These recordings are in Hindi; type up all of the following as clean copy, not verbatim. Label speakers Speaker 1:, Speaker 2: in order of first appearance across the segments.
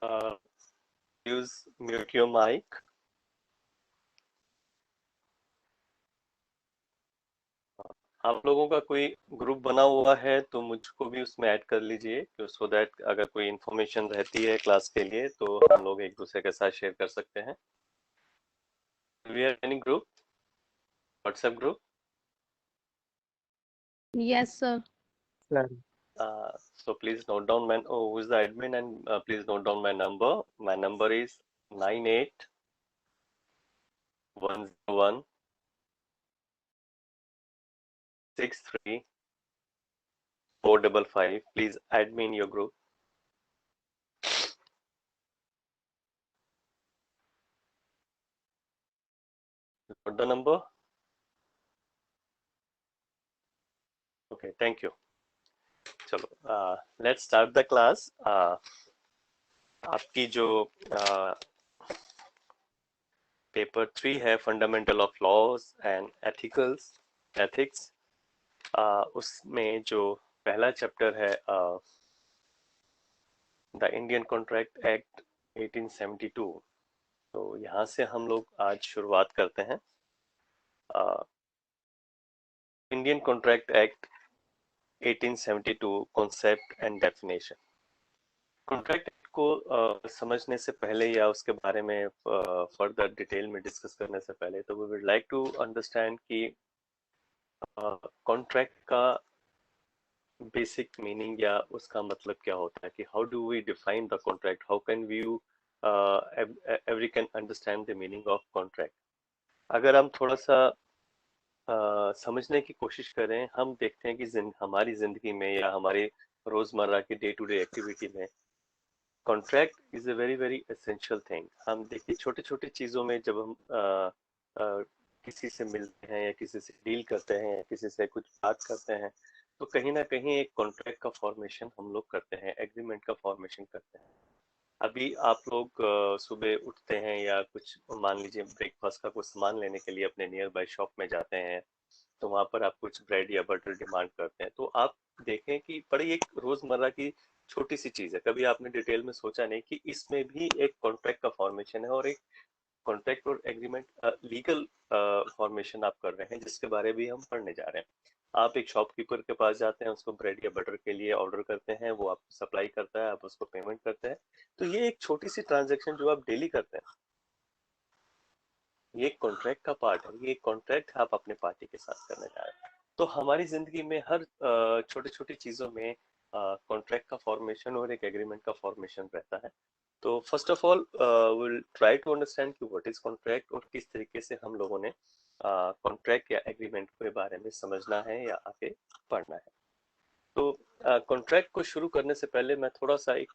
Speaker 1: use mute your mic. आप लोगों का कोई ग्रुप बना हुआ है तो मुझको भी उसमें ऐड कर लीजिए, सो दैट अगर कोई इन्फॉर्मेशन रहती है क्लास के लिए तो हम लोग एक दूसरे के साथ शेयर कर सकते हैं. We have any group, WhatsApp group?
Speaker 2: Yes, sir.
Speaker 1: So please note down who is the admin, and please note down my number. My number is 98 101 63 455. Please add me in your group. Got the number? Okay, thank you. चलो, let's start the class. आपकी जो पेपर 3 है, fundamental of laws and ethics, उसमें जो पहला चैप्टर है द इंडियन कॉन्ट्रैक्ट एक्ट 1872, तो यहाँ से हम लोग आज शुरुआत करते हैं. Indian contract act 1872 concept and definition. Contract को समझने से पहले या उसके बारे में फर्दर डिटेल में डिस्कस करने से पहले, तो we would like to understand कि कॉन्ट्रैक्ट का बेसिक मीनिंग या उसका मतलब क्या होता है, कि how do we define the contract, how can we every can understand the meaning of contract. अगर हम थोड़ा सा समझने की कोशिश करें, हम देखते हैं कि हमारी जिंदगी में या हमारे रोजमर्रा की डे टू डे एक्टिविटी में contract is a very very essential thing. हम देखिए छोटे छोटे चीजों में जब हम किसी से मिलते हैं या किसी से डील करते हैं या किसी से कुछ बात करते हैं, तो कहीं ना कहीं एक कॉन्ट्रैक्ट का फॉर्मेशन हम लोग करते हैं, एग्रीमेंट का फॉर्मेशन करते हैं. अभी आप लोग सुबह उठते हैं या कुछ मान लीजिए ब्रेकफास्ट का कुछ सामान लेने के लिए अपने नियर बाय शॉप में जाते हैं, तो वहां पर आप कुछ ब्रेड या बटर डिमांड करते हैं, तो आप देखें कि बड़ी एक रोजमर्रा की छोटी सी चीज है, कभी आपने डिटेल में सोचा नहीं कि इसमें भी एक कॉन्ट्रैक्ट का फॉर्मेशन है, और एक कॉन्ट्रैक्ट और एग्रीमेंट लीगल फॉर्मेशन आप कर रहे हैं, जिसके बारे में हम पढ़ने जा रहे हैं. आप एक शॉपकीपर के पास जाते हैं, उसको ब्रेड या बटर के लिए ऑर्डर करते हैं, वो आपको सप्लाई करता है, आप उसको पेमेंट करते हैं. तो ये एक छोटी सी ट्रांजेक्शन जो आप डेली करते हैं, ये कॉन्ट्रैक्ट का पार्ट है, ये कॉन्ट्रैक्ट आप अपने पार्टी के साथ करने जा रहे हैं. तो हमारी जिंदगी में हर छोटी छोटी चीजों में कॉन्ट्रैक्ट का फॉर्मेशन और एक एग्रीमेंट का फॉर्मेशन रहता है. तो first of all will try to understand कि व्हाट इज कॉन्ट्रैक्ट और किस तरीके से हम लोगों ने कॉन्ट्रैक्ट या एग्रीमेंट के बारे में समझना है या आगे पढ़ना है. तो कॉन्ट्रैक्ट को शुरू करने से पहले मैं थोड़ा सा एक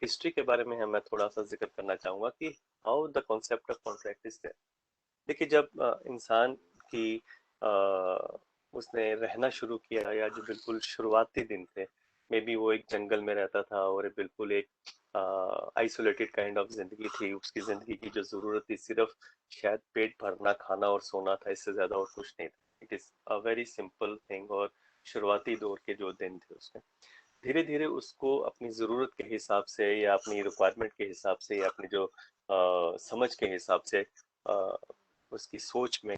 Speaker 1: हिस्ट्री के बारे में मैं थोड़ा सा जिक्र करना चाहूंगा कि how the concept of contract is there. देखिए, जब इंसान की उसने रहना शुरू किया, या जो बिल्कुल शुरुआती दिन थे, मे बी वो एक जंगल में रहता था और बिल्कुल एक आइसोलेटेड काइंड ऑफ जिंदगी थी, उसकी जिंदगी की जो जरूरत थी सिर्फ शायद पेट भरना, खाना और सोना था, इससे ज्यादा और कुछ नहीं था. It is a very simple thing. और शुरुआती दौर के जो दिन थे उसमें धीरे धीरे उसको अपनी जरूरत के हिसाब से या अपनी रिक्वायरमेंट के हिसाब से या अपनी जो समझ के हिसाब से उसकी सोच में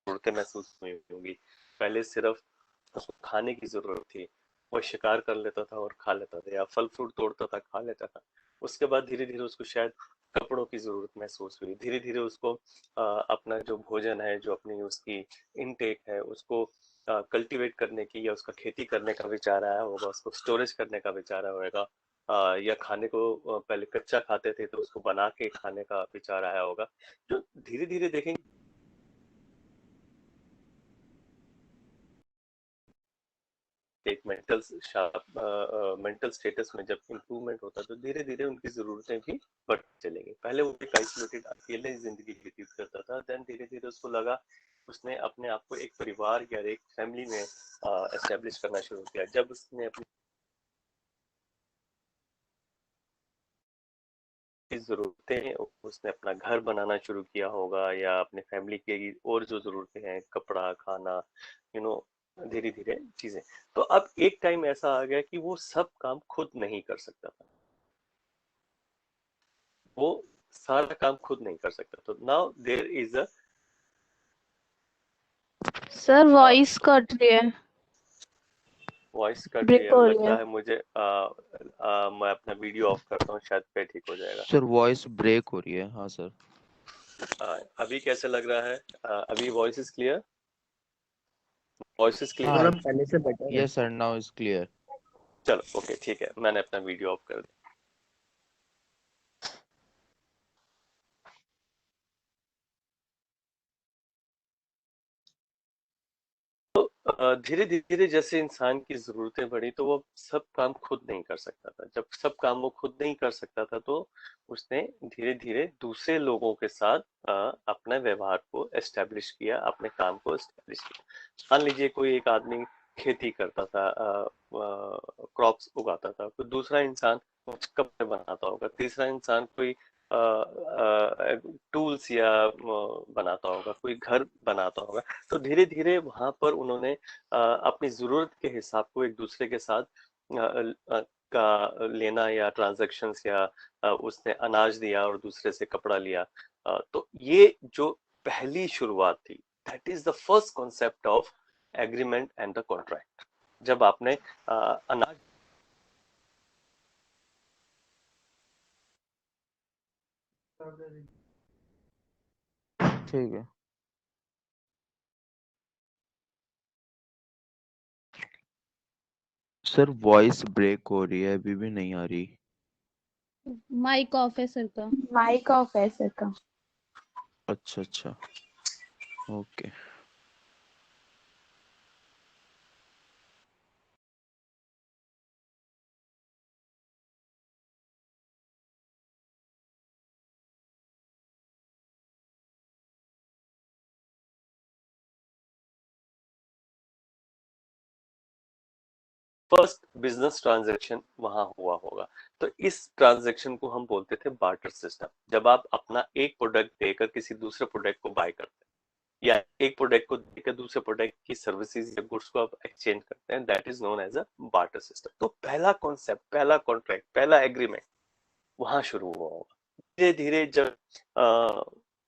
Speaker 1: जरूरतें महसूस हुई होंगी. पहले सिर्फ उसको खाने की जरूरत थी, वो शिकार कर लेता था और खा लेता था, या फल फ्रूट तोड़ता था, खा लेता था. उसके बाद धीरे धीरे उसको शायद कपड़ों की जरूरत महसूस हुई, धीरे धीरे उसको अपना जो भोजन है, जो अपनी उसकी इनटेक है, उसको कल्टीवेट करने की या उसका खेती करने का विचार आया होगा, उसको स्टोरेज करने का विचार आया होगा, या खाने को पहले कच्चा खाते थे तो उसको बना के खाने का विचार आया होगा. जो धीरे धीरे देखेंगे एक मेंटल स्टेटस में जब इम्प्रूवमेंट होता है, तो धीरे धीरे उनकी जरूरतें भी बढ़ती चलेंगी. पहले वो एक आइसोलेटेड अकेले जिंदगी व्यतीत करता था, देन धीरे धीरे उसको लगा, उसने अपने आप को एक परिवार या एक फैमिली में एस्टेब्लिश करना शुरू किया. जब उसने अपनी की जरूरतें, उसने अपना घर बनाना शुरू किया होगा या अपने फैमिली की और जो जरूरतें हैं, कपड़ा, खाना, यू नो, धीरे धीरे चीजें। तो अब एक टाइम ऐसा आ गया कि वो सब काम खुद नहीं कर सकता था, वो सारा काम खुद नहीं कर सकता। तो now there is a
Speaker 2: sir voice cut रही है,
Speaker 1: वॉइस कट रही
Speaker 2: ब्रेक
Speaker 1: है,
Speaker 2: हो रही
Speaker 1: लगता
Speaker 2: है।
Speaker 1: है मुझे। मैं अपना वीडियो ऑफ करता हूँ, शायद पे ठीक हो जाएगा।
Speaker 3: सर वॉइस ब्रेक हो रही है, हाँ सर।
Speaker 1: अभी कैसे लग रहा है? अभी voice is clear? Voice is clear?
Speaker 3: हाँ,
Speaker 4: सर अब पहले से बेटर है।
Speaker 3: Yes sir, now is clear.
Speaker 1: चलो ओके, ठीक है, मैंने अपना वीडियो ऑफ कर दिया। धीरे धीरे जैसे इंसान की जरूरतें बढ़ी तो वो सब काम खुद नहीं कर सकता था। जब सब काम वो खुद नहीं कर सकता था तो उसने धीरे धीरे दूसरे लोगों के साथ अपने व्यवहार को एस्टेब्लिश किया, अपने काम को एस्टेब्लिश किया। मान लीजिए कोई एक आदमी खेती करता था, क्रॉप्स उगाता था, कोई दूसरा इंसान कुछ कपड़े बनाता होगा, तीसरा इंसान कोई टूल्स या बनाता होगा, कोई घर बनाता होगा। तो धीरे धीरे वहां पर उन्होंने अपनी जरूरत के हिसाब को एक दूसरे के साथ का लेना या ट्रांजैक्शंस या उसने अनाज दिया और दूसरे से कपड़ा लिया। तो ये जो पहली शुरुआत थी, that is the first concept of agreement and the contract. जब आपने अनाज
Speaker 3: ठीक है सर, वॉइस ब्रेक हो रही है, अभी भी नहीं आ रही।
Speaker 2: माइक ऑफ है सर का।
Speaker 5: माइक ऑफ है सर का।
Speaker 3: अच्छा अच्छा, ओके।
Speaker 1: फर्स्ट बिजनेस ट्रांजैक्शन वहां हुआ होगा। तो इस ट्रांजैक्शन को हम बोलते थे बार्टर सिस्टम। जब आप अपना एक प्रोडक्ट देकर किसी दूसरे प्रोडक्ट को बाय करते हैं या एक प्रोडक्ट को देकर दूसरे प्रोडक्ट की सर्विसेज या गुड्स को आप एक्सचेंज करते हैं, that is known as a barter system. तो पहला कॉन्सेप्ट, पहला कॉन्ट्रैक्ट, पहला एग्रीमेंट वहां शुरू हुआ होगा। धीरे धीरे जब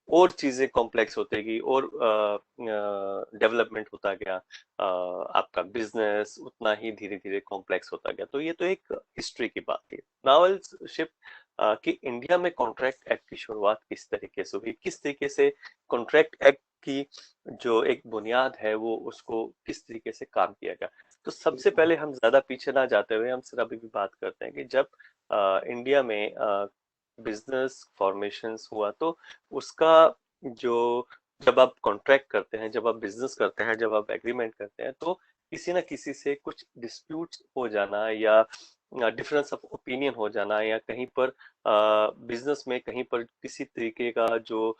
Speaker 1: और चीजें कॉम्प्लेक्स होते गई और डेवलपमेंट होता गया, आपका बिजनेस उतना ही धीरे धीरे कॉम्प्लेक्स होता गया। तो ये तो एक हिस्ट्री की बात थी। नाउ विल शिफ्ट कि इंडिया में कॉन्ट्रैक्ट एक्ट की शुरुआत किस तरीके से हुई, किस तरीके से कॉन्ट्रैक्ट एक्ट की जो एक बुनियाद है वो उसको किस तरीके से काम किया गया। तो सबसे पहले हम ज्यादा पीछे ना जाते हुए हम सिर्फ अभी भी बात करते हैं कि जब इंडिया में बिजनेस फॉर्मेशंस हुआ तो उसका जो, जब आप कॉन्ट्रैक्ट करते हैं, जब आप बिजनेस करते हैं, जब आप एग्रीमेंट करते हैं, तो किसी ना किसी से कुछ डिस्प्यूट हो जाना या डिफरेंस ऑफ ओपिनियन हो जाना या कहीं पर बिजनेस में कहीं पर किसी तरीके का जो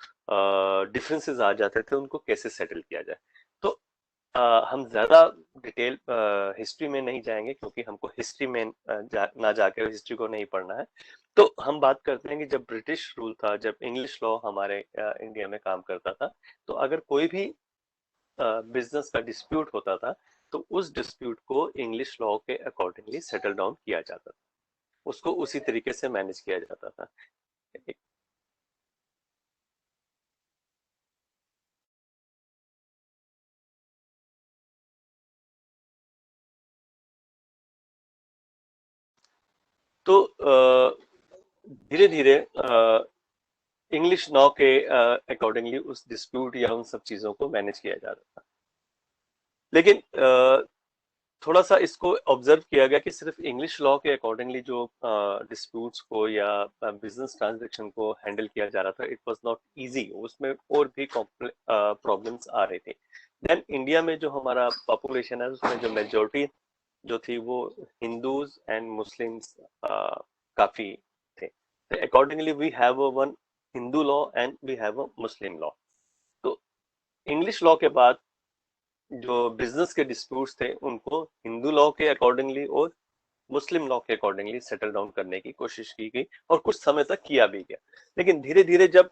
Speaker 1: डिफरेंसेस आ जाते थे उनको कैसे सेटल किया जाए। तो हम ज्यादा डिटेल हिस्ट्री में नहीं जाएंगे क्योंकि हमको हिस्ट्री में ना जाकर हिस्ट्री को नहीं पढ़ना है। तो हम बात करते हैं कि जब ब्रिटिश रूल था, जब इंग्लिश लॉ हमारे इंडिया में काम करता था, तो अगर कोई भी बिजनेस का डिस्प्यूट होता था तो उस डिस्प्यूट को इंग्लिश लॉ के अकॉर्डिंगली सेटल डाउन किया जाता था, उसको उसी तरीके से मैनेज किया जाता था। तो धीरे धीरे इंग्लिश लॉ के अकॉर्डिंगली उस डिस्प्यूट या उन सब चीजों को मैनेज किया जाता था। लेकिन थोड़ा सा इसको ऑब्जर्व किया गया कि सिर्फ इंग्लिश लॉ के अकॉर्डिंगली जो डिस्प्यूट्स को या बिजनेस ट्रांजैक्शन को हैंडल किया जा रहा था, इट वाज नॉट इजी, उसमें और भी प्रॉब्लम्स आ रहे थे। देन इंडिया में जो हमारा पॉपुलेशन है उसमें जो मेजोरिटी जो थी वो हिंदूज एंड मुस्लिम्स काफी थे। Accordingly we have one Hindu law and we have a Muslim law. तो इंग्लिश लॉ के बाद जो बिजनेस के डिस्प्यूट्स थे उनको हिंदू लॉ के अकॉर्डिंगली और मुस्लिम लॉ के अकॉर्डिंगली सेटल डाउन करने की कोशिश की गई और कुछ समय तक किया भी गया। लेकिन धीरे धीरे जब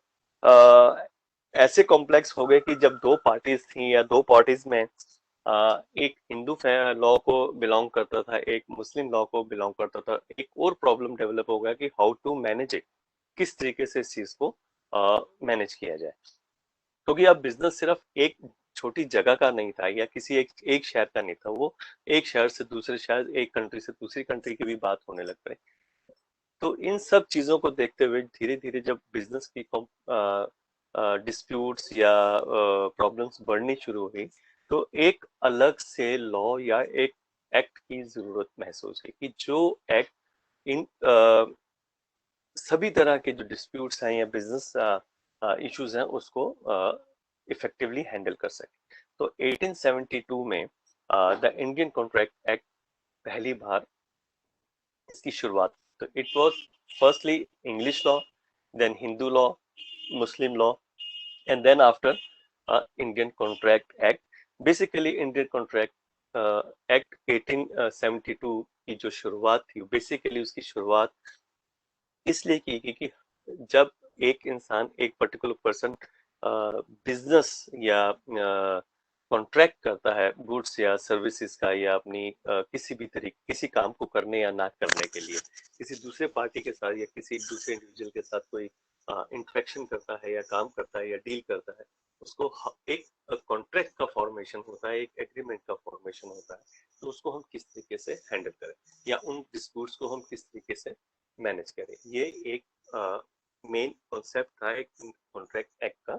Speaker 1: ऐसे कॉम्प्लेक्स हो गए कि जब दो पार्टीज थी या दो पार्टीज में एक हिंदू लॉ को बिलोंग करता था, एक मुस्लिम लॉ को बिलोंग करता था, एक और प्रॉब्लम डेवलप हो गया कि हाउ टू मैनेज इट, किस तरीके से इस चीज को मैनेज किया जाए। क्योंकि अब बिजनेस सिर्फ एक छोटी जगह का नहीं था या किसी एक शहर का नहीं था, वो एक शहर से दूसरे शहर, एक कंट्री से दूसरी कंट्री की भी बात होने लग गई। तो इन सब चीजों को देखते हुए धीरे धीरे जब बिजनेस की डिस्प्यूट्स या प्रॉब्लम्स बढ़नी शुरू हुई, तो एक अलग से लॉ या एक एक्ट की जरूरत महसूस हुई कि जो एक्ट इन सभी तरह के जो डिस्प्यूट्स हैं या बिजनेस इश्यूज हैं उसको इफेक्टिवली हैंडल कर सके। तो 1872 में द इंडियन कॉन्ट्रैक्ट एक्ट पहली बार इसकी शुरुआत। तो it was firstly English law, then Hindu law, Muslim law, and then after Indian contract act. Basically Indian contract act 1872 की जो शुरुआत थी, बेसिकली उसकी शुरुआत इसलिए की कि जब एक इंसान, एक पर्टिकुलर पर्सन बिजनेस या कॉन्ट्रैक्ट करता है गुड्स या सर्विसेज का या अपनी किसी भी तरीके किसी काम को करने या ना करने के लिए किसी दूसरे पार्टी के साथ या किसी दूसरे इंडिविजुअल के साथ कोई इंटरेक्शन करता है या काम करता है या डील करता है, उसको एक कॉन्ट्रैक्ट का फॉर्मेशन होता है, एक एग्रीमेंट का फॉर्मेशन होता है। तो उसको हम किस तरीके से हैंडल करें या उन डिस्प्यूट्स को हम किस तरीके से मैनेज करें, ये एक मेन कॉन्सेप्ट था एक कॉन्ट्रैक्ट एक्ट का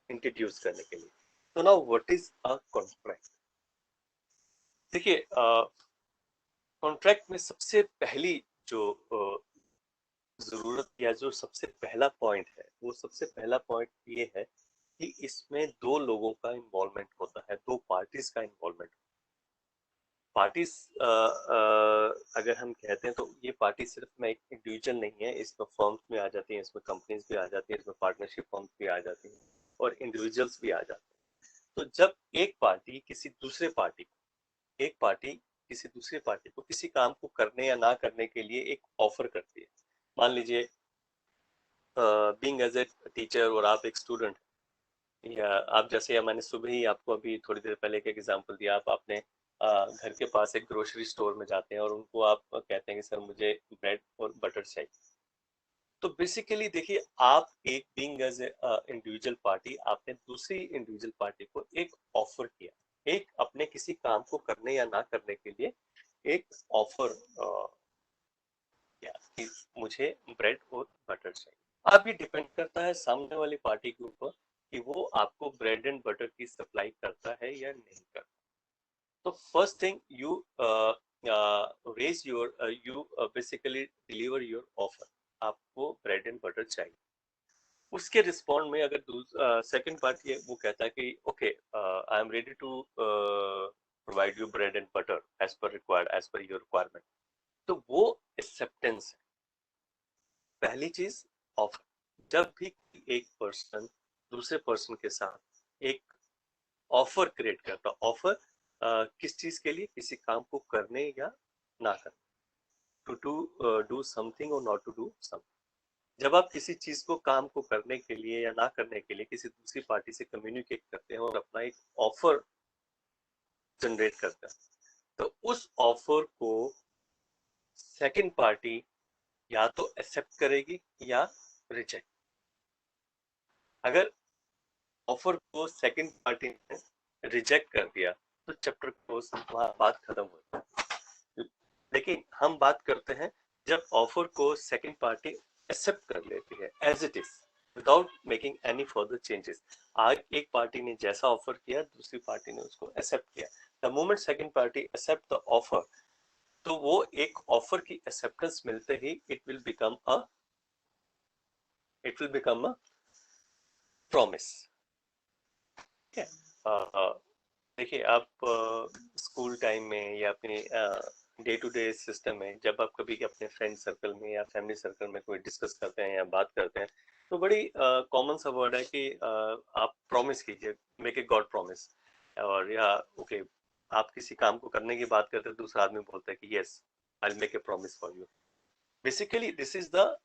Speaker 1: इंट्रोड्यूस करने के लिए। तो now what is a contract? देखिए, कॉन्ट्रैक्ट में सबसे पहली जो जरूरत या जो सबसे पहला पॉइंट है, वो सबसे पहला पॉइंट ये है कि इसमें दो लोगों का इन्वॉल्वमेंट होता है, दो पार्टीज का इन्वॉल्वमेंट। पार्टीज अगर हम कहते हैं तो ये पार्टी सिर्फ में एक इंडिविजुअल नहीं है, इसमें फर्म्स में आ जाती हैं, इसमें कंपनीज भी आ जाती हैं, इसमें पार्टनरशिप फर्म्स भी आ जाती हैं और इंडिविजुअल्स भी आ जाते हैं। तो जब एक पार्टी किसी दूसरे पार्टी को एक पार्टी किसी दूसरे पार्टी को किसी काम को करने या ना करने के लिए एक ऑफर करती है। मान लीजिए बीइंग एज ए टीचर और आप एक स्टूडेंट, या आप जैसे, या मैंने सुबह ही आपको अभी थोड़ी देर पहले एक एग्जांपल दिया, आप अपने घर के पास एक ग्रोसरी स्टोर में जाते हैं और उनको आप कहते हैं कि सर मुझे ब्रेड और बटर चाहिए। तो बेसिकली देखिए, आप एक बीइंग एज इंडिविजुअल पार्टी, आपने दूसरी इंडिविजुअल पार्टी को एक ऑफर किया, एक अपने किसी काम को करने या ना करने के लिए एक ऑफर किया कि मुझे ब्रेड और बटर चाहिए। अब ये डिपेंड करता है सामने वाली पार्टी के ऊपर कि वो आपको ब्रेड एंड बटर की सप्लाई करता है या नहीं करता। तो first thing you raise your you basically deliver your offer, आपको ब्रेड एंड बटर चाहिए। उसके रिस्पॉन्ड में अगर सेकंड पार्टी है, वो कहता है कि okay, I am ready to provide you bread and butter as per required, as per your requirement. तो वो एक्सेप्टेंस है। पहली चीज ऑफर। जब भी एक पर्सन दूसरे पर्सन के साथ एक ऑफर क्रिएट करता, ऑफर किस चीज के लिए, किसी काम को करने या ना करने, टू डू समथिंग और नॉट टू डू समथिंग। जब आप किसी चीज को, काम को करने के लिए या ना करने के लिए किसी दूसरी पार्टी से कम्युनिकेट करते हैं और अपना एक ऑफर जनरेट करते हैं, तो उस ऑफर को सेकंड पार्टी या तो एक्सेप्ट करेगी या रिजेक्ट। अगर ऑफर को सेकंड पार्टी ने रिजेक्ट कर दिया तो चैप्टर क्लोज, वहां बात खत्म हो जाती है। लेकिन हम बात करते हैं जब ऑफर को सेकंड पार्टी एक्सेप्ट कर लेती है as it is without making any further changes. आज एक पार्टी ने जैसा ऑफर किया, दूसरी पार्टी ने उसको एक्सेप्ट किया। The moment second party accept the offer, तो वो एक ऑफर की एक्सेप्टेंस मिलते ही it will become a promise. ठीक है। देखिए, आप स्कूल टाइम में या अपने डे टू डे सिस्टम में जब आप कभी अपने फ्रेंड सर्कल में या फैमिली सर्कल में कोई डिस्कस करते हैं या बात करते हैं, तो बड़ी कॉमन सा वर्ड है कि आप प्रॉमिस कीजिए, मेक ए गॉड प्रॉमिस, और या ओके आप किसी काम को करने की बात करते हैं, दूसरा आदमी बोलता है कि yes I will make a promise for you. Basically this is the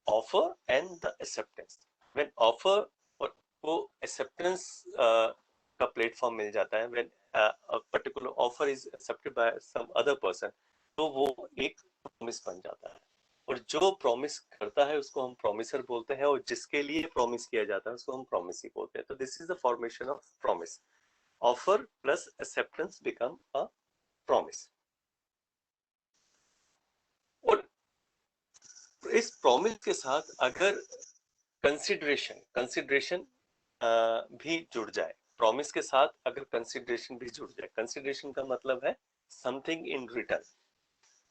Speaker 1: offer and the acceptance. When offer को एक्सेप्टेंस का प्लेटफॉर्म मिल जाता है, when a particular offer is accepted by some other person, तो वो एक प्रॉमिस बन जाता है. और जो प्रॉमिस करता है उसको हम प्रॉमिसर बोलते हैं, और जिसके लिए प्रॉमिस किया जाता है उसको हम प्रॉमिसी बोलते हैं. तो this is the formation of promise. Offer plus acceptance become a promise. और इस प्रॉमिस के साथ अगर कंसिडरेशन भी जुड़ जाए, प्रॉमिस के साथ अगर कंसिडरेशन भी जुड़ जाए, कंसिडरेशन का मतलब है something in return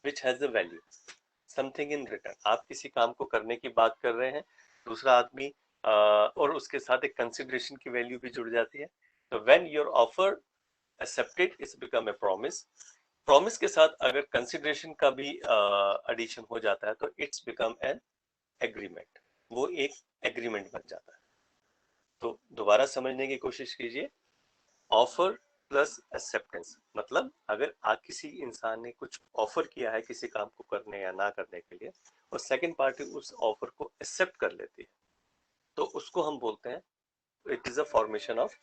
Speaker 1: which has a value. Something in return, आप किसी काम को करने की बात कर रहे हैं, दूसरा आदमी और उसके साथ एक कंसिडरेशन की वैल्यू भी जुड़ जाती है. तो when your offer accepted it's become A promise. Promise के साथ अगर कंसिडरेशन का भी एडिशन हो जाता है तो इट्स बिकम एन एग्रीमेंट. वो एक एग्रीमेंट बन जाता है. तो दोबारा समझने की कोशिश कीजिए. ऑफर प्लस एक्सेप्टेंस मतलब अगर आज किसी इंसान ने कुछ ऑफर किया है किसी काम को करने या ना करने के लिए, और सेकंड पार्टी उस ऑफर को एक्सेप्ट कर लेती है, तो उसको हम बोलते हैं it is a formation of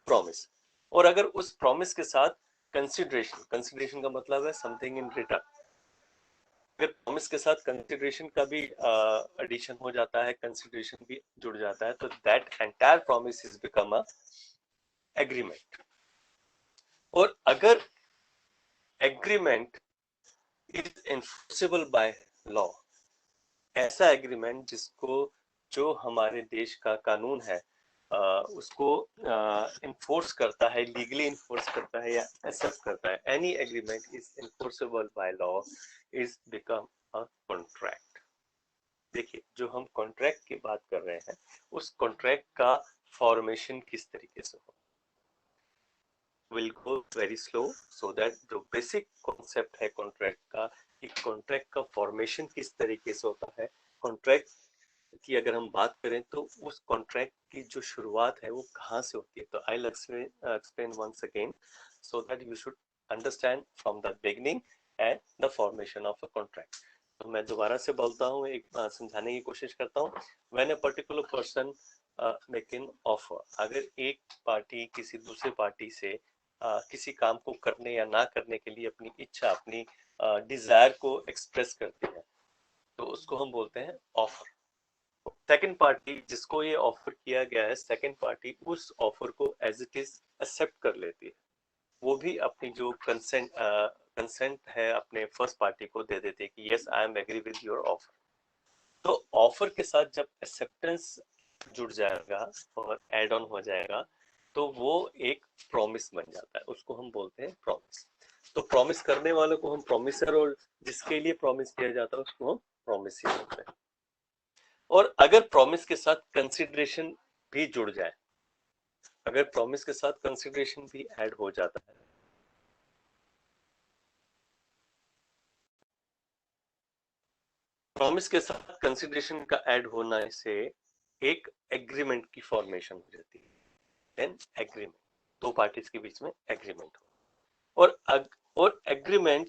Speaker 1: promise. और अगर उस प्रॉमिस के साथ कंसिडरेशन का मतलब है समथिंग इन रिटर्न, अगर प्रॉमिस के साथ कंसिडरेशन का भी एडिशन हो जाता है, कंसिडरेशन भी जुड़ जाता है, तो that entire promise is become a agreement. और अगर agreement is enforceable by law, ऐसा एग्रीमेंट जिसको जो हमारे देश का कानून है उसको इन्फोर्स करता है, लीगली इन्फोर्स करता है या एक्सेप्ट करता है, any agreement is enforceable by law is become a contract. देखिए, जो हम कॉन्ट्रैक्ट की बात कर रहे हैं उस कॉन्ट्रैक्ट का फॉर्मेशन किस तरीके से हो. Will go very slow so that जो बेसिक कॉन्सेप्ट है कॉन्ट्रैक्ट का, कि कॉन्ट्रैक्ट का फॉर्मेशन किस तरीके से होता है. कॉन्ट्रैक्ट की अगर हम बात करें तो उस कॉन्ट्रैक्ट की जो शुरुआत है वो कहाँ से होती है. तो I will explain once again so that you should understand from the beginning and the formation of a contract. तो मैं दोबारा से बोलता हूँ, एक समझाने की कोशिश करता हूँ. When a particular person make an offer, अगर एक पार्टी किसी दूसरे पार्टी से किसी काम को करने या ना करने के लिए अपनी इच्छा, अपनी डिजायर को एक्सप्रेस करती है, तो उसको हम बोलते हैं ऑफर. सेकंड पार्टी जिसको ये ऑफर किया गया है, सेकंड पार्टी उस ऑफर को एज इट इज एक्सेप्ट कर लेती है. वो भी अपनी जो कंसेंट है अपने फर्स्ट पार्टी को दे देती है कि yes I am agree with your offer. तो ऑफर के साथ जब एक्सेप्टेंस जुड़ जाएगा और एड ऑन हो जाएगा तो वो एक प्रॉमिस बन जाता है, उसको हम बोलते हैं प्रॉमिस. तो प्रॉमिस करने वालों को हम प्रॉमिसर, और जिसके लिए प्रॉमिस किया जाता है उसको हम प्रॉमिसी बोलते हैं. और अगर प्रॉमिस के साथ कंसिडरेशन भी जुड़ जाए, अगर प्रॉमिस के साथ कंसिडरेशन भी ऐड हो जाता है, प्रॉमिस के साथ कंसिडरेशन का ऐड होने से एक एग्रीमेंट की फॉर्मेशन हो जाती है. देन एग्रीमेंट, दो पार्टीज के बीच में एग्रीमेंट हो. और agreement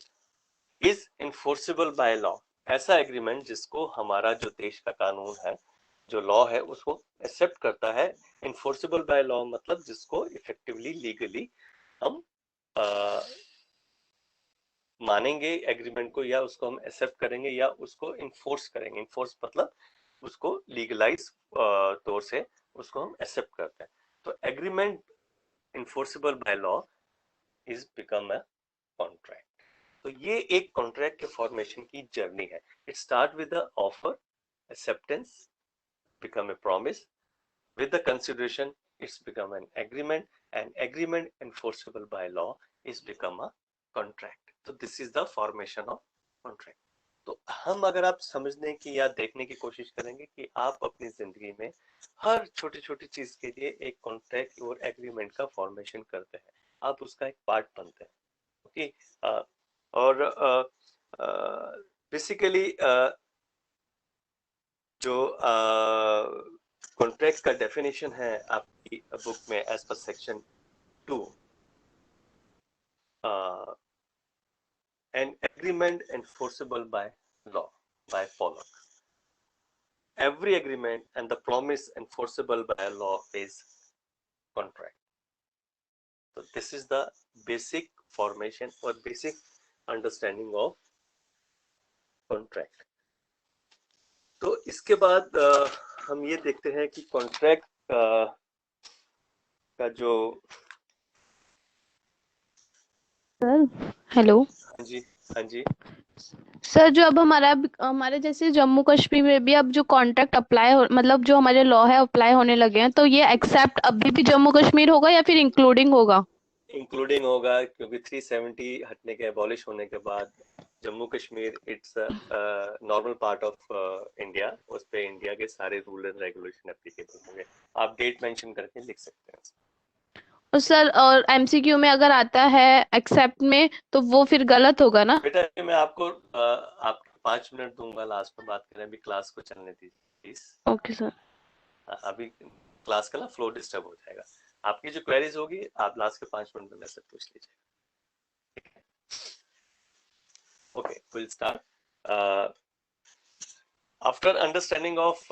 Speaker 1: is enforceable by law, ऐसा एग्रीमेंट जिसको हमारा जो देश का कानून है, जो लॉ है, उसको एक्सेप्ट करता है. इन्फोर्सेबल बाय लॉ मतलब जिसको इफेक्टिवली लीगली हम मानेंगे एग्रीमेंट को, या उसको हम एक्सेप्ट करेंगे या उसको इन्फोर्स करेंगे. इन्फोर्स मतलब उसको लीगलाइज तौर से उसको हम एक्सेप्ट करते हैं. तो agreement enforceable by law is become a contract. तो ये एक कॉन्ट्रैक्ट के फॉर्मेशन की जर्नी है. It start with the offer, acceptance, become a promise, with the consideration it's become an agreement, and agreement enforceable by law is become a contract. So this is the formation of contract. तो हम अगर आप समझने की या देखने की कोशिश करेंगे कि आप अपनी जिंदगी में हर छोटी छोटी चीज के लिए एक कॉन्ट्रैक्ट और एग्रीमेंट का फॉर्मेशन करते हैं, आप उसका एक पार्ट बनते हैं. ओके. और बेसिकली जो कॉन्ट्रैक्ट का डेफिनेशन है आपकी बुक में as per section 2, an agreement enforceable by law, by Pollock. Every agreement and the promise enforceable by a law is contract. So this is the basic formation or basic understanding of contract. तो इसके बाद हम ये देखते हैं कि कॉन्ट्रैक्ट का जो
Speaker 2: सर हेलो
Speaker 1: हाँ जी हाँ जी
Speaker 2: सर जो अब हमारे जैसे जम्मू कश्मीर में भी अब जो कॉन्ट्रैक्ट अप्लाई हो मतलब जो हमारे लॉ है अप्लाई होने लगे हैं तो ये एक्सेप्ट अभी भी जम्मू कश्मीर होगा या फिर इंक्लूडिंग होगा?
Speaker 1: इंक्लूडिंग होगा क्योंकि 370 हटने के अबॉलिश होने के बाद Jammu Kashmir it's normal part of India, उस पे इंडिया के सारे रूल एंड रेगुलेशन एप्लीकेबल होंगे। आप डेट मेंशन करके लिख सकते हैं।
Speaker 2: और सर और एमसीक्यू में अगर आता है एक्सेप्ट में तो वो फिर गलत होगा ना?
Speaker 1: बेटा मैं आपको आपको 5 मिनट दूंगा, लास्ट में बात करें, अभी क्लास को चलने दीजिए प्लीज।
Speaker 2: Okay sir.
Speaker 1: अभी क्लास का ना फ्लो डिस्टर्ब हो जाएगा। आपकी जो क्वेरीज होगी आप लास्ट के 5 मिनट में मेरे से पूछ लीजिए। Okay, will start. After understanding of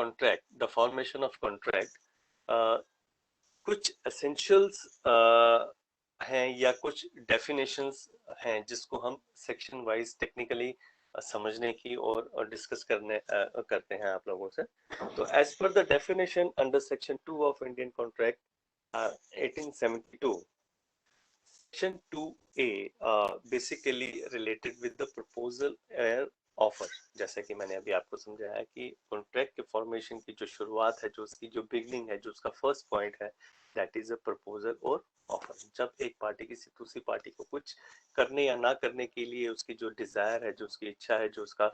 Speaker 1: contract, the formation of contract, कुछ essentials हैं या कुछ definitions हैं जिसको हम section wise technically समझने की और डिस्कस करते हैं आप लोगों से। तो as per the definition under section 2 of Indian Contract 1872, section 2A basically related with the proposal offer. जैसे कि मैंने अभी आपको समझाया कि कॉन्ट्रैक्ट के फॉर्मेशन की जो शुरुआत है, जो उसकी जो बिगनिंग है, जो उसका फर्स्ट पॉइंट है, दैट इज अ प्रपोजल और ऑफर। जब एक पार्टी किसी दूसरी पार्टी को कुछ करने या ना करने के लिए उसकी जो डिजायर है, जो उसकी इच्छा है, जो उसका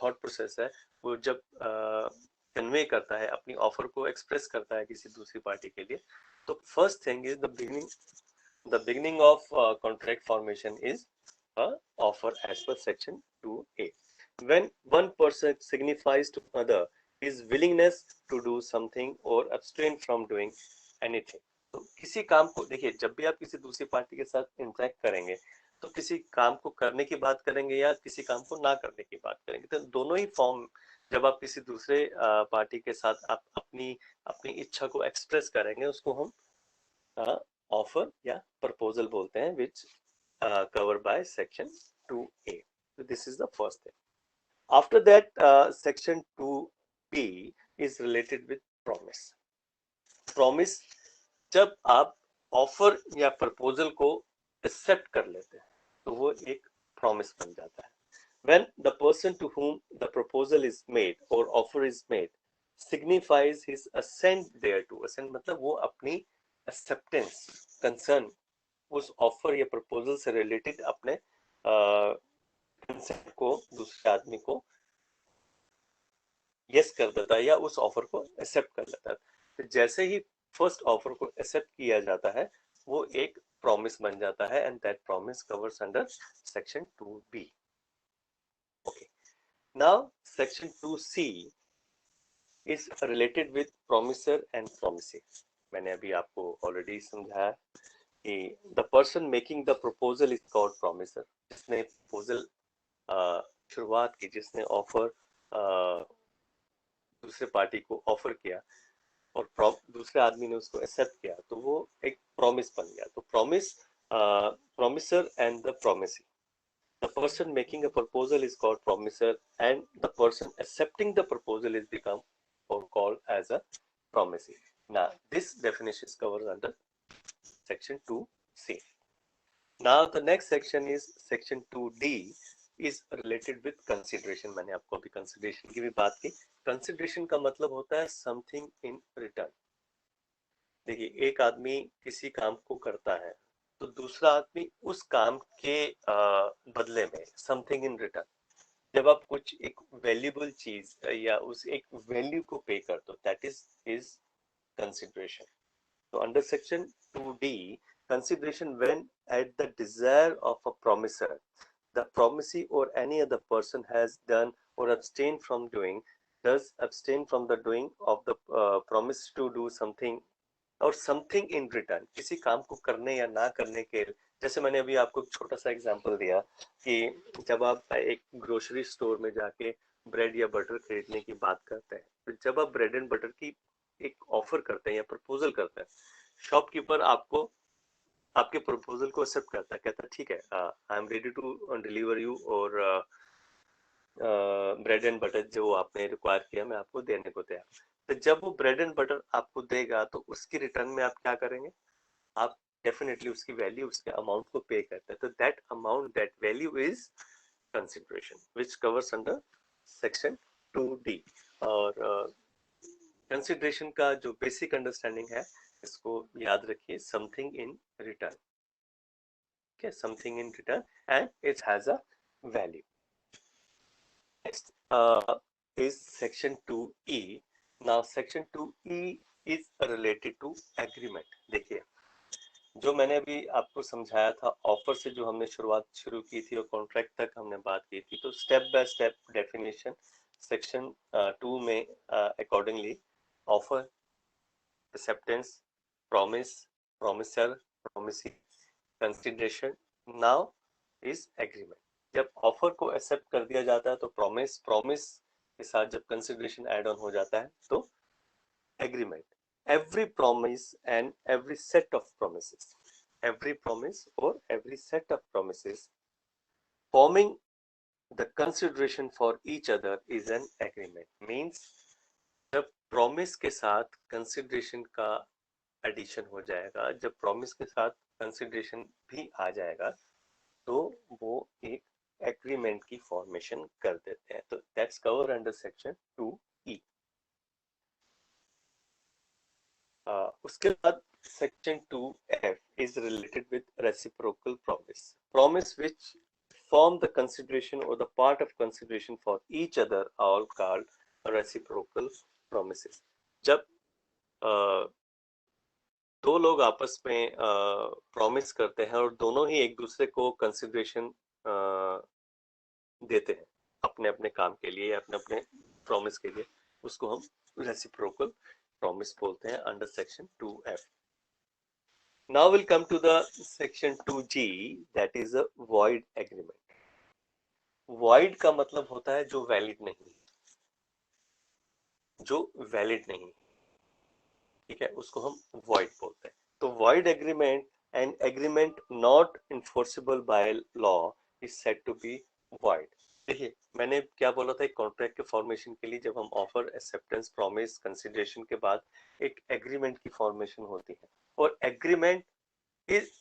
Speaker 1: थॉट प्रोसेस है, वो जब कन्वे करता है, अपनी ऑफर को एक्सप्रेस करता है किसी दूसरी पार्टी के लिए, तो first thing is the beginning of contract formation is offer as per section 2A. When one person signifies to other his willingness to do something or abstain from doing anything. तो किसी काम को देखिए, जब भी आप किसी दूसरी पार्टी के साथ इंटरेक्ट करेंगे तो किसी काम को करने की बात करेंगे या किसी काम को ना करने की बात करेंगे, तो दोनों ही फॉर्म जब आप किसी दूसरे पार्टी के साथ आप अपनी अपनी इच्छा को एक्सप्रेस करेंगे, उसको हम ऑफर या प्रपोजल बोलते हैं, विच covered by section 2A. So this is the first thing. After that, section 2B is related with promise. Promise, जब आप ऑफर या प्रपोजल को एक्सेप्ट कर लेते हैं तो वो एक प्रॉमिस बन जाता है। When the person to whom the proposal is made or offer is made signifies his assent thereto, assent मतलब वो अपनी acceptance, concern उस ऑफर या प्रपोजल से रिलेटेड अपने कंसेंट को दूसरे आदमी को यस कर देता है या उस ऑफर को एक्सेप्ट कर लेता है। तो जैसे ही फर्स्ट ऑफर को एक्सेप्ट किया जाता है वो एक प्रॉमिस बन जाता है, and that promise covers under section 2B. Okay, now section 2C is related with promisor and promisee. मैंने अभी आपको ऑलरेडी समझाया the person making the proposal is called promiser. जिसने proposal शुरुआत की, जिसने ऑफर दूसरे पार्टी को ऑफर किया और दूसरे आदमी ने उसको एक्सेप्ट किया, तो वो एक प्रॉमिस बन गया। तो promise, promiser and the promisee. The person making a proposal is called promiser and the person accepting the proposal is become or called as a promisee. Now this definition is covered under section 2C. Now the next section is section 2D is related with consideration. मैंने आपको अभी consideration की भी बात की। Consideration का मतलब होता है something in return. देखिए, एक आदमी किसी काम को करता है तो दूसरा आदमी उस काम के बदले में something in return, जब आप कुछ एक वैल्यूबल चीज या उस एक वैल्यू को पे करते हो, that is consideration. So under section 2D, consideration when at the desire of a promiser, the promisee or any other person has done or abstained from doing, does abstain from the doing of the promise to do something or something in return. किसी काम को करने या ना करने के जैसे मैंने अभी आपको एक छोटा सा एग्जांपल दिया कि जब आप एक ग्रोसरी स्टोर में जाके ब्रेड या बटर खरीदने की बात करते हैं, तो जब आप ब्रेड एंड बटर की एक ऑफर करते हैं या प्रपोजल करते हैं, शॉपकीपर आपको आपके प्रपोजल को एक्सेप्ट करता है, कहता है ठीक है, I am ready to deliver you, और ब्रेड एंड बटर जो आपने रिक्वायर किया मैं आपको देने को तैयार। तो जब वो ब्रेड एंड बटर आपको देगा तो उसकी रिटर्न में आप क्या करेंगे? आप डेफिनेटली उसकी वैल्यू, उसके अमाउंट को पे करते हैं। तो that amount, that value is consideration which covers under section 2D। और कंसिडरेशन का जो बेसिक अंडरस्टैंडिंग है, इसको याद रखिए, something in return. okay, something in return and it has a value. Next is section 2E. Now section 2E is related to agreement. देखिए, जो मैंने अभी आपको समझाया था, ऑफर से जो हमने शुरुआत शुरू की थी और कॉन्ट्रैक्ट तक हमने बात की थी, तो step by step definition section 2 में accordingly offer, acceptance, promise, promisor, promisee, consideration, now is agreement. जब ऑफर को एक्सेप्ट कर दिया जाता है तो प्रॉमिस, प्रॉमिस के साथ जब कंसिडरेशन ऐड ऑन हो जाता है तो agreement. Every promise and every set of promises, every promise और every set of promises forming the consideration for each other is an agreement. Means जब प्रॉमिस के साथ कंसिडरेशन का एडिशन हो जाएगा, जब प्रॉमिस के साथ कंसिडरेशन भी आ जाएगा, तो वो एक एग्रीमेंट की फॉर्मेशन कर देते हैं। तो that's cover under section 2E। उसके बाद section 2F is related with reciprocal promise, promise which form the consideration or the part of consideration for each other, all called reciprocal promises। जब दो लोग आपस में प्रॉमिस करते हैं और दोनों ही एक दूसरे को कंसिडरेशन देते हैं अपने अपने काम के लिए या अपने अपने प्रॉमिस के लिए, उसको हम रेसिप्रोकल प्रॉमिस बोलते हैं under section 2F। Now we'll come to the section 2G, that is a void agreement। void का मतलब होता है जो वैलिड नहीं, जो वैलिड नहीं, ठीक है, उसको हम void बोलते हैं। तो void agreement, an agreement not enforceable by law is said to be void। देखिए, मैंने क्या बोला था, एक कॉन्ट्रैक्ट के फॉर्मेशन के लिए जब हम ऑफर, एक्सेप्टेंस, प्रॉमिस, कंसिडरेशन के बाद एक एग्रीमेंट की फॉर्मेशन होती है। और एग्रीमेंट इज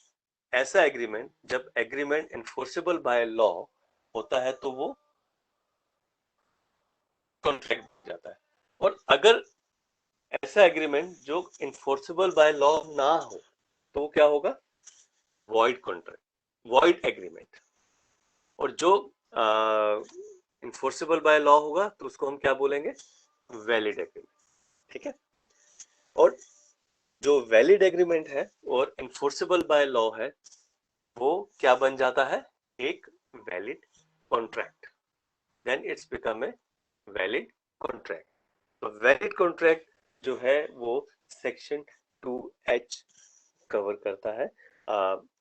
Speaker 1: ऐसा एग्रीमेंट, जब एग्रीमेंट एनफोर्सेबल बाय लॉ होता है तो वो कॉन्ट्रैक्ट बन जाता है। और अगर ऐसा एग्रीमेंट जो इन्फोर्सेबल बाय लॉ ना हो तो क्या होगा? Void contract, void agreement. और जो इन्फोर्सेबल बाय लॉ होगा तो उसको हम क्या बोलेंगे? वैलिड एग्रीमेंट, ठीक है। और जो वैलिड एग्रीमेंट है और इन्फोर्सेबल बाय लॉ है, वो क्या बन जाता है? एक valid contract. Then it's become a valid contract. तो वैलिड कॉन्ट्रैक्ट जो है वो सेक्शन 2H कवर करता है।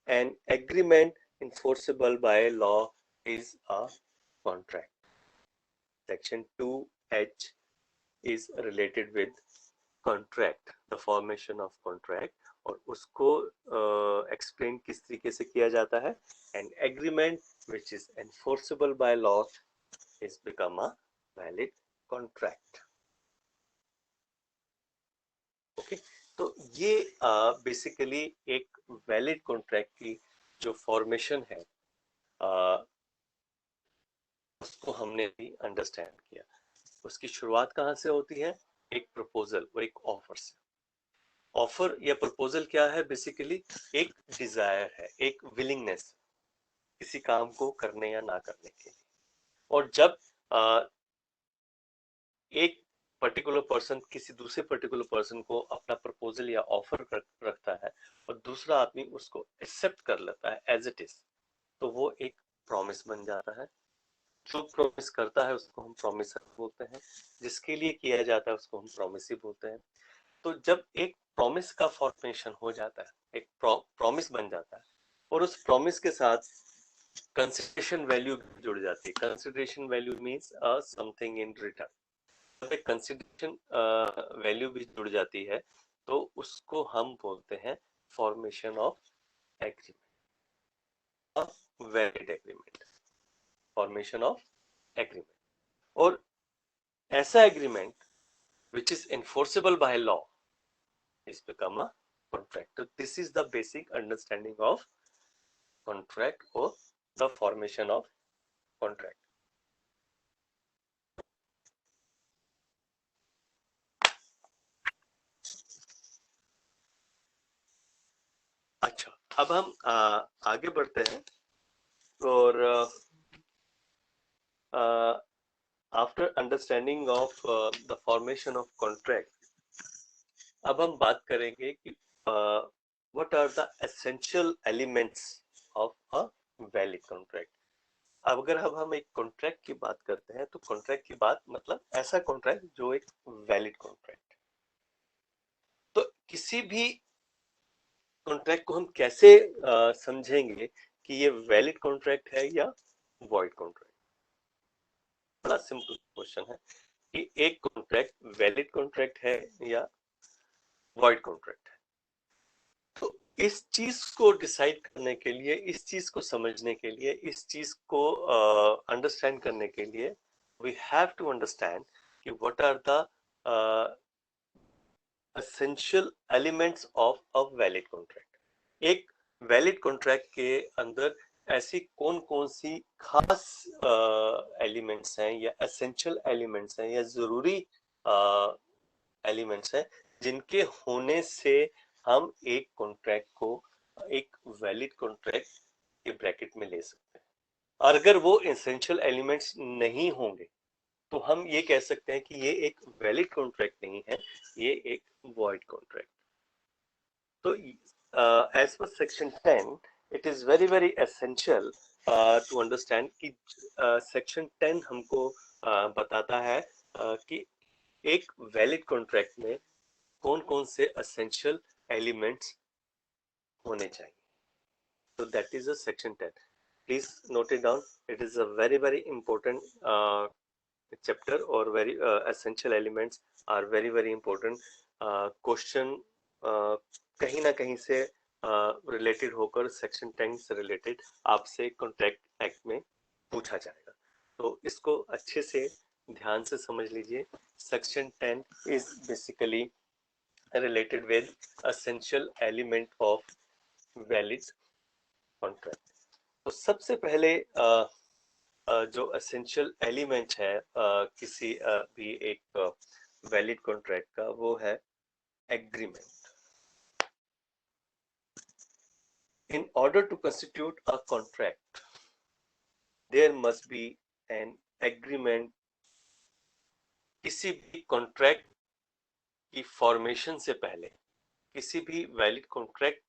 Speaker 1: An agreement enforceable by law is a contract। Section 2H is related with contract, the formation of contract। और उसको एक्सप्लेन किस तरीके से किया जाता है? An agreement which is enforceable by law is become a valid contract। Okay, तो ये बेसिकली एक वैलिड कॉन्ट्रैक्ट की जो फॉर्मेशन है, उसको हमने भी अंडरस्टैंड किया। उसकी शुरुआत कहाँ से होती है? एक प्रपोजल और एक ऑफर से। ऑफर या प्रपोजल क्या है? बेसिकली एक डिजायर है, एक विलिंगनेस किसी काम को करने या ना करने के लिए। और जब एक पर्टिकुलर पर्सन किसी दूसरे पर्टिकुलर पर्सन को अपना प्रपोजल या ऑफर रखता है और दूसरा आदमी उसको एक्सेप्ट कर लेता है एज इट इज, तो वो एक प्रॉमिस बन जाता है। जो प्रॉमिस करता है उसको हम प्रॉमिसर बोलते हैं, जिसके लिए किया जाता है उसको हम प्रॉमिसी बोलते हैं। तो जब एक प्रॉमिस का फॉर्मेशन हो जाता है, एक प्रॉमिस बन जाता है, और उस प्रॉमिस के साथ कंसिडरेशन वैल्यू जुड़ जाती है। Consideration value means something in return. जब एक कंसिडरेशन वैल्यू भी जुड़ जाती है तो उसको हम बोलते हैं formation of agreement, valid agreement, formation of agreement. और ऐसा agreement which is enforceable by law is become a contract. So this is the basic understanding of contract or the formation of contract. अच्छा, अब हम आगे बढ़ते हैं और after understanding of the formation of contract, अब हम बात करेंगे कि what are the essential elements of a valid contract. अगर अब हम एक कॉन्ट्रैक्ट की बात करते हैं तो कॉन्ट्रैक्ट की बात मतलब ऐसा कॉन्ट्रैक्ट जो एक वैलिड कॉन्ट्रैक्ट। तो किसी भी कॉन्ट्रैक्ट को हम कैसे समझेंगे कि ये वैलिड कॉन्ट्रैक्ट है या वॉइड कॉन्ट्रैक्ट? बड़ा सिंपल क्वेश्चन है कि एक कॉन्ट्रैक्ट वैलिड कॉन्ट्रैक्ट है या वॉइड कॉन्ट्रैक्ट है। तो इस चीज को डिसाइड करने के लिए, इस चीज को समझने के लिए, इस चीज को अंडरस्टैंड करने के लिए we have to understand कि what are the essential elements of a valid contract। एक वैलिड कॉन्ट्रैक्ट के अंदर ऐसी कौन कौन सी खास एलिमेंट्स हैं या एसेंशियल एलिमेंट्स हैं या जरूरी एलिमेंट्स हैं जिनके होने से हम एक कॉन्ट्रैक्ट को एक वैलिड कॉन्ट्रैक्ट के ब्रैकेट में ले सकते हैं। और अगर वो एसेंशियल एलिमेंट्स नहीं होंगे तो हम ये कह सकते हैं कि ये एक वैलिड कॉन्ट्रैक्ट नहीं है, ये एक वॉइड कॉन्ट्रैक्ट। तो as per section 10 it is very very essential to understand कि section 10 हमको बताता है कि एक वैलिड कॉन्ट्रैक्ट में कौन कौन से essential elements होने चाहिए। So that is a section 10. Please note it down. It is a very very important chapter or very essential elements are very very important. Question कहीं ना कहीं से रिलेटेड होकर सेक्शन 10 से रिलेटेड आपसे कॉन्ट्रैक्ट एक्ट में पूछा जाएगा, तो इसको अच्छे से ध्यान से समझ लीजिए। Section 10 is basically related with essential element of valid contract. तो सबसे पहले जो एसेंशियल एलिमेंट है किसी भी एक वैलिड कॉन्ट्रैक्ट का, वो है agreement. In order to constitute a contract, there must be an agreement। किसी भी कॉन्ट्रैक्ट की फॉर्मेशन से पहले, किसी भी वैलिड कॉन्ट्रैक्ट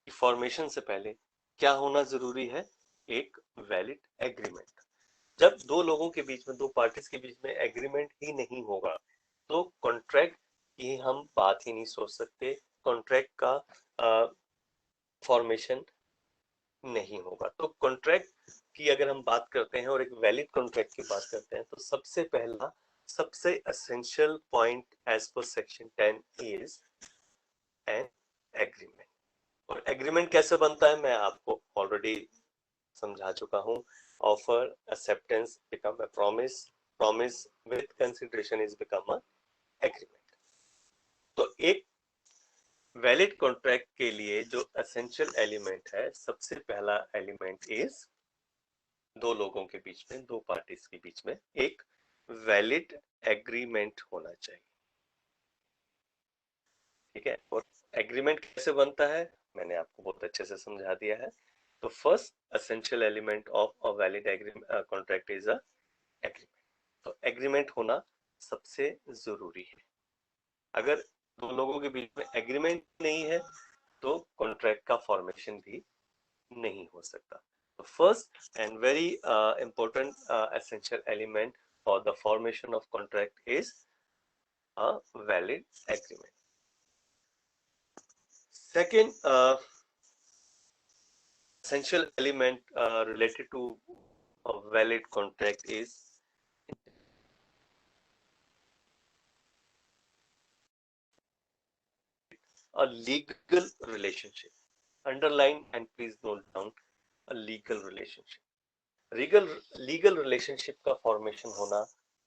Speaker 1: की फॉर्मेशन से पहले क्या होना जरूरी है? एक वैलिड एग्रीमेंट। जब दो लोगों के बीच में, दो पार्टीज के बीच में एग्रीमेंट ही नहीं होगा तो कॉन्ट्रैक्ट की हम बात ही नहीं सोच सकते, कॉन्ट्रैक्ट का फॉर्मेशन नहीं होगा। तो कॉन्ट्रैक्ट की अगर हम बात करते हैं और एक वैलिड कॉन्ट्रैक्ट की बात करते हैं तो सबसे पहला, सबसे essential point as per section 10 is an agreement. और एग्रीमेंट कैसे बनता है मैं आपको ऑलरेडी समझा चुका हूं। Offer, acceptance become a promise, promise with consideration is become a agreement. तो एक वैलिड कॉन्ट्रैक्ट के लिए जो एसेंशियल एलिमेंट है, सबसे पहला एलिमेंट इज दो लोगों के बीच में, दो पार्टीज के बीच में एक वैलिड एग्रीमेंट होना चाहिए। ठीक है, और एग्रीमेंट कैसे बनता है मैंने आपको बहुत अच्छे से समझा दिया है। तो first essential element of a valid contract is a agreement. तो एग्रीमेंट होना सबसे जरूरी है। अगर दो लोगों के बीच में एग्रीमेंट नहीं है तो कॉन्ट्रैक्ट का फॉर्मेशन भी नहीं हो सकता। तो first and very important essential element for the formation of contract is a valid agreement. Second essential element related to a valid contract is a legal relationship. Underline and please note down a legal relationship. Legal relationship का फॉर्मेशन होना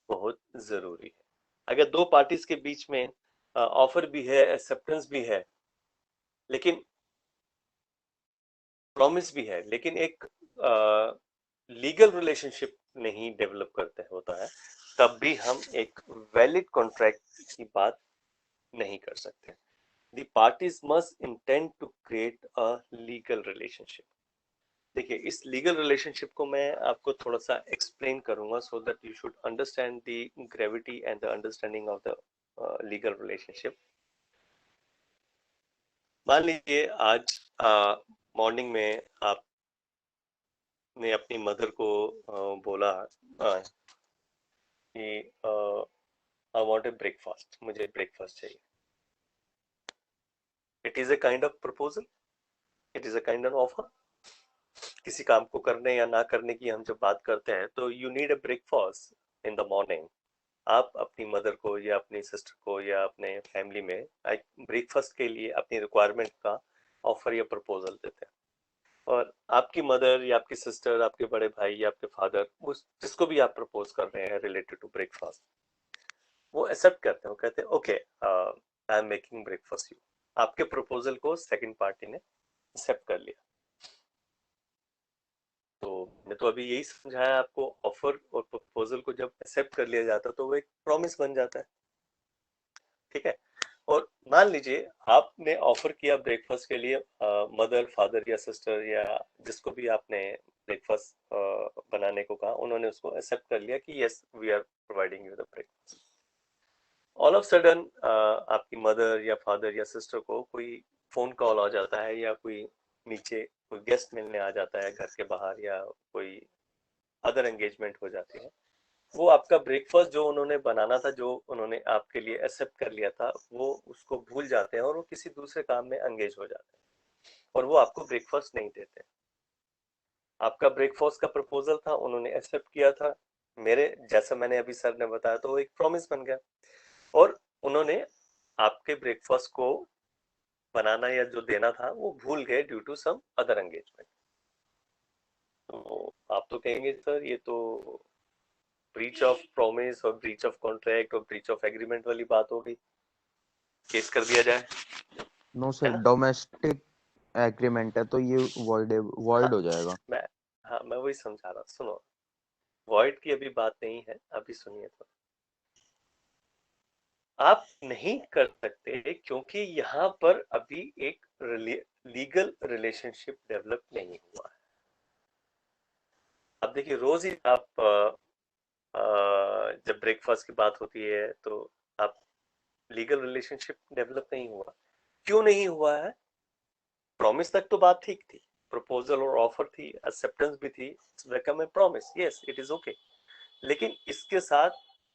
Speaker 1: बहुत जरूरी है. अगर दो पार्टीज के बीच में ऑफर भी है, एक्सेप्टेंस भी है, लेकिन प्रॉमिस भी है, लेकिन एक लीगल रिलेशनशिप नहीं डेवलप करते होता है, तब भी हम एक वैलिड कॉन्ट्रैक्ट की बात नहीं कर सकते. The parties must intend to create a legal relationship. देखिए, इस लीगल रिलेशनशिप को मैं आपको थोड़ा सा एक्सप्लेन करूंगा सो that you should understand the gravity and the understanding of the legal relationship. मान लीजिए आज मॉर्निंग में आपने अपनी मदर को बोला कि आई वांट ए ब्रेकफास्ट, मुझे ब्रेकफास्ट चाहिए. It is a kind of proposal, it is a kind of offer. किसी काम को करने या ना करने की हम जब बात करते हैं तो you need a breakfast in the morning. आप अपनी मदर को या अपनी सिस्टर को या अपने फैमिली में ब्रेकफास्ट के लिए अपनी रिक्वायरमेंट का ऑफर या प्रपोजल देते हैं. और आपकी मदर या आपकी सिस्टर, आपके बड़े भाई या आपके फादर, उस जिसको भी आप प्रपोज कर रहे हैं रिलेटेड टू ब्रेकफास्ट, वो एक्सेप्ट करते हैं. वो कहते हैं okay, I am making breakfast you. आपके प्रपोजल को सेकंड पार्टी ने एक्सेप्ट कर लिया. तो मैं तो अभी यही समझाया आपको, ऑफर और प्रपोजल को जब एक्सेप्ट कर लिया जाता है तो वो एक प्रॉमिस बन जाता है. ठीक है. और मान लीजिए आपने ऑफर किया ब्रेकफास्ट के लिए, मदर, फादर या सिस्टर या जिसको भी आपने ब्रेकफास्ट बनाने को कहा, उन्होंने उसको एक्सेप्ट कर लिया कि yes we are providing you the breakfast. All of sudden आपकी मदर या फादर या सिस्टर को कोई फोन कॉल आ जाता है या कोई नीचे कोई गेस्ट मिलने आ जाता है घर के बाहर, या कोई अदर एंगेजमेंट हो जाती है. वो आपका ब्रेकफास्ट जो उन्होंने बनाना था, जो उन्होंने आपके लिए एक्सेप्ट कर लिया था, वो उसको भूल जाते हैं और वो किसी दूसरे काम में एंगेज हो जाते हैं और वो आपको ब्रेकफास्ट नहीं देते. आपका ब्रेकफास्ट का प्रपोजल था, उन्होंने एक्सेप्ट किया था, मेरे जैसा मैंने अभी सर ने बताया, तो वो एक प्रॉमिस बन गया. और उन्होंने आपके ब्रेकफास्ट को बनाना या जो देना था वो भूल गए due to some other engagement. तो आप तो कहेंगे सर ये तो ब्रीच ऑफ प्रॉमिस और ब्रीच ऑफ कॉन्ट्रैक्ट और ब्रीच ऑफ एग्रीमेंट वाली बात हो गई, केस कर दिया जाए.
Speaker 3: नो
Speaker 1: है
Speaker 3: सर,
Speaker 1: ना.
Speaker 3: डोमेस्टिक एग्रीमेंट है तो ये
Speaker 1: हाँ,
Speaker 3: वॉइड हो जाएगा.
Speaker 1: मैं मैं वही समझा रहा. सुनो, वॉइड की अभी बात नहीं है, अभी सुनिए. तो आप नहीं कर सकते क्योंकि यहाँ पर अभी एक लीगल रिलेशनशिप डेवलप नहीं हुआ है. अब देखिए, रोज ही आप जब ब्रेकफास्ट की बात होती है तो आप लीगल रिलेशनशिप डेवलप नहीं हुआ. क्यों नहीं हुआ है? प्रॉमिस तक तो बात ठीक थी, प्रपोजल और ऑफर थी, एक्सेप्टेंस भी थी, welcome and promise, yes it is okay. लेकिन इसके साथ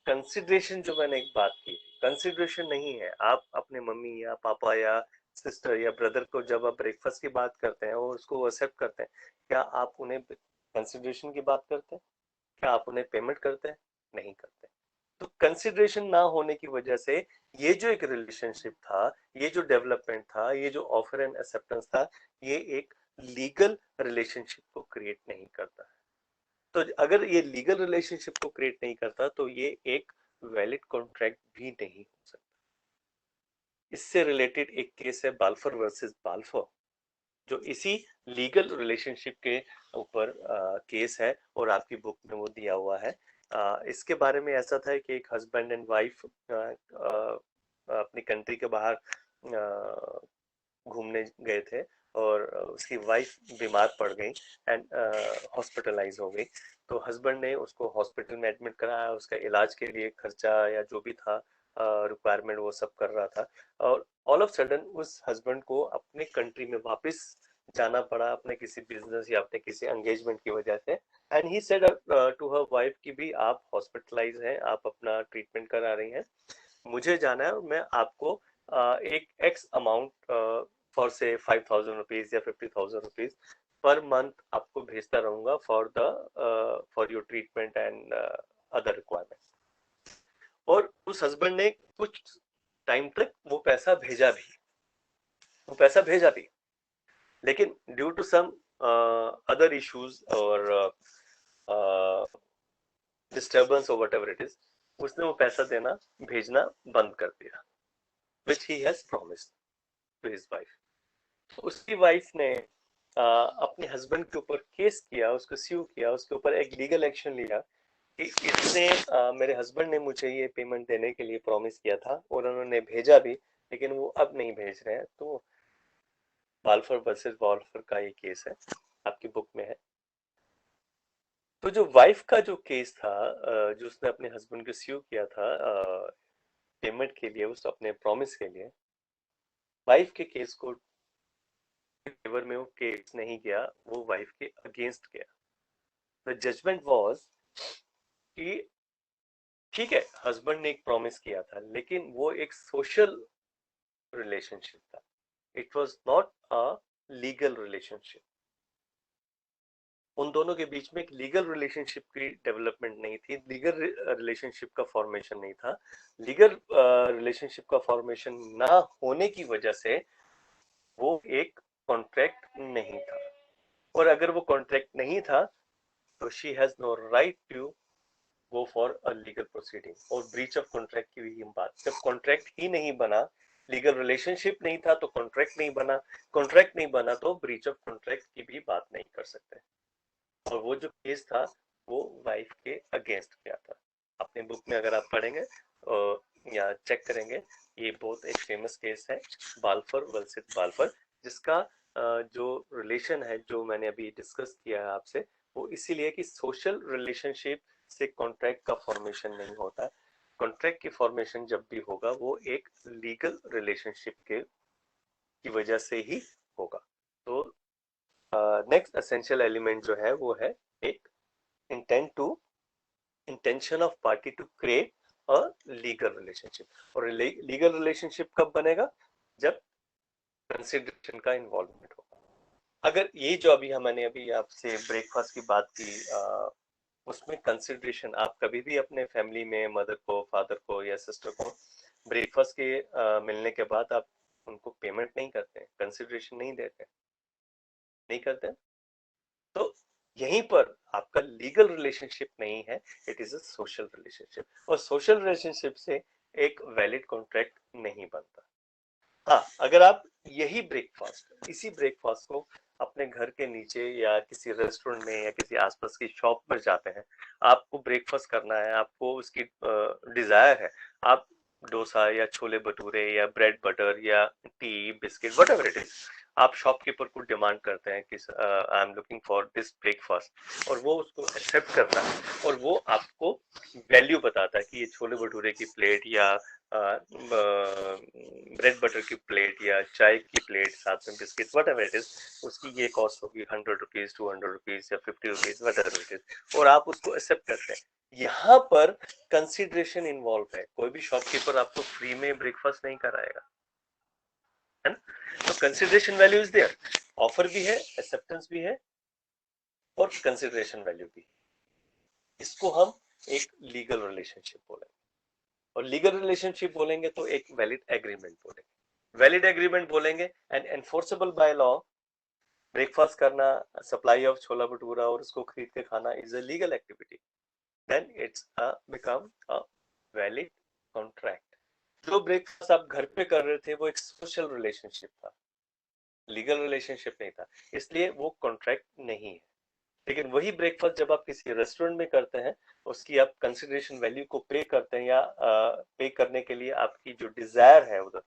Speaker 1: कंसिडरेशन, जो मैंने एक बात की, कंसिडरेशन नहीं है. आप अपने मम्मी या पापा या सिस्टर या ब्रदर को जब आप ब्रेकफास्ट की बात करते हैं और उसको एक्सेप्ट करते हैं, क्या आप उन्हें कंसिडरेशन की बात करते हैं? क्या आप उन्हें पेमेंट करते हैं? नहीं करते. तो कंसिडरेशन ना होने की वजह से ये जो एक रिलेशनशिप था, ये जो डेवलपमेंट था, ये जो ऑफर एंड एक्सेप्टेंस था, ये एक लीगल रिलेशनशिप को क्रिएट नहीं करता है. तो अगर ये लीगल रिलेशनशिप को क्रिएट नहीं करता तो ये एक वैलिड कॉन्ट्रैक्ट भी नहीं हो सकता. इससे रिलेटेड एक केस है बाल्फर वर्सेस बाल्फर, जो इसी लीगल रिलेशनशिप के ऊपर केस है और आपकी बुक में वो दिया हुआ है. इसके बारे में ऐसा था कि एक हस्बैंड एंड वाइफ अपनी कंट्री के बाहर घूमने गए थे और उसकी वाइफ बीमार पड़ गई एंड हॉस्पिटलाइज हो गई. तो हस्बैंड ने उसको हॉस्पिटल में एडमिट कराया, उसका इलाज के लिए खर्चा या जो भी था रिक्वायरमेंट वो सब कर रहा था. और ऑल ऑफ सडन उस हस्बैंड को अपने कंट्री में वापस जाना पड़ा अपने किसी बिजनेस या अपने किसी एंगेजमेंट की वजह से. And he said to her wife कि भी आप हॉस्पिटलाइज हैं, आप अपना ट्रीटमेंट करा रही हैं, मुझे जाना है और मैं आपको एक एक्स अमाउंट फॉर से 5,000 रुपीज या 50,000 रुपीज पर मंथ आपको भेजता रहूंगा for your treatment and other requirement. और उस हस्बैंड ने कुछ टाइम तक वो पैसा भेजा भी, लेकिन due to some other issues और डिस्टर्बेंस और वट एवर इट इज, उसने वो पैसा देना भेजना बंद कर दिया, which he has promised to his wife. उसकी वाइफ ने अपने हस्बैंड के ऊपर केस किया, उसको स्यू किया, उसके ऊपर एक लीगल एक्शन लिया कि इसने मेरे हस्बैंड ने मुझे ये पेमेंट देने के लिए प्रॉमिस किया था और उन्होंने भेजा भी, लेकिन वो अब नहीं भेज रहे हैं। तो बाल्फर वर्सेस बाल्फर का ये केस है, आपकी बुक में है। तो जो वाइफ का जो केस था, जो उसने अपने हस्बैंड को स्यू किया था पेमेंट के लिए, उस अपने प्रॉमिस के लिए, वाइफ के केस को फेवर में वो केस नहीं गया, वो वाइफ के अगेंस्ट गया। द जजमेंट वाज कि ठीक है, हस्बैंड ने एक प्रॉमिस किया था, लेकिन वो एक सोशल रिलेशनशिप था, it was not a legal relationship. उन दोनों के बीच में एक लीगल रिलेशनशिप की डेवलपमेंट नहीं थी, लीगल रिलेशनशिप का फॉर्मेशन नहीं था। लीगल रिलेशनशिप का फॉर्मेशन ना होने की वजह से वो एक कॉन्ट्रैक्ट नहीं था, और अगर वो कॉन्ट्रैक्ट नहीं था तो she has no right to go for a legal proceeding. और ब्रीच ऑफ कॉन्ट्रैक्ट की भी हम बात, जब कॉन्ट्रैक्ट ही नहीं बना, लीगल रिलेशनशिप नहीं था तो कॉन्ट्रैक्ट नहीं बना, कॉन्ट्रैक्ट नहीं बना तो ब्रीच ऑफ कॉन्ट्रैक्ट की भी बात नहीं कर सकते। और वो जो केस था वो वाइफ के अगेंस्ट गया था। अपने बुक में अगर आप पढ़ेंगे या चेक करेंगे, ये बहुत एक फेमस केस है, बाल्फर वर्सेस बाल्फर, जिसका जो रिलेशन है, जो मैंने अभी डिस्कस किया है आपसे, वो इसीलिए कि सोशल रिलेशनशिप से कॉन्ट्रैक्ट का फॉर्मेशन नहीं होता। कॉन्ट्रैक्ट की फॉर्मेशन जब भी होगा वो एक लीगल रिलेशनशिप के की वजह से ही होगा। तो नेक्स्ट एसेंशियल एलिमेंट जो है वो है एक intention of party to create a legal relationship. और लीगल रिलेशनशिप कब बनेगा? जब कंसिडरेशन का इन्वॉल्वमेंट होगा। अगर ये जो मैंने अभी आपसे ब्रेकफास्ट की बात की, उसमें कंसिडरेशन, आप कभी भी अपने फैमिली में मदर को, फादर को या सिस्टर को ब्रेकफास्ट के मिलने के बाद आप उनको पेमेंट नहीं करते, कंसिडरेशन नहीं देते, नहीं करते, तो यहीं पर आपका लीगल रिलेशनशिप नहीं है, it is a social relationship. और सोशल रिलेशनशिप से एक वैलिड कॉन्ट्रैक्ट नहीं बनता। हाँ, अगर आप इसी ब्रेकफास्ट को अपने घर के नीचे या किसी रेस्टोरेंट में या किसी आसपास की शॉप पर जाते हैं, आपको ब्रेकफास्ट करना है, आपको उसकी डिजायर है, आप डोसा या छोले भटूरे या ब्रेड बटर या T biscuit what ever it is, आप शॉपकीपर को डिमांड करते हैं कि I am looking for this breakfast, और वो उसको एक्सेप्ट करता है, और वो आपको वैल्यू बताता है कि ये छोले भटूरे की प्लेट या ब्रेड बटर की प्लेट या चाय की प्लेट साथ में biscuit what ever it is, उसकी ये कॉस्ट होगी 100 रुपीज, 200 रुपीज या 50 rupees what ever it is, और आप उसको एक्सेप्ट करते हैं। यहाँ पर कंसिडरेशन इन्वॉल्व है, कोई भी शॉपकीपर आपको फ्री में ब्रेकफास्ट नहीं कराएगा, है ना? तो consideration value is there, offer भी है, एक्सेप्टेंस भी है, और कंसिडरेशन वैल्यू भी। इसको हम एक लीगल रिलेशनशिप बोलेंगे, और लीगल रिलेशनशिप बोलेंगे तो एक वैलिड एग्रीमेंट बोलेंगे, वैलिड एग्रीमेंट बोलेंगे and enforceable by law. Breakfast करना, सप्लाई ऑफ छोला भटूरा और उसको खरीद के खाना is a legal activity, then it's become a valid contract. जो ब्रेकफास्ट आप घर पे कर रहे थे वो एक सोशल रिलेशनशिप था, लीगल रिलेशनशिप नहीं था, इसलिए वो कॉन्ट्रैक्ट नहीं है। लेकिन वही ब्रेकफास्ट जब आप किसी रेस्टोरेंट में करते हैं, उसकी आप कंसिडरेशन वैल्यू को पे करते हैं, या पे करने के लिए आपकी जो डिजायर है उधर,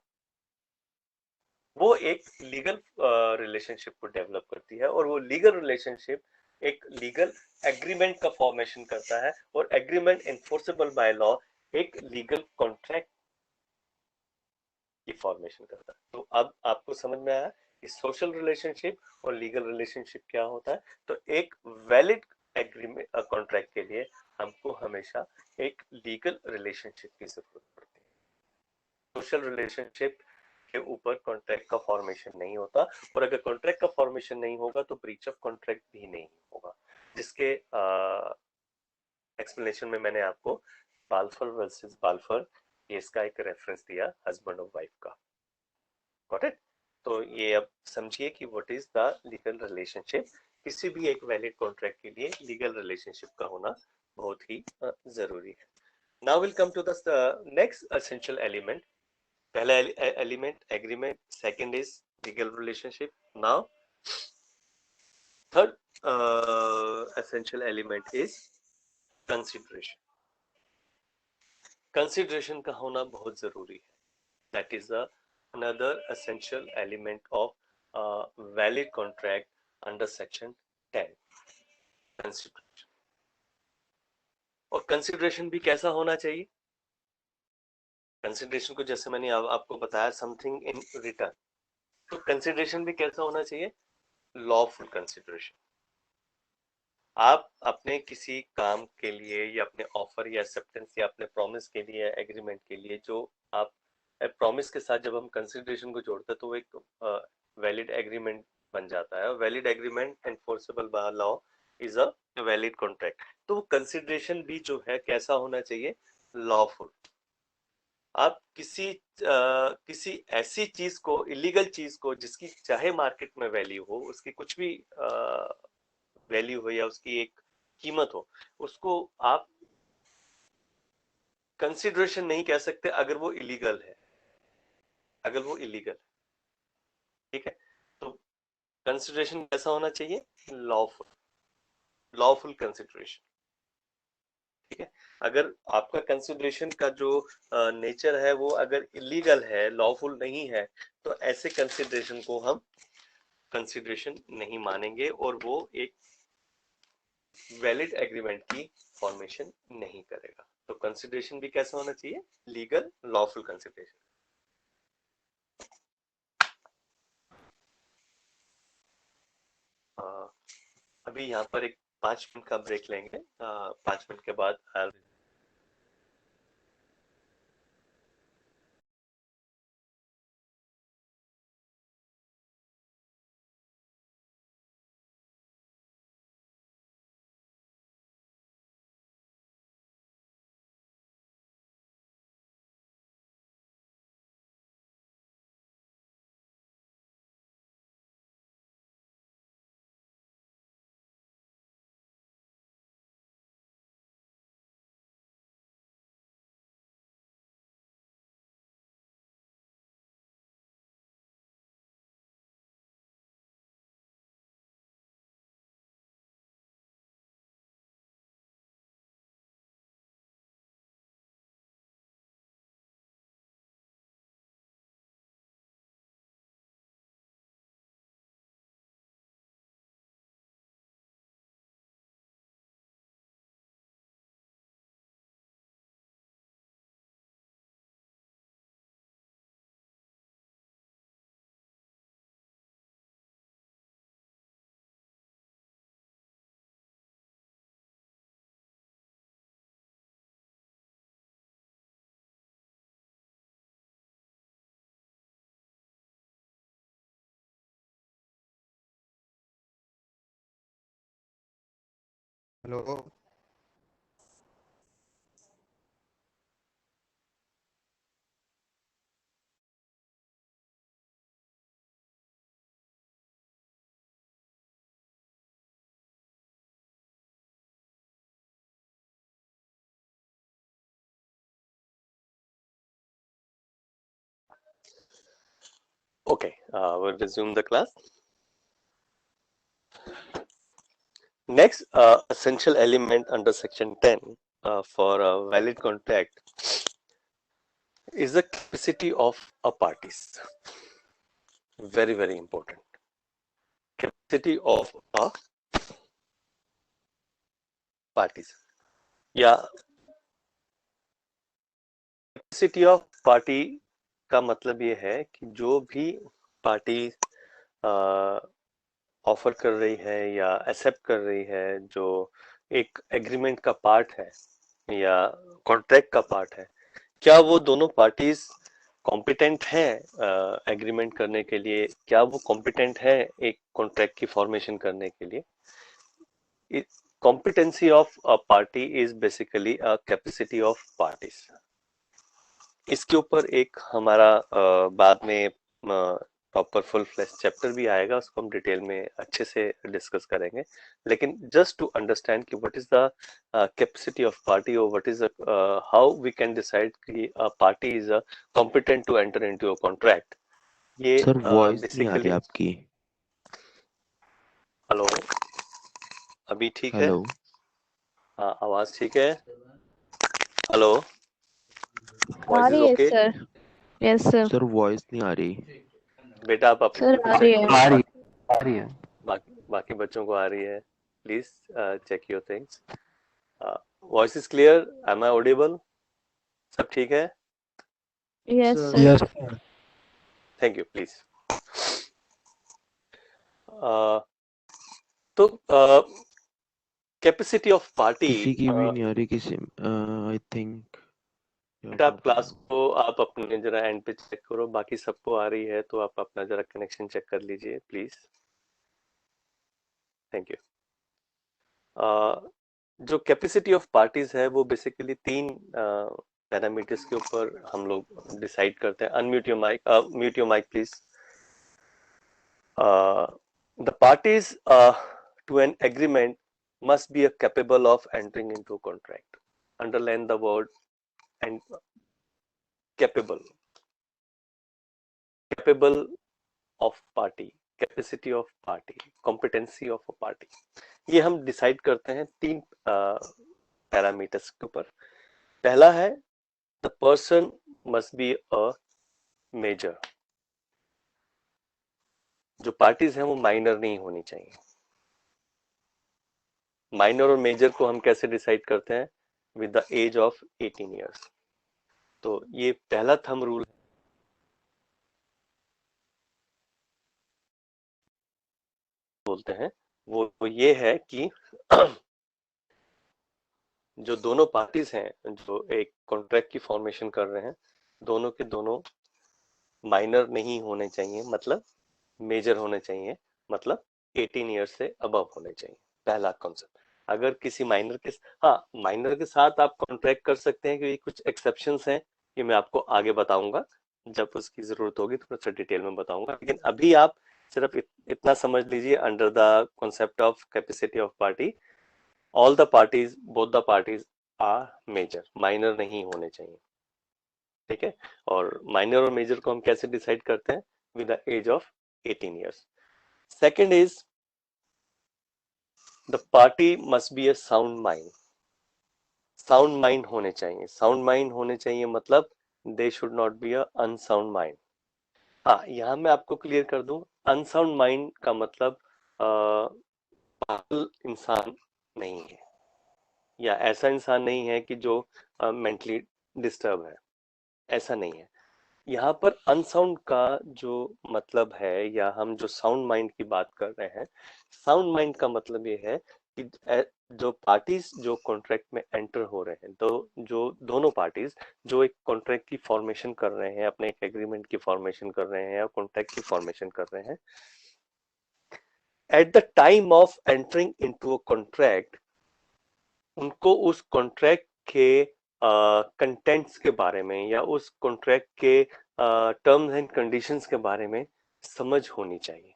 Speaker 1: वो एक लीगल रिलेशनशिप को डेवलप करती है, और वो लीगल रिलेशनशिप एक लीगल एग्रीमेंट का फॉर्मेशन करता है, और एग्रीमेंट एनफोर्सेबल बाय लॉ एक लीगल कॉन्ट्रैक्ट की फॉर्मेशन करता है। तो अब आपको समझ में आया कि सोशल रिलेशनशिप और लीगल रिलेशनशिप क्या होता है। तो एक वैलिड एग्रीमेंट कॉन्ट्रैक्ट के लिए हमको हमेशा एक लीगल रिलेशनशिप की जरूरत पड़ती है। सोशल रिलेशनशिप के ऊपर कॉन्ट्रैक्ट का फॉर्मेशन नहीं होता, और अगर कॉन्ट्रैक्ट का फॉर्मेशन नहीं होगा तो ब्रीच ऑफ कॉन्ट्रैक्ट भी नहीं होगा, जिसके एक्सप्लेनेशन में मैंने आपको बाल्फर वर्सेस बाल्फर केस का एक रेफरेंस दिया हस्बैंड और वाइफ का। Got it? तो ये अब समझिए कि what is the legal relationship. किसी भी एक वैलिड कॉन्ट्रैक्ट के लिए लीगल रिलेशनशिप का होना बहुत ही जरूरी है। Now will come to the next essential element. पहला element agreement, second is legal relationship. Now third essential element is consideration. Consideration का होना बहुत जरूरी है। That is another essential element of valid contract under section 10, consideration। और कंसिडरेशन भी कैसा होना चाहिए? कंसिडरेशन को जैसे मैंने आपको बताया, समथिंग इन रिटर्न। तो कंसिडरेशन भी कैसा होना चाहिए? Lawful consideration. आप अपने किसी काम के लिए या अपने ऑफर या एक्सेप्टेंस या अपने प्रॉमिस के लिए, एग्रीमेंट के लिए, जो आप प्रॉमिस के साथ जब हम कंसिडरेशन को जोड़ते हैं तो वो एक वैलिड एग्रीमेंट बन जाता है। Valid agreement enforceable by law is a valid contract. तो कंसिडरेशन भी जो है कैसा होना चाहिए? लॉफुल। आप किसी ऐसी चीज को, इलीगल चीज को, जिसकी चाहे मार्केट में वैल्यू हो, उसकी कुछ भी वैल्यू हो या उसकी एक कीमत हो, उसको आप कंसिडरेशन नहीं कह सकते अगर वो इलीगल है, अगर वो इलीगल है। ठीक है? तो कंसिडरेशन कैसा होना चाहिए? Lawful, lawful consideration. ठीक है? अगर आपका कंसिडरेशन का जो नेचर है वो अगर इलीगल है, लॉफुल नहीं है, तो ऐसे कंसिडरेशन को हम कंसिडरेशन नहीं मानेंगे और वो एक वैलिड एग्रीमेंट की फॉर्मेशन नहीं करेगा। तो कंसिडरेशन भी कैसा होना चाहिए? Legal, lawful consideration. अभी यहाँ पर एक 5 मिनट का ब्रेक लेंगे। 5 मिनट के बाद
Speaker 3: hello.
Speaker 1: okay, we'll resume the class. Next essential element under section 10 for a valid contract is the capacity of a parties. Very, very important. Capacity of a parties या कैपेसिटी ऑफ पार्टी का मतलब ये है कि जो भी पार्टी ऑफर कर रही है या एक्सेप्ट कर रही है, जो एक एग्रीमेंट का पार्ट है या कॉन्ट्रैक्ट का पार्ट है, क्या वो दोनों पार्टीज कॉम्पिटेंट है एग्रीमेंट करने के लिए, क्या वो कॉम्पिटेंट है एक कॉन्ट्रैक्ट की फॉर्मेशन करने के लिए? Competency of a party is basically a capacity of parties. इसके ऊपर एक हमारा बाद में प्रॉपर फुल फ्लैश चैप्टर भी आएगा, उसको हम डिटेल में अच्छे से डिस्कस करेंगे। लेकिन जस्ट टू अंडरस्टैंड कि what is the capacity of party और what is how we can decide कि a party is competent to enter into a contract, ये
Speaker 3: सर वॉइस नहीं आ रही
Speaker 1: बेसिकली।
Speaker 3: आपकी।
Speaker 1: हेलो, अभी ठीक है?
Speaker 3: हेलो
Speaker 1: हाँ, आवाज ठीक है? हेलो,
Speaker 2: आ
Speaker 1: वॉइस इज
Speaker 2: रही है
Speaker 1: okay?
Speaker 2: Sir. Yes sir.
Speaker 3: Sir voice नहीं आ रही।
Speaker 1: बेटा आप अपने
Speaker 2: सर आ
Speaker 1: चेक
Speaker 2: रही है।
Speaker 1: करो,
Speaker 4: आ रही आ रही है।
Speaker 1: बाकी बच्चों को आ रही है। Please check your things. Voice is clear? Am I audible? सब ठीक है?
Speaker 2: Yes
Speaker 3: sir
Speaker 2: sir.
Speaker 4: Yes
Speaker 1: thank you. Please तो कैपेसिटी ऑफ पार्टी,
Speaker 3: किसी की भी नहीं आ रही, किसी आई थिंक क्या
Speaker 1: बेटा आप
Speaker 3: कर रहा
Speaker 1: क्लास को आप अपने जरा एंड पे चेक करो, बाकी सबको आ रही है तो आप अपना जरा कनेक्शन चेक कर लीजिए प्लीज। Thank you. जो कैपेसिटी ऑफ पार्टीज है वो बेसिकली तीन पैरामीटर्स के ऊपर हम लोग डिसाइड करते हैं। Unmute your mic, mute your mic please. The parties to an agreement must be capable of entering into a contract. Underline the word and capable. Capable of party, capacity of party, competency of a party. ये हम डिसाइड करते हैं तीन पैरामीटर्स के ऊपर। पहला है the person must be a major. जो पार्टीज हैं वो माइनर नहीं होनी चाहिए। माइनर और मेजर को हम कैसे डिसाइड करते हैं? With the age of 18 years. तो ये पहला थंब रूल बोलते हैं, वो ये है कि जो दोनों पार्टीज हैं जो एक कॉन्ट्रैक्ट की फॉर्मेशन कर रहे हैं, दोनों के दोनों माइनर नहीं होने चाहिए, मतलब मेजर होने चाहिए, मतलब 18 ईयर्स से अबव होने चाहिए। पहला कॉन्सेप्ट। अगर किसी माइनर के, हाँ माइनर के साथ आप कॉन्ट्रैक्ट कर सकते हैं, क्योंकि कुछ एक्सेप्शंस हैं, ये मैं आपको आगे बताऊंगा, जब उसकी जरूरत होगी थोड़ा सा डिटेल में बताऊंगा। लेकिन अभी आप सिर्फ इतना समझ लीजिए, under the concept of capacity of party, all the parties, both the parties are major, minor नहीं होने चाहिए। ठीक है? और माइनर और मेजर को हम कैसे डिसाइड करते हैं? With the age of 18 years. Second is the party must be a sound mind. Sound mind होने चाहिए। साउंड माइंड होने चाहिए मतलब they should not be a unsound mind. हाँ, यहाँ मैं आपको क्लियर कर दूं, अनसाउंड माइंड का मतलब पागल इंसान नहीं है, या ऐसा इंसान नहीं है कि जो मेंटली डिस्टर्ब है, ऐसा नहीं है। यहाँ पर अनसाउंड का जो मतलब है, या हम जो साउंड माइंड की बात कर रहे हैं, साउंड माइंड का मतलब ये है कि जो पार्टीज जो कॉन्ट्रैक्ट में एंटर हो रहे हैं, तो जो दोनों पार्टीज जो एक कॉन्ट्रैक्ट की फॉर्मेशन कर रहे हैं, अपने एक एग्रीमेंट की फॉर्मेशन कर रहे हैं या कॉन्ट्रैक्ट की फॉर्मेशन कर रहे हैं, eight the time of entering into a contract, उनको उस कॉन्ट्रैक्ट के कंटेंट्स के बारे में या उस कॉन्ट्रैक्ट के टर्म्स एंड कंडीशंस के बारे में समझ होनी चाहिए।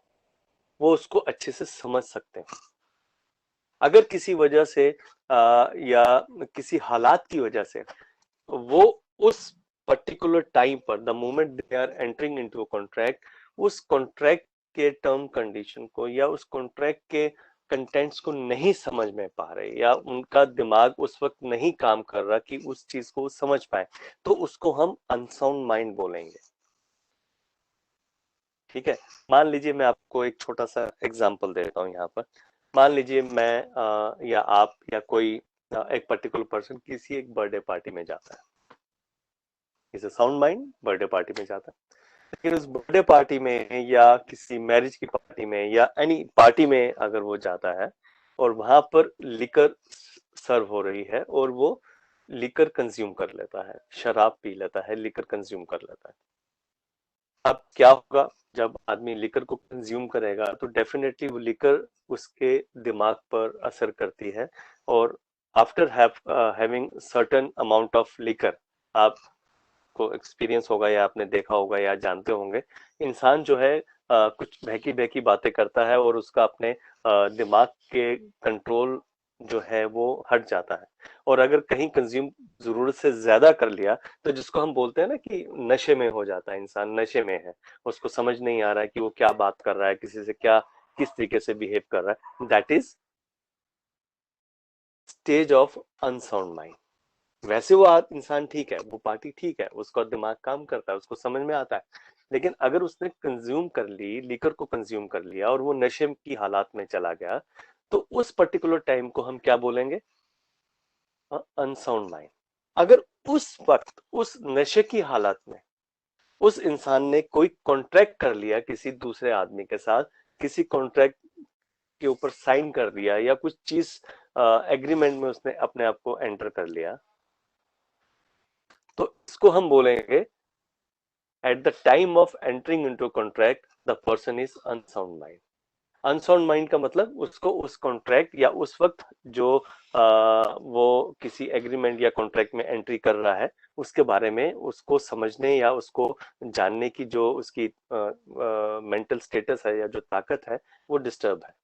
Speaker 1: वो उसको अच्छे से समझ सकते हैं। अगर किसी वजह से या किसी हालात की वजह से वो उस पर्टिकुलर टाइम पर, the moment they are entering into a contract, उस कॉन्ट्रैक्ट के टर्म कंडीशन को या उस कॉन्ट्रैक्ट के कंटेंट्स को नहीं समझ में पा रहे, या उनका दिमाग उस वक्त नहीं काम कर रहा कि उस चीज को समझ पाए, तो उसको हम अनसाउंड माइंड बोलेंगे। ठीक है? मान लीजिए मैं आपको एक छोटा सा एग्जांपल देता हूँ यहाँ पर। मान लीजिए मैं या आप या कोई एक पर्टिकुलर पर्सन किसी एक बर्थडे पार्टी में जाता है, is a sound mind, birthday party में जाता है। लेकिन उस बर्थडे पार्टी में या किसी मैरिज की पार्टी में या एनी पार्टी में अगर वो जाता है और वहां पर लिकर सर्व हो रही है और वो लिकर कंज्यूम कर लेता है, शराब पी लेता है, लिकर कंज्यूम कर लेता है। अब क्या होगा, जब आदमी लिकर को कंज्यूम करेगा तो डेफिनेटली वो लिकर उसके दिमाग पर असर करती है, और after having certain amount of liquor, आपको एक्सपीरियंस होगा या आपने देखा होगा या जानते होंगे, इंसान जो है कुछ बहकी बहकी बातें करता है और उसका अपने दिमाग के कंट्रोल जो है वो हट जाता है। और अगर कहीं कंज्यूम जरूरत से ज्यादा कर लिया, तो जिसको हम बोलते हैं ना कि नशे में हो जाता है, इंसान नशे में है, उसको समझ नहीं आ रहा है कि वो क्या बात कर रहा है, किसी से क्या किस तरीके से बिहेव कर रहा है, that is stage of unsound mind. वैसे वो इंसान ठीक है, वो पार्टी ठीक है, उसका दिमाग काम करता है, उसको समझ में आता है, लेकिन अगर उसने कंज्यूम कर ली, लीकर को कंज्यूम कर लिया और वो नशे की हालात में चला गया, तो उस पर्टिकुलर टाइम को हम क्या बोलेंगे, अनसाउंड माइंड। अगर उस वक्त उस नशे की हालत में उस इंसान ने कोई कॉन्ट्रैक्ट कर लिया किसी दूसरे आदमी के साथ, किसी कॉन्ट्रैक्ट के ऊपर साइन कर दिया या कुछ चीज एग्रीमेंट में उसने अपने आप को एंटर कर लिया, तो इसको हम बोलेंगे eight the time of entering into contract the person is unsound mind. Unsound mind का मतलब उसको उस कॉन्ट्रैक्ट या उस वक्त जो वो किसी एग्रीमेंट या कॉन्ट्रैक्ट में एंट्री कर रहा है, उसके बारे में उसको समझने या उसको जानने की जो उसकी मेंटल स्टेटस है या जो ताकत है, वो डिस्टर्ब है।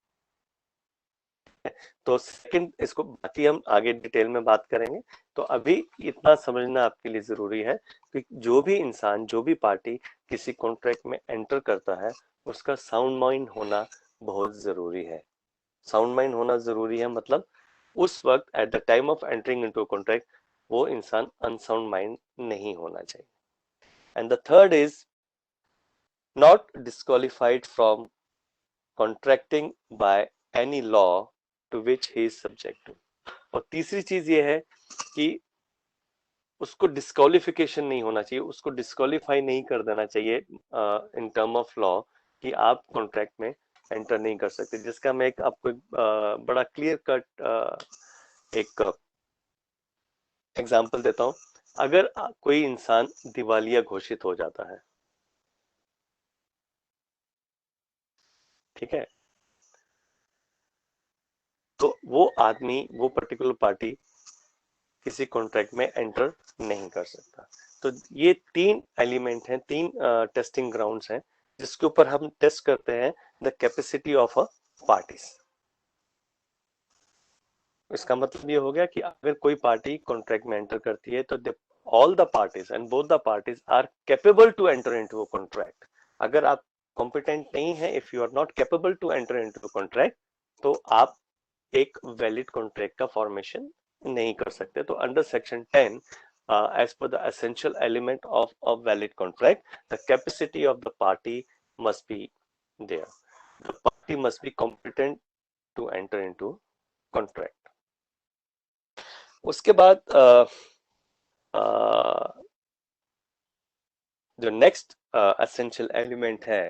Speaker 1: तो सेकंड, इसको बाकी हम आगे डिटेल में बात करेंगे। तो अभी इतना समझना आपके लिए जरूरी है कि जो भी इंसान, जो भी पार्टी किसी कॉन्ट्रैक्ट में एंटर करता है, उसका साउंड माइंड होना बहुत जरूरी है। साउंड माइंड होना जरूरी है मतलब उस वक्त at the time of entering into contract वो इंसान अनसाउंड माइंड नहीं होना चाहिए। And the third is not disqualified from contracting by any law to which he is subject to. और तीसरी चीज ये है कि उसको डिस्क्वालिफिकेशन नहीं होना चाहिए, उसको डिस्क्वालीफाई नहीं कर देना चाहिए इन टर्म ऑफ लॉ कि आप कॉन्ट्रैक्ट में एंटर नहीं कर सकते। जिसका मैं आपको बड़ा क्लियर कट एक एग्जांपल देता हूं। अगर कोई इंसान दिवालिया घोषित हो जाता है, ठीक है, तो वो आदमी, वो पर्टिकुलर पार्टी किसी कॉन्ट्रैक्ट में एंटर नहीं कर सकता। तो ये तीन एलिमेंट हैं, तीन टेस्टिंग ग्राउंड्स हैं जिसके ऊपर हम टेस्ट करते हैं the capacity of a parties. इसका मतलब ये हो गया कि अगर कोई पार्टी कॉन्ट्रैक्ट में एंटर करती है तो all the parties and both the parties are capable to enter into a contract. अगर आप कॉम्पिटेंट नहीं है, if you are not capable to enter into a contract, तो आप एक वैलिड कॉन्ट्रैक्ट का फॉर्मेशन नहीं कर सकते। तो under section 10 as per the essential element of a valid contract, the capacity of the party must be there. The party must be competent to enter into contract. उसके बाद जो नेक्स्ट essential element है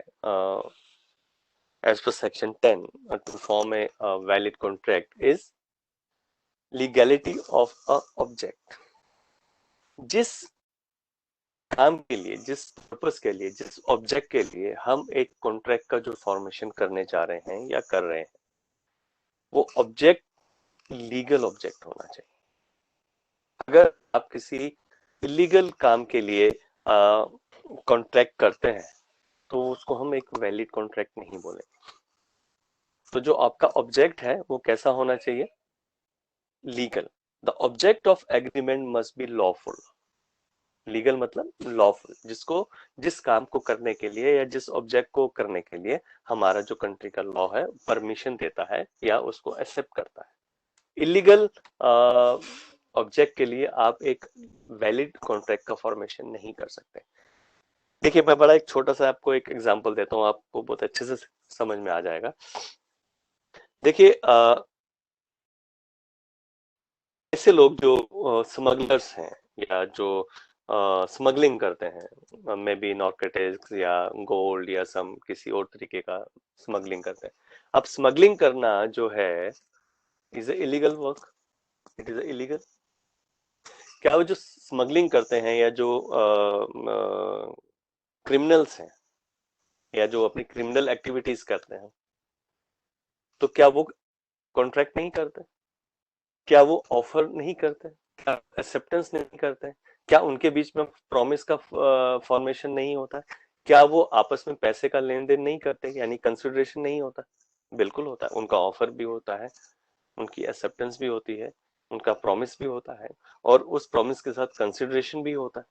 Speaker 1: as per section 10 to form a valid contract is legality of a object। जिस काम के लिए, जिस पर्पस के लिए, जिस ऑब्जेक्ट के लिए हम एक कॉन्ट्रैक्ट का जो फॉर्मेशन करने जा रहे हैं या कर रहे हैं, वो ऑब्जेक्ट लीगल ऑब्जेक्ट होना चाहिए। अगर आप किसी इलीगल काम के लिए कॉन्ट्रैक्ट करते हैं तो उसको हम एक वैलिड कॉन्ट्रैक्ट नहीं बोलेंगे। तो जो आपका ऑब्जेक्ट है वो कैसा होना चाहिए, legal. The object of agreement must be lawful. Legal मतलब लॉफुल, जिसको, जिस काम को करने के लिए या जिस ऑब्जेक्ट को करने के लिए हमारा जो कंट्री का लॉ है परमिशन देता है या उसको एक्सेप्ट करता है। इलीगल ऑब्जेक्ट के लिए आप एक वैलिड कॉन्ट्रैक्ट का फॉर्मेशन नहीं कर सकते। देखिए, मैं बड़ा एक छोटा सा आपको एक एग्जांपल देता हूँ, आपको बहुत अच्छे से समझ में आ जाएगा। देखिए, ऐसे लोग जो स्मगलर्स हैं या जो स्मगलिंग करते हैं, मे बी नार्कोटिक्स या गोल्ड या सम किसी और तरीके का स्मगलिंग करते हैं। अब स्मगलिंग करना जो है is a illegal work, it is illegal. क्या वो जो स्मगलिंग करते हैं या जो क्रिमिनल्स हैं या जो अपनी क्रिमिनल एक्टिविटीज करते हैं, तो क्या वो कॉन्ट्रैक्ट नहीं करते? क्या वो ऑफर नहीं करते? क्या एक्सेप्टेंस नहीं करते? क्या उनके बीच में प्रॉमिस का फॉर्मेशन नहीं होता? क्या वो आपस में पैसे का लेन देन नहीं करते, यानी कंसिडरेशन नहीं होता? बिल्कुल होता है। उनका ऑफर भी होता है, उनकी एक्सेप्टेंस भी होती है, उनका प्रॉमिस भी होता है, और उस प्रॉमिस के साथ कंसिडरेशन भी होता है।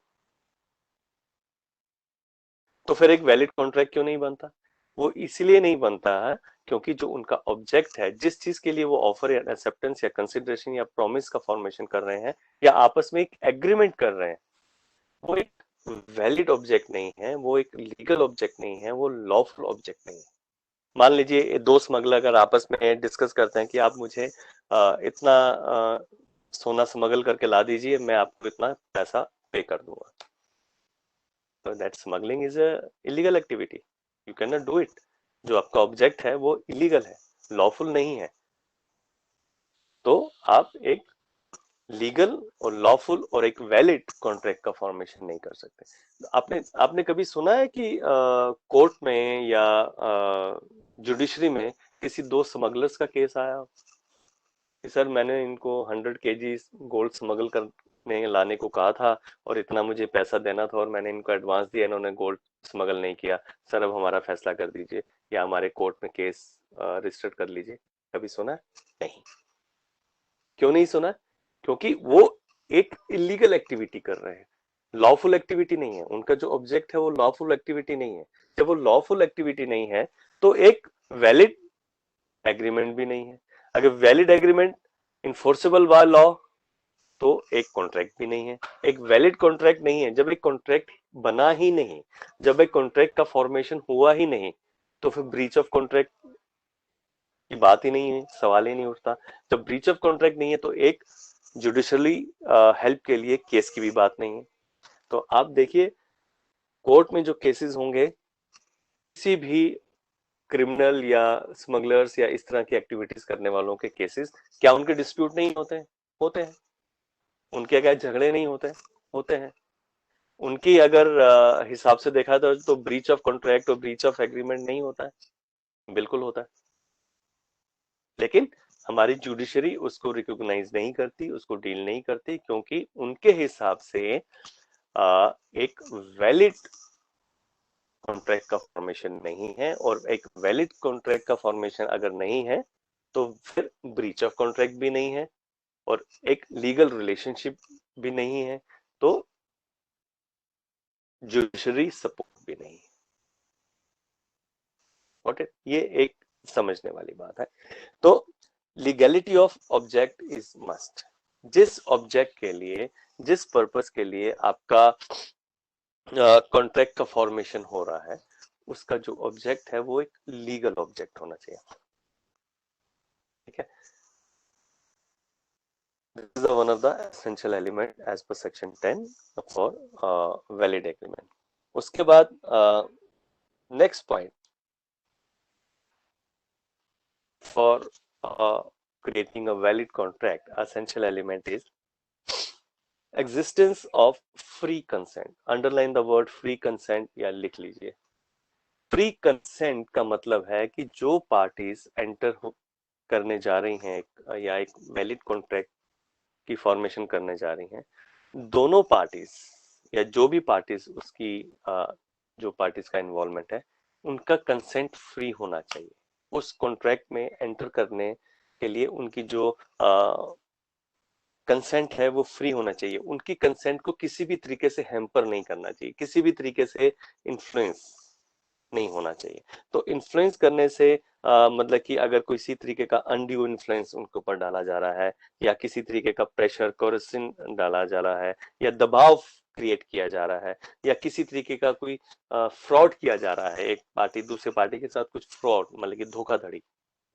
Speaker 1: तो फिर एक वैलिड कॉन्ट्रैक्ट क्यों नहीं बनता? वो इसलिए नहीं बनता है क्योंकि जो उनका ऑब्जेक्ट है, जिस चीज के लिए वो ऑफर या एक्सेप्टेंस या कंसिडरेशन या प्रॉमिस का फॉर्मेशन कर रहे हैं या आपस में एक एग्रीमेंट कर रहे हैं, वो एक वैलिड ऑब्जेक्ट नहीं है, वो एक लीगल ऑब्जेक्ट नहीं है, वो लॉफुल ऑब्जेक्ट नहीं है। मान लीजिए दो स्मगलर अगर आपस में डिस्कस करते हैं कि आप मुझे इतना सोना स्मगल करके ला दीजिए, मैं आपको इतना पैसा पे कर दूंगा, तो that smuggling is a illegal activity, you can not do it. जो आपका ऑब्जेक्ट है वो इलीगल है, लॉफुल नहीं है। तो आप एक लीगल और लॉफुल और एक वैलिड कॉन्ट्रैक्ट का फॉर्मेशन नहीं कर सकते। आपने आपने कभी सुना है कि कोर्ट में या जुडिशरी में किसी दो स्मगलर्स का केस आया हो कि सर मैंने इनको 100 kg गोल्ड स्मगल करने लाने को कहा था और इतना मुझे पैसा देना था और मैंने इनको एडवांस दिया, इन्होंने गोल्ड स्मगल नहीं किया, सर अब हमारा फैसला कर दीजिए या हमारे कोर्ट में केस रजिस्टर कर लीजिए? कभी सुना है? नहीं। क्यों नहीं सुना? क्योंकि वो एक इलीगल एक्टिविटी कर रहे हैं, लॉफुल एक्टिविटी नहीं है। उनका जो ऑब्जेक्ट है वो लॉफुल एक्टिविटी नहीं है। जब वो लॉफुल एक्टिविटी नहीं है तो एक वैलिड एग्रीमेंट भी नहीं है। अगर valid agreement enforceable by law तो एक कॉन्ट्रैक्ट भी नहीं है। एक वैलिड कॉन्ट्रैक्ट नहीं है। जब एक कॉन्ट्रैक्ट बना ही नहीं, जब एक कॉन्ट्रैक्ट का फॉर्मेशन हुआ ही नहीं, तो फिर ब्रीच ऑफ कॉन्ट्रैक्ट की बात ही नहीं है, सवाल ही नहीं उठता। जब ब्रीच ऑफ कॉन्ट्रैक्ट नहीं है तो एक जुडिशली हेल्प के लिए केस की भी बात नहीं है। तो आप देखिए कोर्ट में जो केसेस होंगे, किसी भी क्रिमिनल या स्मगलर्स या इस तरह की एक्टिविटीज करने वालों के केसेस, क्या उनके डिस्प्यूट नहीं होते हैं? होते हैं। उनके क्या झगड़े नहीं होते? होते हैं। उनकी अगर हिसाब से देखा तो ब्रीच ऑफ कॉन्ट्रैक्ट और ब्रीच ऑफ एग्रीमेंट नहीं होता है? बिल्कुल होता है। लेकिन हमारी जुडिशरी उसको रिकॉग्नाइज नहीं करती, उसको डील नहीं करती, क्योंकि उनके हिसाब से एक वैलिड कॉन्ट्रैक्ट का फॉर्मेशन नहीं है, और एक वैलिड कॉन्ट्रैक्ट का फॉर्मेशन अगर नहीं है तो फिर ब्रीच ऑफ कॉन्ट्रैक्ट भी नहीं है और एक लीगल रिलेशनशिप भी नहीं है, तो जुडिशरी सपोर्ट भी नहीं है। ओके, ये एक समझने वाली बात है। तो legality of object is must. जिस ऑब्जेक्ट के लिए, जिस पर्पस के लिए आपका कॉन्ट्रैक्ट का फॉर्मेशन हो रहा है, उसका जो ऑब्जेक्ट है वो एक लीगल ऑब्जेक्ट होना चाहिए। ठीक है, this is one of the essential element as per section 10 for valid agreement. उसके बाद next point for creating a valid contract, essential element is existence of free consent. Underline the word free consent या लिख लीजिए। फ्री कंसेंट का मतलब है कि जो पार्टीज एंटर करने जा रही हैं या एक वैलिड कॉन्ट्रैक्ट की फॉर्मेशन करने जा रही हैं, दोनों पार्टीज या जो भी पार्टीज उसकी जो पार्टीज का इन्वॉल्वमेंट है, उनका कंसेंट फ्री होना चाहिए। उस कॉन्ट्रैक्ट में एंटर करने के लिए उनकी जो कंसेंट है वो फ्री होना चाहिए। उनकी कंसेंट को किसी भी तरीके से हैम्पर नहीं करना चाहिए, किसी भी तरीके से इन्फ्लुएंस नहीं होना चाहिए। तो इन्फ्लुएंस करने से मतलब कि अगर किसी तरीके का अनड्यू इन्फ्लुएंस उनके ऊपर डाला जा रहा है, या किसी तरीके का प्रेशर कोरेशन डाला जा रहा है, या दबाव क्रिएट किया जा रहा है, या किसी तरीके का कोई फ्रॉड किया जा रहा है, एक पार्टी दूसरे पार्टी के साथ कुछ फ्रॉड मतलब कि धोखाधड़ी,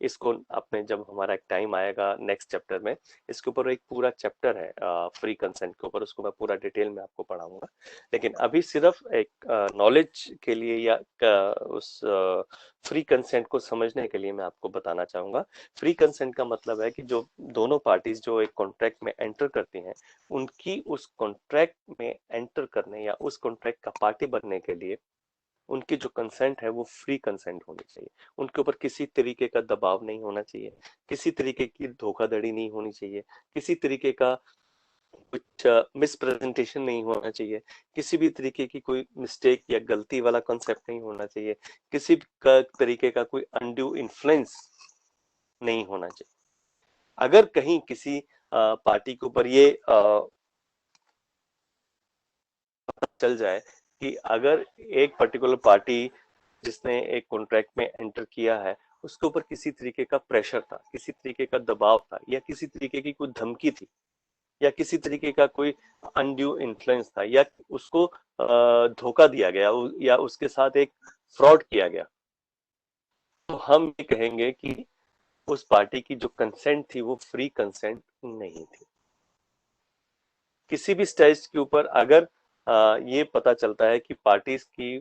Speaker 1: इसको अपने जब हमारा एक टाइम आएगा नेक्स्ट चैप्टर में, इसके ऊपर एक पूरा चैप्टर है फ्री कंसेंट के ऊपर, उसको मैं पूरा डिटेल में आपको पढ़ाऊंगा। लेकिन अभी सिर्फ एक नॉलेज के लिए या उस फ्री कंसेंट को समझने के लिए मैं आपको बताना चाहूंगा। फ्री कंसेंट का मतलब है कि जो दोनों पार्टीज जो एक कॉन्ट्रैक्ट में एंटर करती हैं, उनकी उस कॉन्ट्रैक्ट में एंटर करने या उस कॉन्ट्रैक्ट का पार्टी बनने के लिए उनकी जो कंसेंट है वो फ्री कंसेंट होनी चाहिए। उनके ऊपर किसी तरीके का दबाव नहीं होना चाहिए, किसी तरीके की धोखाधड़ी नहीं होनी चाहिए, किसी तरीके का कुछ मिसप्रेजेंटेशन नहीं होना चाहिए, किसी भी तरीके की कोई मिस्टेक या गलती वाला कॉन्सेप्ट नहीं होना चाहिए, किसी तरीके का कोई अनड्यू इन्फ्लुएंस नहीं होना चाहिए। अगर कहीं किसी पार्टी के ऊपर ये चल जाए कि अगर एक पर्टिकुलर पार्टी जिसने एक कॉन्ट्रैक्ट में एंटर किया है, उसके ऊपर किसी तरीके का प्रेशर था, किसी तरीके का दबाव था, या किसी तरीके की कोई धमकी थी, या किसी तरीके का कोई अनड्यू इन्फ्लुएंस था, या उसको धोखा दिया गया, या उसके साथ एक फ्रॉड किया गया, तो हम ये कहेंगे कि उस पार्टी की जो कंसेंट थी वो फ्री कंसेंट नहीं थी। किसी भी स्टेज के ऊपर अगर ये पता चलता है कि पार्टीज की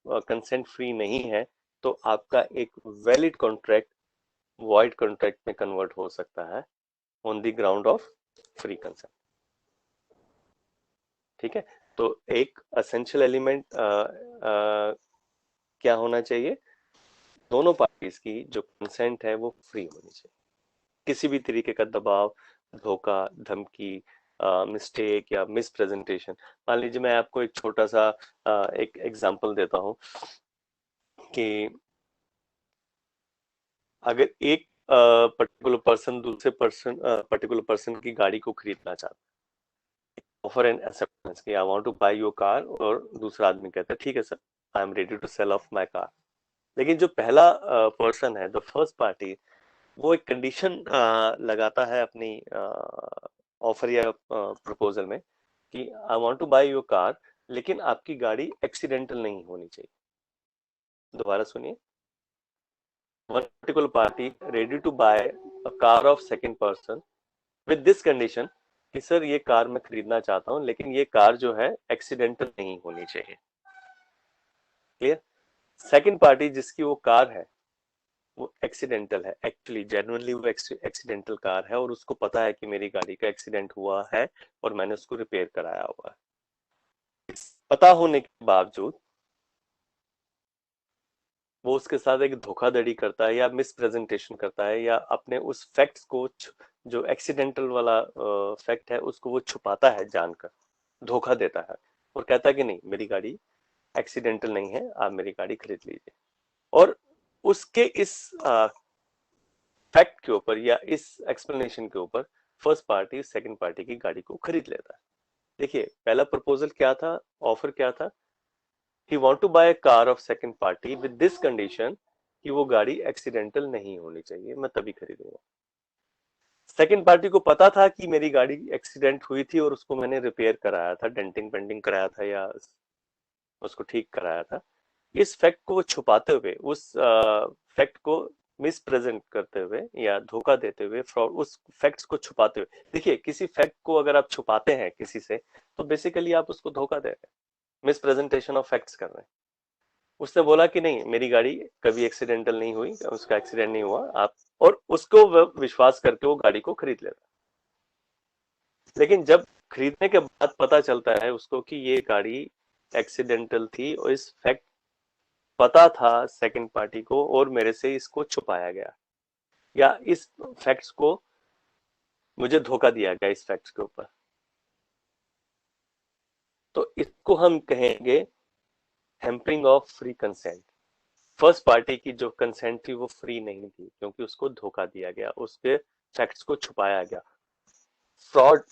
Speaker 1: कंसेंट फ्री नहीं है, तो आपका एक वैलिड कॉन्ट्रैक्ट वॉइड कॉन्ट्रैक्ट में कन्वर्ट हो सकता है on the ground of free consent. ठीक है, तो एक एसेंशियल एलिमेंट क्या होना चाहिए, दोनों पार्टीज की जो कंसेंट है वो फ्री होनी चाहिए। किसी भी तरीके का दबाव, धोखा, धमकी, मिस्टेक या मिस प्रेजेंटेशन। मान लीजिए मैं आपको एक छोटा सा एक एग्जांपल देता हूं कि अगर एक पर्टिकुलर पर्सन दूसरे पर्टिकुलर पर्सन की गाड़ी को खरीदना चाहता है, ऑफर एंड एक्सेप्टेंस कि I want to buy your car, और दूसरा आदमी कहता है ठीक है sir, I am ready to sell of my car. लेकिन जो पहला पर्सन है, द फर्स्ट पार्टी, वो एक कंडीशन लगाता है अपनी ऑफर या प्रपोजल में कि I want to buy your car, लेकिन आपकी गाड़ी एक्सीडेंटल नहीं होनी चाहिए। दोबारा सुनिए, one particular party ready to buy a car of second person with this condition कि सर ये कार मैं खरीदना चाहता हूं, लेकिन ये कार जो है एक्सीडेंटल नहीं होनी चाहिए। क्लियर? सेकंड पार्टी जिसकी वो कार है वो एक्सीडेंटल है, एक्चुअली जेन्युइनली वो एक्सीडेंटल कार है, और उसको पता है कि मेरी गाड़ी का एक्सीडेंट हुआ है और मैंने उसको रिपेयर कराया हुआ है। पता होने के बावजूद वो उसके साथ एक धोखाधड़ी करता है या मिस प्रेजेंटेशन करता है, या अपने उस फैक्ट्स को जो एक्सीडेंटल वाला फैक्ट है उसको वो छुपाता है जानकर, धोखा देता है और कहता है कि नहीं मेरी गाड़ी एक्सीडेंटल नहीं है, आप मेरी गाड़ी खरीद लीजिए। और उसके इस फैक्ट के ऊपर या इस एक्सप्लेनेशन के ऊपर फर्स्ट पार्टी सेकंड पार्टी की गाड़ी को खरीद लेता है। देखिए पहला प्रपोजल क्या था, ऑफर क्या था, he want to buy a car of second party with this condition कि वो गाड़ी एक्सीडेंटल नहीं होनी चाहिए, मैं तभी खरीदूंगा। सेकंड पार्टी को पता था कि मेरी गाड़ी एक्सीडेंट हुई थी और उसको मैंने रिपेयर कराया था, डेंटिंग पेंटिंग कराया था या उसको ठीक कराया था। इस फैक्ट को छुपाते हुए, उस फैक्ट को मिस प्रेजेंट करते हुए या धोखा देते हुए, फ्रॉड, उस फैक्ट्स को छुपाते हुए। देखिए किसी फैक्ट को अगर आप छुपाते हैं किसी से, तो बेसिकली आप उसको धोखा दे रहे हैं, मिस प्रेजेंटेशन ऑफ फैक्ट्स कर रहे हैं। उसने बोला कि नहीं मेरी गाड़ी कभी एक्सीडेंटल नहीं हुई, उसका एक्सीडेंट नहीं हुआ, आप, और उसको विश्वास करके वो गाड़ी को खरीद लेता। लेकिन जब खरीदने के बाद पता चलता है उसको कि ये गाड़ी एक्सीडेंटल थी, और इस फैक्ट पता था सेकंड पार्टी को और मेरे से इसको छुपाया गया, या इस फैक्ट्स को मुझे धोखा दिया गया इस फैक्ट्स के ऊपर, तो इसको हम कहेंगे hampering of free consent. First party की जो कंसेंट थी वो फ्री नहीं थी, क्योंकि उसको धोखा दिया गया, उसके फैक्ट्स को छुपाया गया, फ्रॉड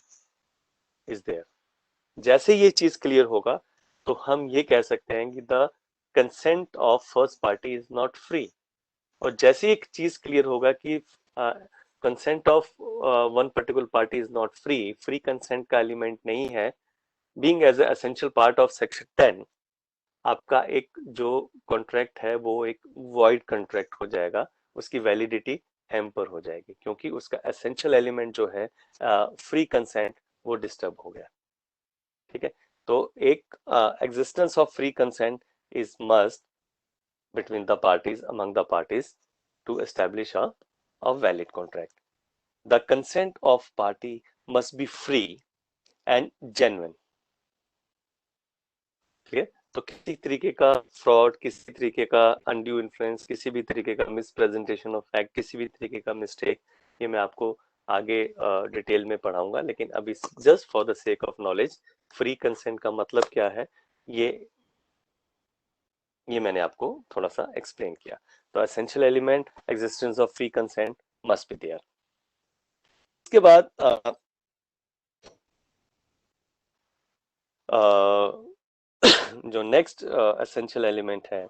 Speaker 1: इज देयर। जैसे ये चीज क्लियर होगा तो हम ये कह सकते हैं कि the consent of first party is not free. और जैसे एक चीज क्लियर होगा कि consent of one particular party is not free, free consent का एलिमेंट नहीं है, being as essential part of section 10, आपका एक जो कॉन्ट्रैक्ट है वो एक वॉइड कॉन्ट्रैक्ट हो जाएगा, उसकी वैलिडिटी हैम्पर हो जाएगी, क्योंकि उसका एसेंशियल एलिमेंट जो है फ्री कंसेंट वो डिस्टर्ब हो गया। ठीक है, तो एक existence of free consent is must between the parties, among the parties, to establish a valid contract. The consent of party must be free and genuine. ठीक है, तो किसी तरीके का फ्रॉड, किसी तरीके का अनड्यू इन्फ्लुएंस, किसी भी तरीके का मिसप्रेजेंटेशन ऑफ फैक्ट, किसी भी तरीके का मिस्टेक, ये मैं आपको आगे डिटेल में पढ़ाऊंगा, लेकिन अभी just for the sake of knowledge free consent का मतलब क्या है ये मैंने आपको थोड़ा सा एक्सप्लेन किया। तो essential element existence of free consent must be there. इसके बाद जो नेक्स्ट एसेंशियल एलिमेंट है,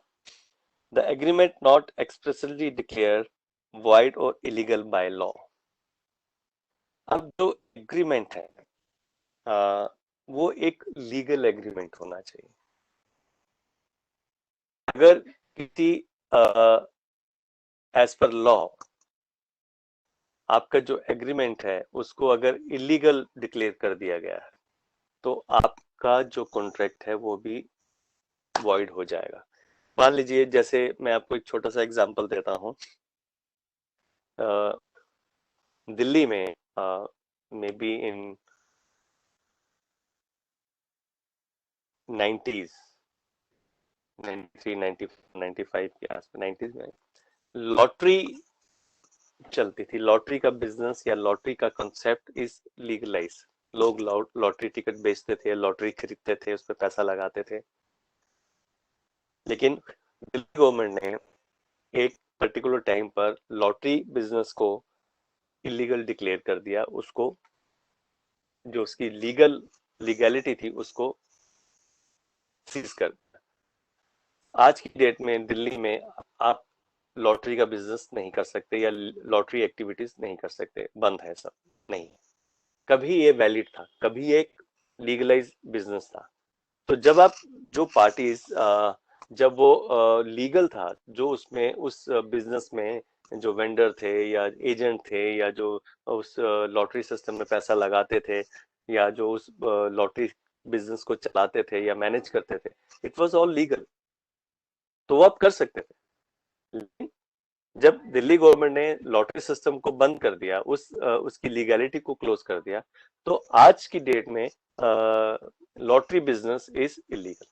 Speaker 1: the agreement not expressly declare void और इलीगल बाय लॉ। अब जो एग्रीमेंट है वो एक लीगल एग्रीमेंट होना चाहिए। अगर किसी एज पर लॉ आपका जो एग्रीमेंट है उसको अगर इलीगल डिक्लेयर कर दिया गया है तो आपका जो कॉन्ट्रैक्ट है वो भी वॉइड हो जाएगा। मान लीजिए, जैसे मैं आपको एक छोटा सा एग्जांपल देता हूँ। दिल्ली में मे बी इन 90s 93 94 95 के आसपास 90s में लॉटरी चलती थी। लॉटरी का बिजनेस या लॉटरी का कॉन्सेप्ट इज लीगलाइज। लोग लॉटरी टिकट बेचते थे, लॉटरी खरीदते थे, उस पर पैसा लगाते थे। लेकिन दिल्ली गवर्नमेंट ने एक पर्टिकुलर टाइम पर लॉटरी बिजनेस को इलीगल डिक्लेयर कर दिया, उसको जो उसकी लीगैलिटी थी उसको सीज कर दिया। आज की डेट में दिल्ली में आप लॉटरी का बिजनेस नहीं कर सकते या लॉटरी एक्टिविटीज नहीं कर सकते, बंद है सब, नहीं। कभी ये वैलिड था, कभी एक लीगलाइज बिजनेस था। तो जब आप जो पार्टीज जब वो लीगल था, जो उसमें उस बिजनेस में जो वेंडर थे या एजेंट थे या जो उस लॉटरी सिस्टम में पैसा लगाते थे या जो उस लॉटरी बिजनेस को चलाते थे या मैनेज करते थे, इट वाज ऑल लीगल, तो वो आप कर सकते थे। लेकिन जब दिल्ली गवर्नमेंट ने लॉटरी सिस्टम को बंद कर दिया, उसकी लीगैलिटी को क्लोज कर दिया, तो आज की डेट में लॉटरी बिजनेस इज इलीगल।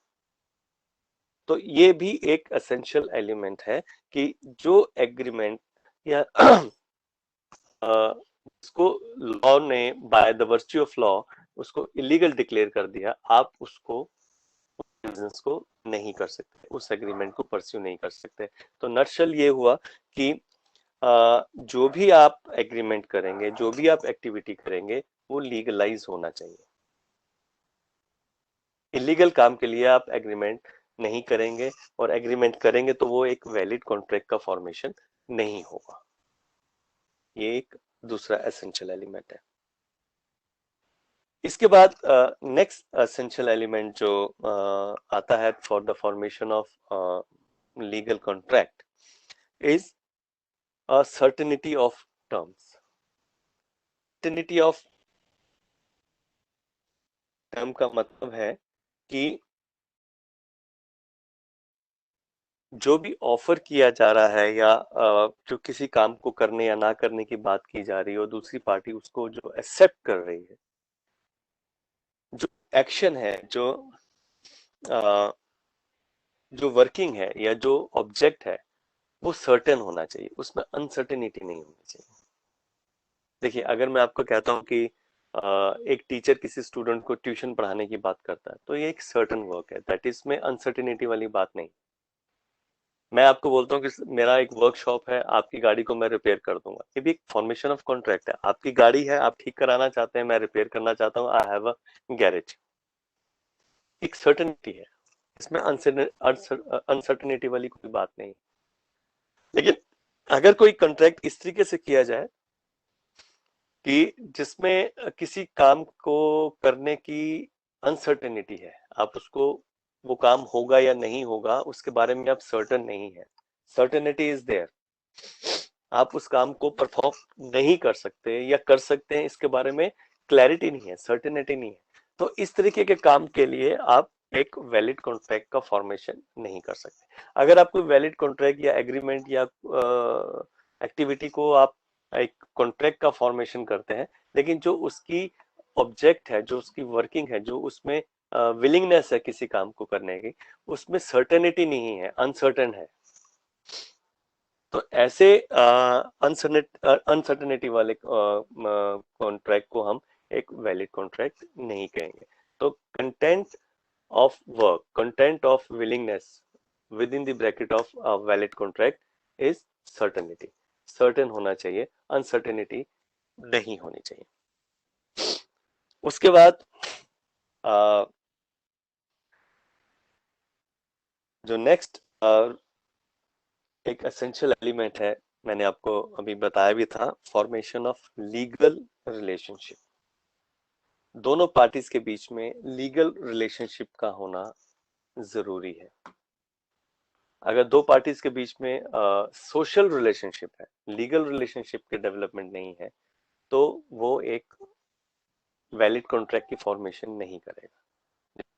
Speaker 1: तो ये भी एक एसेंशियल एलिमेंट है कि जो एग्रीमेंट या उसको लॉ ने by the virtue of law उसको इलीगल डिक्लेयर कर दिया, आप उसको बिजनेस को नहीं कर सकते, उस एग्रीमेंट को परस्यू नहीं कर सकते। तो नटशल ये हुआ कि जो भी आप एग्रीमेंट करेंगे, जो भी आप एक्टिविटी करेंगे, वो लीगलाइज होना चाहिए। इलीगल काम के लिए आप एग्रीमेंट नहीं करेंगे, और एग्रीमेंट करेंगे तो वो एक वैलिड कॉन्ट्रैक्ट का फॉर्मेशन नहीं होगा। ये एक दूसरा एसेंशियल एलिमेंट है। इसके बाद नेक्स्ट एसेंशियल एलिमेंट जो आता है for the formation of legal contract is certainty of terms. Certainty of term का मतलब है कि जो भी ऑफर किया जा रहा है या जो किसी काम को करने या ना करने की बात की जा रही है और दूसरी पार्टी उसको जो एक्सेप्ट कर रही है, जो एक्शन है, जो वर्किंग है या जो ऑब्जेक्ट है, वो सर्टेन होना चाहिए, उसमें अनसर्टेनिटी नहीं होनी चाहिए। देखिए, अगर मैं आपको कहता हूँ कि एक टीचर किसी स्टूडेंट को ट्यूशन पढ़ाने की बात करता है, तो ये एक सर्टेन वर्क है, दैट इज में अनसर्टेनिटी वाली बात नहीं। मैं आपको बोलता हूँ कि मेरा एक वर्कशॉप है, आपकी गाड़ी को मैं रिपेयर कर दूंगा, ये भी एक फॉर्मेशन ऑफ कॉन्ट्रैक्ट है। आपकी गाड़ी है, आप ठीक कराना चाहते हैं, मैं रिपेयर करना चाहता हूँ, आई हैव अ गैरेज। एक सर्टेनिटी है, इसमें अनसर्टेनिटी वाली कोई बात नहीं। लेकिन अगर कोई कॉन्ट्रैक्ट इस तरीके से किया जाए कि जिसमें किसी काम को करने की अनसर्टेनिटी है, आप उसको वो काम होगा या नहीं होगा उसके बारे में आप सर्टेन नहीं है, सर्टेनिटी इज देयर, आप उस काम को परफॉर्म नहीं कर सकते या कर सकते हैं इसके बारे में क्लैरिटी नहीं है, सर्टेनिटी नहीं है, तो इस तरीके के काम के लिए आप एक वैलिड कॉन्ट्रैक्ट का फॉर्मेशन नहीं कर सकते। अगर आप कोई वैलिड कॉन्ट्रैक्ट या एग्रीमेंट या एक्टिविटी को आप एक कॉन्ट्रैक्ट का फॉर्मेशन करते हैं, लेकिन जो उसकी ऑब्जेक्ट है, जो उसकी वर्किंग है, जो उसमें विलिंगनेस है किसी काम को करने की, उसमें सर्टेनिटी नहीं है, अनसर्टेन है, तो ऐसे अनसर्टेनिटी वाले कॉन्ट्रैक्ट को हम एक वैलिड कॉन्ट्रैक्ट नहीं कहेंगे। तो content of work, content of willingness within the bracket of a valid contract is certainty. Certain होना चाहिए, uncertainty नहीं होनी चाहिए। उसके बाद जो नेक्स्ट एक एसेंशियल एलिमेंट है, मैंने आपको अभी बताया भी था, फॉर्मेशन ऑफ लीगल रिलेशनशिप। दोनों पार्टीज के बीच में लीगल रिलेशनशिप का होना जरूरी है। अगर दो पार्टीज के बीच में सोशल रिलेशनशिप है, लीगल रिलेशनशिप के डेवलपमेंट नहीं है, तो वो एक वैलिड कॉन्ट्रैक्ट की फॉर्मेशन नहीं करेगा।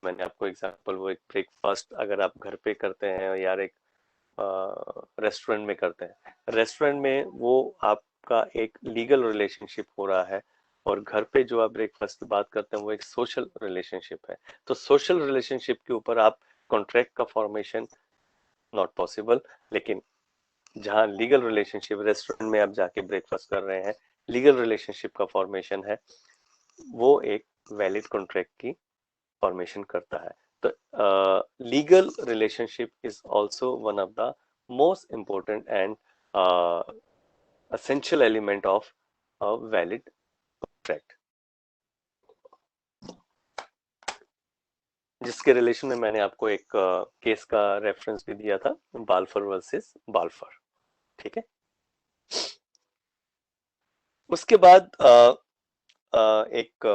Speaker 1: मैंने आपको एग्जांपल, वो एक ब्रेकफास्ट अगर आप घर पे करते हैं यार, एक रेस्टोरेंट में करते हैं, रेस्टोरेंट में वो आपका एक लीगल रिलेशनशिप हो रहा है, और घर पे जो आप ब्रेकफास्ट की बात करते हैं वो एक सोशल रिलेशनशिप है। तो सोशल रिलेशनशिप के ऊपर आप कॉन्ट्रैक्ट का फॉर्मेशन नॉट पॉसिबल, लेकिन जहाँ लीगल रिलेशनशिप, रेस्टोरेंट में आप जाके ब्रेकफास्ट कर रहे हैं, लीगल रिलेशनशिप का फॉर्मेशन है, वो एक वैलिड कॉन्ट्रैक्ट की फॉर्मेशन करता है। तो legal relationship is also one of the most important and essential element of a valid contract, जिसके रिलेशन में मैंने आपको एक केस का रेफरेंस भी दिया था, बाल्फर वर्सेस बाल्फर। ठीक है, उसके बाद एक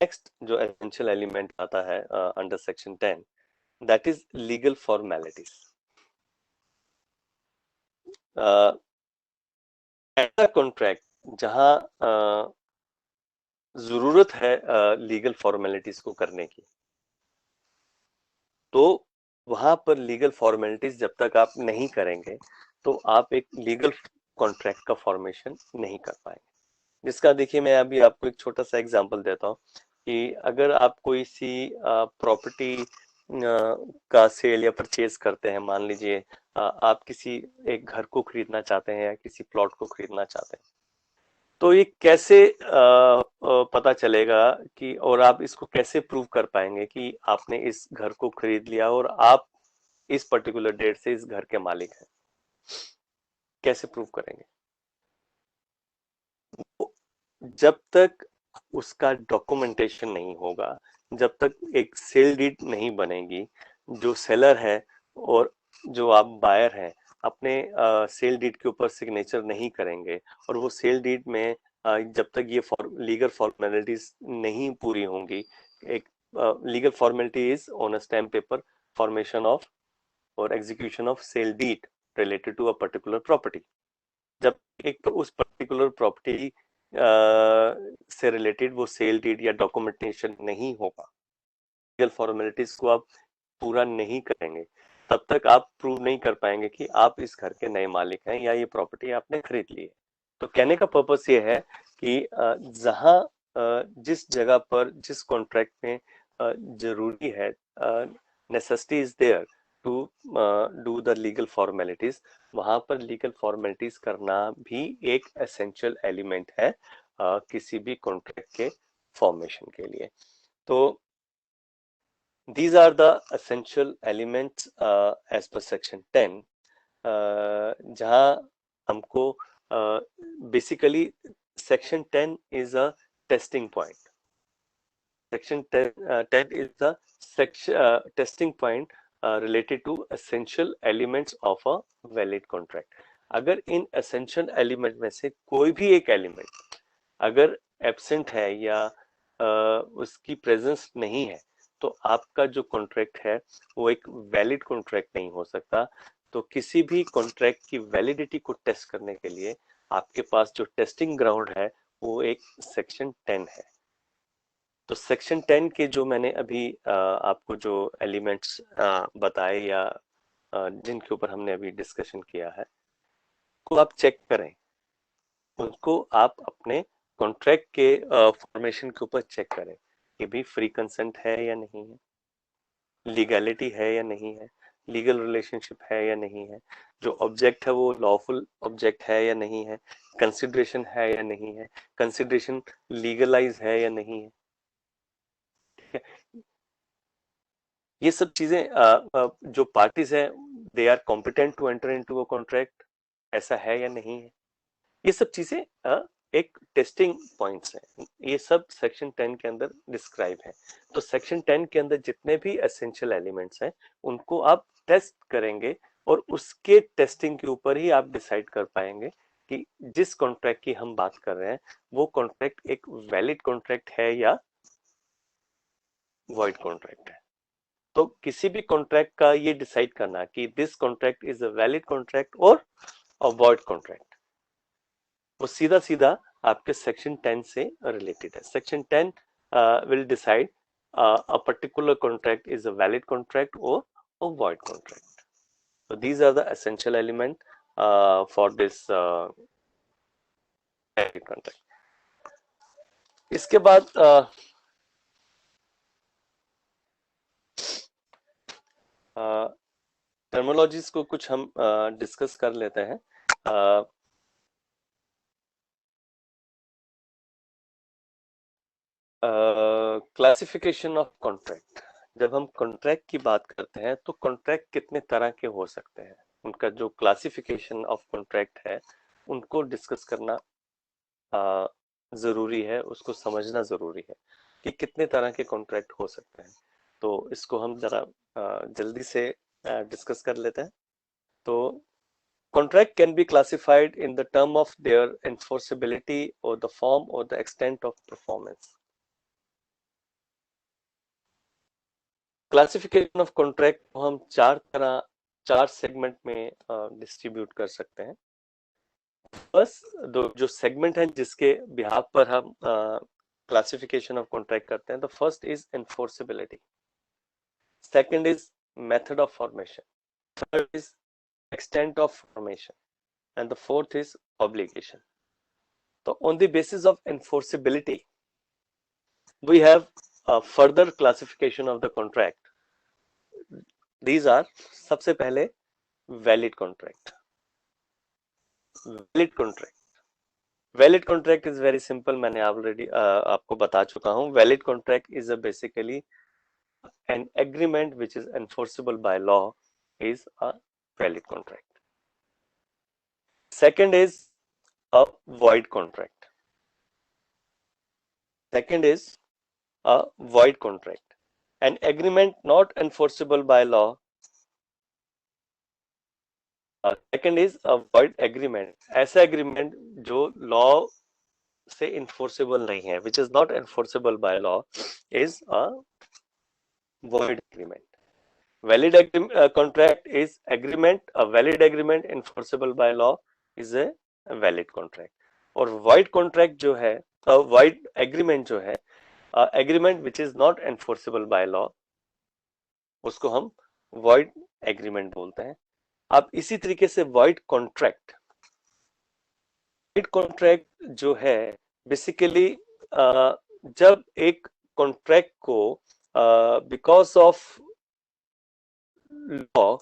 Speaker 1: नेक्स्ट जो एसेंशियल एलिमेंट आता है under section 10, that is legal formalities. ऐसा कॉन्ट्रैक्ट जहां जरूरत है लीगल फॉर्मेलिटीज को करने की, तो वहां पर लीगल फॉर्मेलिटीज जब तक आप नहीं करेंगे तो आप एक लीगल कॉन्ट्रैक्ट का फॉर्मेशन नहीं कर पाएंगे। जिसका देखिए, मैं अभी आपको एक छोटा सा एग्जांपल देता हूँ कि अगर आप कोई सी प्रॉपर्टी का सेल या परचेज करते हैं, मान लीजिए आप किसी एक घर को खरीदना चाहते हैं या किसी प्लॉट को खरीदना चाहते हैं, तो ये कैसे पता चलेगा कि, और आप इसको कैसे प्रूव कर पाएंगे कि आपने इस घर को खरीद लिया और आप इस पर्टिकुलर डेट से इस घर के मालिक हैं? कैसे प्रूव करेंगे? जब तक उसका डॉक्यूमेंटेशन नहीं होगा, जब तक एक सेल डीड नहीं बनेगी, जो सेलर है और जो आप बायर हैं अपने सेल डीड के ऊपर सिग्नेचर नहीं करेंगे, और वो सेल डीड में जब तक ये लीगल फॉर्मेलिटीज नहीं पूरी होंगी, एक legal formality is on a stamp paper formation of और execution of sale deed related to a particular property. जब एक तो उस पर्टिकुलर प्रॉपर्टी से रिलेटेड वो सेल डीड या डॉक्यूमेंटेशन नहीं होगा, लीगल फॉर्मेलिटीज को आप पूरा नहीं करेंगे, तब तक आप प्रूव नहीं कर पाएंगे कि आप इस घर के नए मालिक हैं या ये प्रॉपर्टी आपने खरीद ली है। तो कहने का पर्पस ये है कि जहां जिस जगह पर, जिस कॉन्ट्रैक्ट में जरूरी है, necessity is there to do the legal formalities, वहां पर लीगल फॉर्मेलिटीज करना भी एक एसेंशियल एलिमेंट है किसी भी कॉन्ट्रैक्ट के फॉर्मेशन के लिए। तो these are the essential elements as per section 10, जहां हमको basically section 10 is a testing point. Section 10 is the testing point related to essential elements of a valid contract. अगर इन essential element में से कोई भी एक element अगर absent है या उसकी presence नहीं है, तो आपका जो कॉन्ट्रैक्ट है वो एक वैलिड कॉन्ट्रैक्ट नहीं हो सकता। तो किसी भी कॉन्ट्रैक्ट की वैलिडिटी को टेस्ट करने के लिए आपके पास जो टेस्टिंग ग्राउंड है वो एक सेक्शन 10 है। तो सेक्शन 10 के जो मैंने अभी आपको जो एलिमेंट्स बताए या जिनके ऊपर हमने अभी डिस्कशन किया है को आप चेक करें, उनको आप अपने कॉन्ट्रैक्ट के फॉर्मेशन के ऊपर चेक करें कि भी फ्री कंसेंट है या नहीं है, लीगैलिटी है या नहीं है, लीगल रिलेशनशिप है या नहीं है, जो ऑब्जेक्ट है वो लॉफुल ऑब्जेक्ट है या नहीं है, कंसिडरेशन है या नहीं है, कंसिडरेशन लीगलाइज है या नहीं है। ये सब चीजें जो पार्टीज है they are competent to enter into a contract, ऐसा है या नहीं है। ये सब चीजें एक टेस्टिंग पॉइंट्स हैं, ये सब सेक्शन 10 के अंदर डिस्क्राइब है। तो सेक्शन 10 के अंदर जितने भी एसेंशियल एलिमेंट्स हैं उनको आप टेस्ट करेंगे और उसके टेस्टिंग के ऊपर ही आप डिसाइड कर पाएंगे कि जिस कॉन्ट्रैक्ट की हम बात कर रहे हैं वो कॉन्ट्रैक्ट एक वैलिड कॉन्ट्रैक्ट है या वॉइड कॉन्ट्रैक्ट है। तो किसी भी कॉन्ट्रैक्ट का ये डिसाइड करना कि this contract is a valid contract और अ वॉइड कॉन्ट्रैक्ट, वो सीधा सीधा आपके सेक्शन 10 से रिलेटेड है। Section 10 will decide a particular contract is a valid contract or a void contract. So these are the essential element for this valid contract. इसके बाद टर्मिनोलॉजीज को कुछ हम डिस्कस कर लेते हैं। क्लासिफिकेशन ऑफ कॉन्ट्रैक्ट, जब हम कॉन्ट्रैक्ट की बात करते हैं तो कॉन्ट्रैक्ट कितने तरह के हो सकते हैं, उनका जो क्लासिफिकेशन ऑफ कॉन्ट्रैक्ट है उनको डिस्कस करना जरूरी है, उसको समझना जरूरी है कि कितने तरह के कॉन्ट्रैक्ट हो सकते हैं। तो इसको हम जरा जल्दी से डिस्कस कर लेते हैं। तो contract can be classified in the term of their enforceability or the form or the extent of performance. Classification of contract को हम चार सेगमेंट में डिस्ट्रीब्यूट कर सकते हैं। फर्स्ट जो सेगमेंट है जिसके बिहाफ पर हम क्लासिफिकेशन ऑफ कॉन्ट्रैक्ट करते हैं, the first is enforceability, second is method of formation, third is extent of formation, and the fourth is obligation. So on the basis of enforceability we have a further classification of the contract. These are सबसे पहले valid contract. Valid contract is very simple, मैंने already आपको बता चुका हूँ। Valid contract is a basically an agreement which is enforceable by law is a valid contract. Second is a void contract. Second is a void contract, an agreement not enforceable by law. Second is a void agreement, ऐसा agreement जो law से enforceable नहीं है, which is not enforceable by law, is a void agreement. Valid contract is agreement, a valid agreement enforceable by law is a valid contract. और void contract जो है, void agreement जो है, agreement which is not enforceable by law, उसको हम void agreement बोलते हैं। अब इसी तरीके से void contract जो है बेसिकली जब एक कॉन्ट्रैक्ट को बिकॉज ऑफ लॉ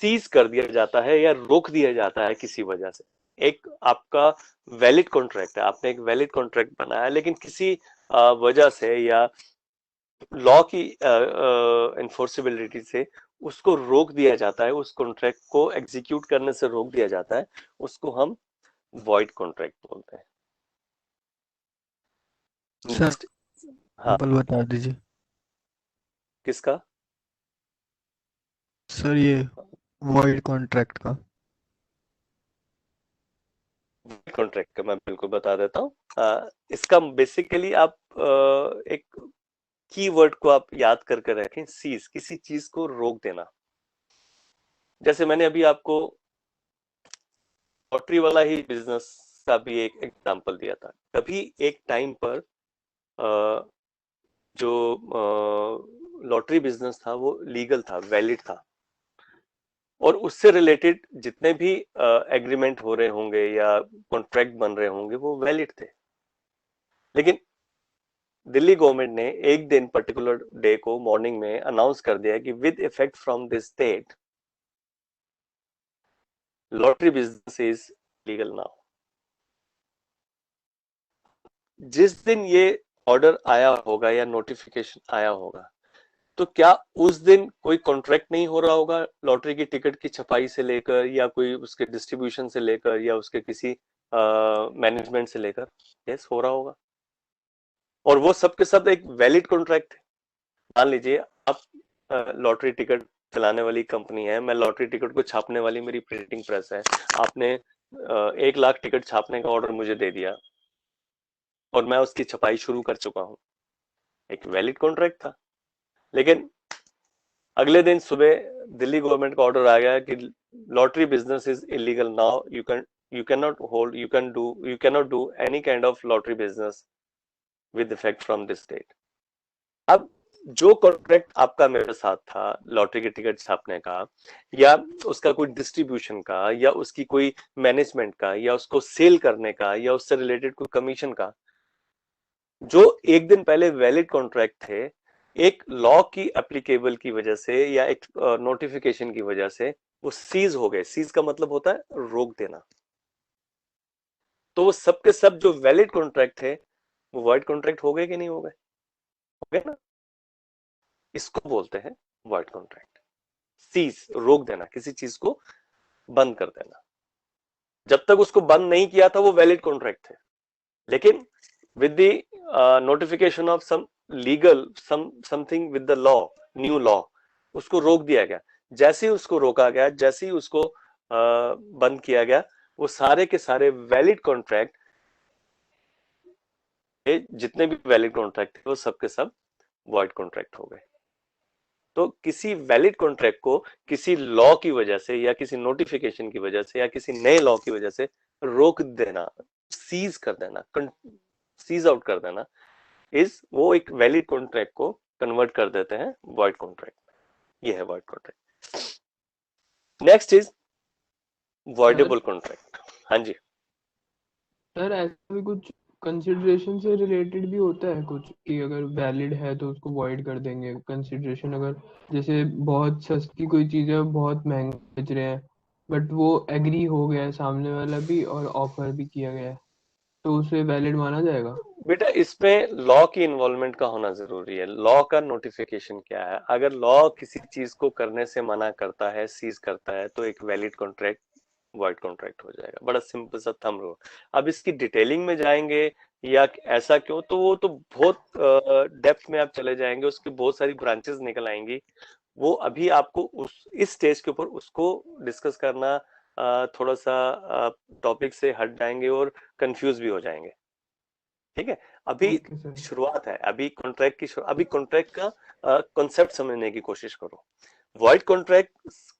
Speaker 1: सीज कर दिया जाता है या रोक दिया जाता है किसी वजह से। एक आपका वैलिड कॉन्ट्रैक्ट है, आपने एक वैलिड कॉन्ट्रैक्ट बनाया, लेकिन किसी वजह से या लॉ की एनफोर्सेबिलिटी से उसको रोक दिया जाता है, उस कॉन्ट्रैक्ट को एग्जीक्यूट करने से रोक दिया जाता है, उसको हम वॉइड कॉन्ट्रैक्ट बोलते हैं।
Speaker 3: सर
Speaker 1: हाँ,
Speaker 3: बता दीजिए
Speaker 1: किसका?
Speaker 3: सर ये वॉइड कॉन्ट्रैक्ट का।
Speaker 1: कॉन्ट्रैक्ट का मैं बिल्कुल बता देता हूँ। इसका बेसिकली आप एक कीवर्ड को आप याद करके रखें, सीज, किसी चीज को रोक देना। जैसे मैंने अभी आपको लॉटरी वाला ही बिजनेस का भी एक एग्जांपल दिया था। कभी एक टाइम पर जो लॉटरी बिजनेस था वो लीगल था, वैलिड था, और उससे रिलेटेड जितने भी एग्रीमेंट हो रहे होंगे या कॉन्ट्रैक्ट बन रहे होंगे वो वैलिड थे। लेकिन दिल्ली गवर्नमेंट ने एक दिन पर्टिकुलर डे को मॉर्निंग में अनाउंस कर दिया कि with effect from this date lottery business is legal now. जिस दिन ये ऑर्डर आया होगा या नोटिफिकेशन आया होगा, तो क्या उस दिन कोई कॉन्ट्रैक्ट नहीं हो रहा होगा लॉटरी की टिकट की छपाई से लेकर, या कोई उसके डिस्ट्रीब्यूशन से लेकर, या उसके किसी मैनेजमेंट से लेकर? यस, हो रहा होगा। और वो सब के सब एक वैलिड कॉन्ट्रैक्ट थे। मान लीजिए आप लॉटरी टिकट चलाने वाली कंपनी है, मैं लॉटरी टिकट को छापने वाली मेरी प्रिंटिंग प्रेस है, आपने 1 लाख टिकट छापने का ऑर्डर मुझे दे दिया और मैं उसकी छपाई शुरू कर चुका हूं, एक वैलिड कॉन्ट्रैक्ट था। लेकिन अगले दिन सुबह दिल्ली गवर्नमेंट का ऑर्डर आ गया कि lottery business is illegal now, you can not hold, you can not do any kind of lottery business with effect from this date. अब जो कॉन्ट्रैक्ट आपका मेरे साथ था लॉटरी के टिकट छापने का, या उसका कोई डिस्ट्रीब्यूशन का, या उसकी कोई मैनेजमेंट का, या उसको सेल करने का, या उससे रिलेटेड कोई कमीशन का, जो एक दिन पहले वैलिड कॉन्ट्रैक्ट थे, एक लॉ की एप्लीकेबल की वजह से या एक नोटिफिकेशन की वजह से वो सीज हो गए। सीज का मतलब होता है रोक देना। तो वो सब के सब जो वैलिड कॉन्ट्रैक्ट थे वो वॉइड कॉन्ट्रैक्ट हो गए कि नहीं हो गए? हो गए ना। इसको बोलते हैं वॉइड कॉन्ट्रैक्ट। सीज, रोक देना, किसी चीज को बंद कर देना। जब तक उसको बंद नहीं किया था वो वैलिड कॉन्ट्रैक्ट थे, लेकिन with the notification of some legal something with the law, new law, उसको रोक दिया गया। जैसे ही उसको रोका गया, जैसे ही उसको बंद किया गया, वो सारे के सारे वैलिड कॉन्ट्रैक्ट, जितने भी वैलिड कॉन्ट्रैक्ट थे वो सब के सब वॉइड कॉन्ट्रैक्ट हो गए। तो किसी वैलिड कॉन्ट्रैक्ट को किसी लॉ की वजह से, या किसी नोटिफिकेशन की वजह से, या किसी नए लॉ की वजह से रोक देना, सीज कर देना, सीज आउट कर देना, इज वो एक वैलिड कॉन्ट्रैक्ट को कन्वर्ट कर देते हैं वॉइड कॉन्ट्रैक्ट। ये है void contract. Next is voidable contract. हाँ जी
Speaker 4: सर ऐसा भी कुछ कंसिडरेशन से रिलेटेड भी होता है कुछ, कि अगर वैलिड है तो उसको वॉइड कर देंगे। कंसिडरेशन अगर जैसे बहुत सस्ती कोई चीज़ है, बहुत महंगा बेच रहे हैं, बट वो एग्री हो गया है सामने वाला भी और ऑफर भी किया गया है, तो उसे वैलिड माना जाएगा?
Speaker 1: बेटा, इसमें लॉ की इन्वॉल्वमेंट का होना जरूरी है। लॉ का नोटिफिकेशन क्या है? अगर लॉ किसी चीज को करने से मना करता है, सीज करता है, तो एक वैलिड कॉन्ट्रैक्ट वॉइड कॉन्ट्रैक्ट हो जाएगा। बड़ा सिंपल सा थंब रूल। अब इसकी डिटेलिंग में जाएंगे या ऐसा क्यों, तो वो तो बहुत डेप्थ में आप चले जाएंगे, उसकी बहुत सारी ब्रांचेस निकल आएंगी। वो अभी आपको उस इस स्टेज के ऊपर उसको डिस्कस करना थोड़ा सा टॉपिक से हट जाएंगे और कंफ्यूज भी हो जाएंगे। ठीक है, अभी
Speaker 4: ओके सर।
Speaker 1: शुरुआत है, अभी कॉन्ट्रैक्ट की अभी कॉन्ट्रैक्ट का कॉन्सेप्ट समझने की कोशिश करो। वॉइड कॉन्ट्रैक्ट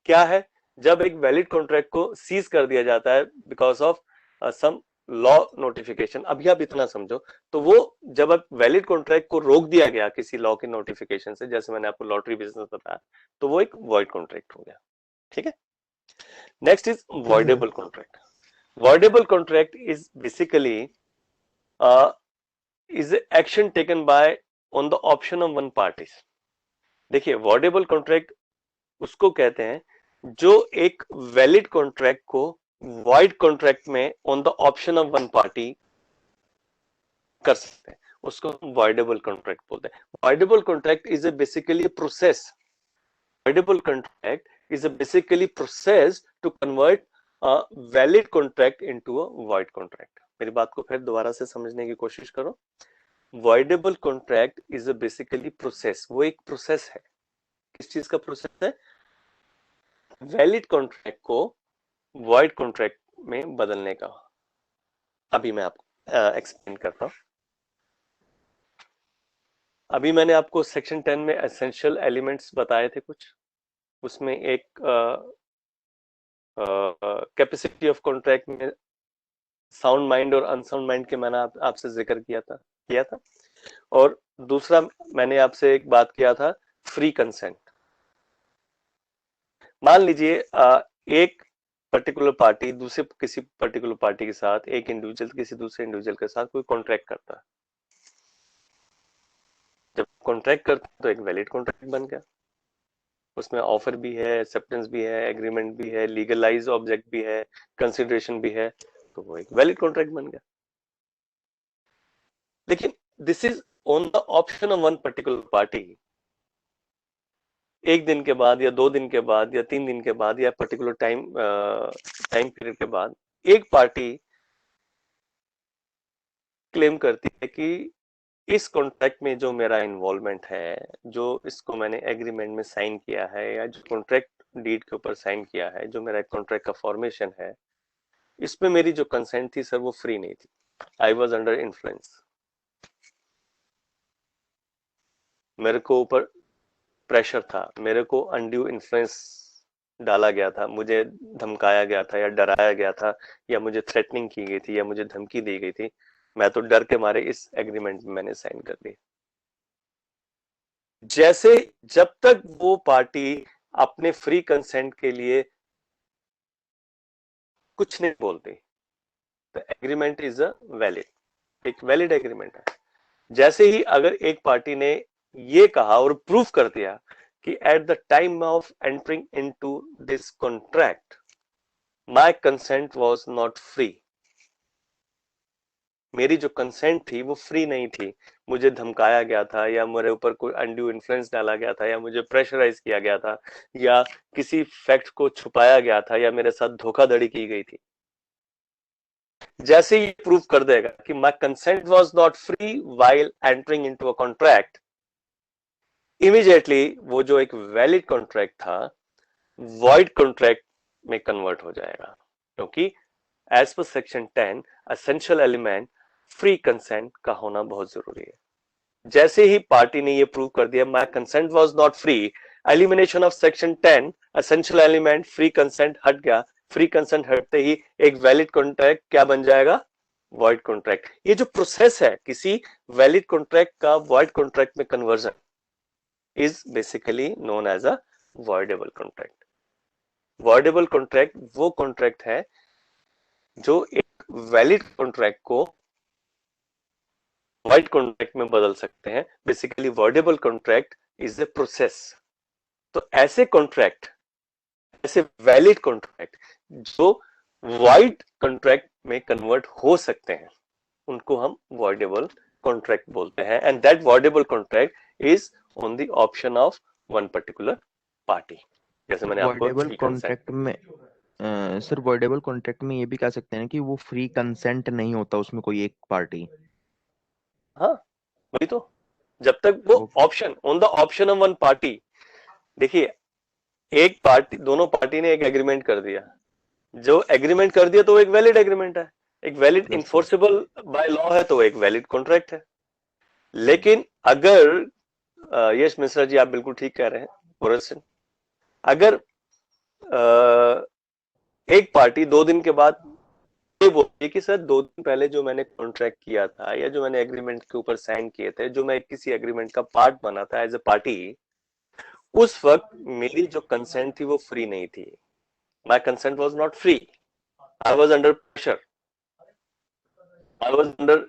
Speaker 1: क्या है? जब एक वैलिड कॉन्ट्रैक्ट को सीज कर दिया जाता है because of some law notification. अभी आप इतना समझो, तो वो जब अब वैलिड कॉन्ट्रैक्ट को रोक दिया गया किसी लॉ के नोटिफिकेशन से, जैसे मैंने आपको लॉटरी बिजनेस बताया, तो वो एक वॉइड कॉन्ट्रैक्ट हो गया। ठीक है, next is voidable contract. Voidable contract is basically is action taken by on the option of one party। देखिए, वॉइडेबल कॉन्ट्रैक्ट उसको कहते हैं जो एक वैलिड कॉन्ट्रैक्ट को वॉइड कॉन्ट्रैक्ट में on the option of one party कर सकते हैं, उसको हम वॉइडेबल कॉन्ट्रैक्ट बोलते हैं। Voidable contract is a basically process. Voidable contract is a basically process to convert valid contract into a void contract. मेरी बात को फिर दोबारा से समझने की कोशिश करो। Voidable contract is a basically process, वो एक प्रोसेस है। किस चीज का प्रोसेस है? वैलिड कॉन्ट्रैक्ट को वॉइड कॉन्ट्रैक्ट में बदलने का। अभी मैं आपको एक्सप्लेन करता हूं। अभी मैंने आपको सेक्शन 10 में एसेंशियल एलिमेंट्स बताए थे कुछ, उसमें एक कैपेसिटी ऑफ कॉन्ट्रैक्ट में साउंड माइंड और अनसाउंड माइंड के मैंने आपसे जिक्र किया था। और दूसरा मैंने आपसे एक बात किया था, फ्री कंसेंट। मान लीजिए एक पर्टिकुलर पार्टी दूसरे किसी पर्टिकुलर पार्टी के साथ, एक इंडिविजुअल किसी दूसरे इंडिविजुअल के साथ कोई कॉन्ट्रैक्ट करता है। जब कॉन्ट्रैक्ट करता है तो एक वैलिड कॉन्ट्रैक्ट बन गया, उसमें ऑफर भी है, एक्सेप्टेंस भी है, एग्रीमेंट भी है, लीगलाइज ऑब्जेक्ट भी है, कंसिडरेशन भी है, तो वो एक वैलिड कॉन्ट्रैक्ट बन गया। लेकिन this is on the option of one particular party. एक दिन के बाद या 2 दिन के बाद या 3 दिन के बाद या पर्टिकुलर टाइम पीरियड के बाद एक पार्टी क्लेम करती है कि इस कॉन्ट्रैक्ट में जो मेरा इन्वॉल्वमेंट है, जो इसको मैंने एग्रीमेंट में साइन किया है या जो कॉन्ट्रैक्ट डीड के ऊपर साइन किया है, जो मेरा कॉन्ट्रैक्ट का फॉर्मेशन है, इसमें मेरी जो कंसेंट थी सर वो फ्री नहीं थी। I was under influence. मेरे को ऊपर प्रेशर था, मेरे को अनड्यू इन्फ्लुएंस डाला गया था, मुझे धमकाया गया था या डराया गया था या मुझे थ्रेटनिंग की गई थी या मुझे धमकी दी गई थी। मैं तो डर के मारे इस एग्रीमेंट में मैंने साइन कर दी। जैसे जब तक वो पार्टी अपने फ्री कंसेंट के लिए कुछ नहीं बोलती, तो एग्रीमेंट इज अ वैलिड, एक वैलिड एग्रीमेंट है। जैसे ही अगर एक पार्टी ने ये कहा और प्रूफ कर दिया कि eight the time of entering into this contract my consent was not free, मेरी जो कंसेंट थी वो फ्री नहीं थी, मुझे धमकाया गया था या मेरे ऊपर कोई अनड्यू इन्फ्लुएंस डाला गया था या मुझे प्रेशराइज किया गया था या किसी फैक्ट को छुपाया गया था या मेरे साथ धोखाधड़ी की गई थी। जैसे ही प्रूफ कर देगा कि my consent was not free while entering into a contract, immediately वो जो एक वैलिड कॉन्ट्रैक्ट था वॉइड कॉन्ट्रैक्ट में कन्वर्ट हो जाएगा, क्योंकि as per section 10 essential element free consent का होना बहुत जरूरी है। जैसे ही पार्टी ने ये प्रूव कर दिया my consent was not free, elimination of section 10 essential element free consent हट गया। फ्री कंसेंट हटते ही एक वैलिड कॉन्ट्रैक्ट क्या बन जाएगा? Void contract. ये जो प्रोसेस है किसी वैलिड कॉन्ट्रैक्ट का वॉइड कॉन्ट्रैक्ट में conversion is basically known as a voidable contract. Voidable contract वो कॉन्ट्रैक्ट है जो एक वैलिड कॉन्ट्रैक्ट को वॉइड कॉन्ट्रैक्ट में बदल सकते हैं। Basically voidable contract is a process. तो ऐसे कॉन्ट्रैक्ट, ऐसे वैलिड कॉन्ट्रैक्ट जो वॉइड कॉन्ट्रैक्ट में कन्वर्ट हो सकते हैं, उनको हम वॉइडेबल कॉन्ट्रैक्ट बोलते हैं। And that voidable contract is on the option of one particular party. जैसे मैंने आपको
Speaker 3: वॉइडेबल कॉन्ट्रैक्ट में सर वॉइडेबल कॉन्ट्रैक्ट में ये भी कह सकते हैं कि वो फ्री कंसेंट नहीं होता उसमें कोई एक पार्टी।
Speaker 1: हाँ वही तो, जब तक वो option on the option of one party. देखिए एक पार्टी, दोनों पार्टी ने एक एग्रीमेंट कर दिया, जो एग्रीमेंट कर दिया तो वो एक वैलिड एग्रीमेंट है, एक वैलिड इन्फोर्सेबल बाय लॉ है, तो वो एक वैलिड कॉन्ट्रैक्ट है। लेकिन अगर यश मिश्रा जी आप बिल्कुल ठीक कह रहे हैं पुरस्सन, अगर एक पार्टी 2 दिन के बाद ये बोलती है कि सर 2 दिन पहले जो मैंने कॉन्ट्रैक्ट किया था या जो मैंने एग्रीमेंट के ऊपर साइन किए थे, जो मैं किसी एग्रीमेंट का पार्ट बना था एज ए पार्टी, उस वक्त मेरी जो कंसेंट थी वो फ्री नहीं थी। My consent was not free, I was under pressure, I was under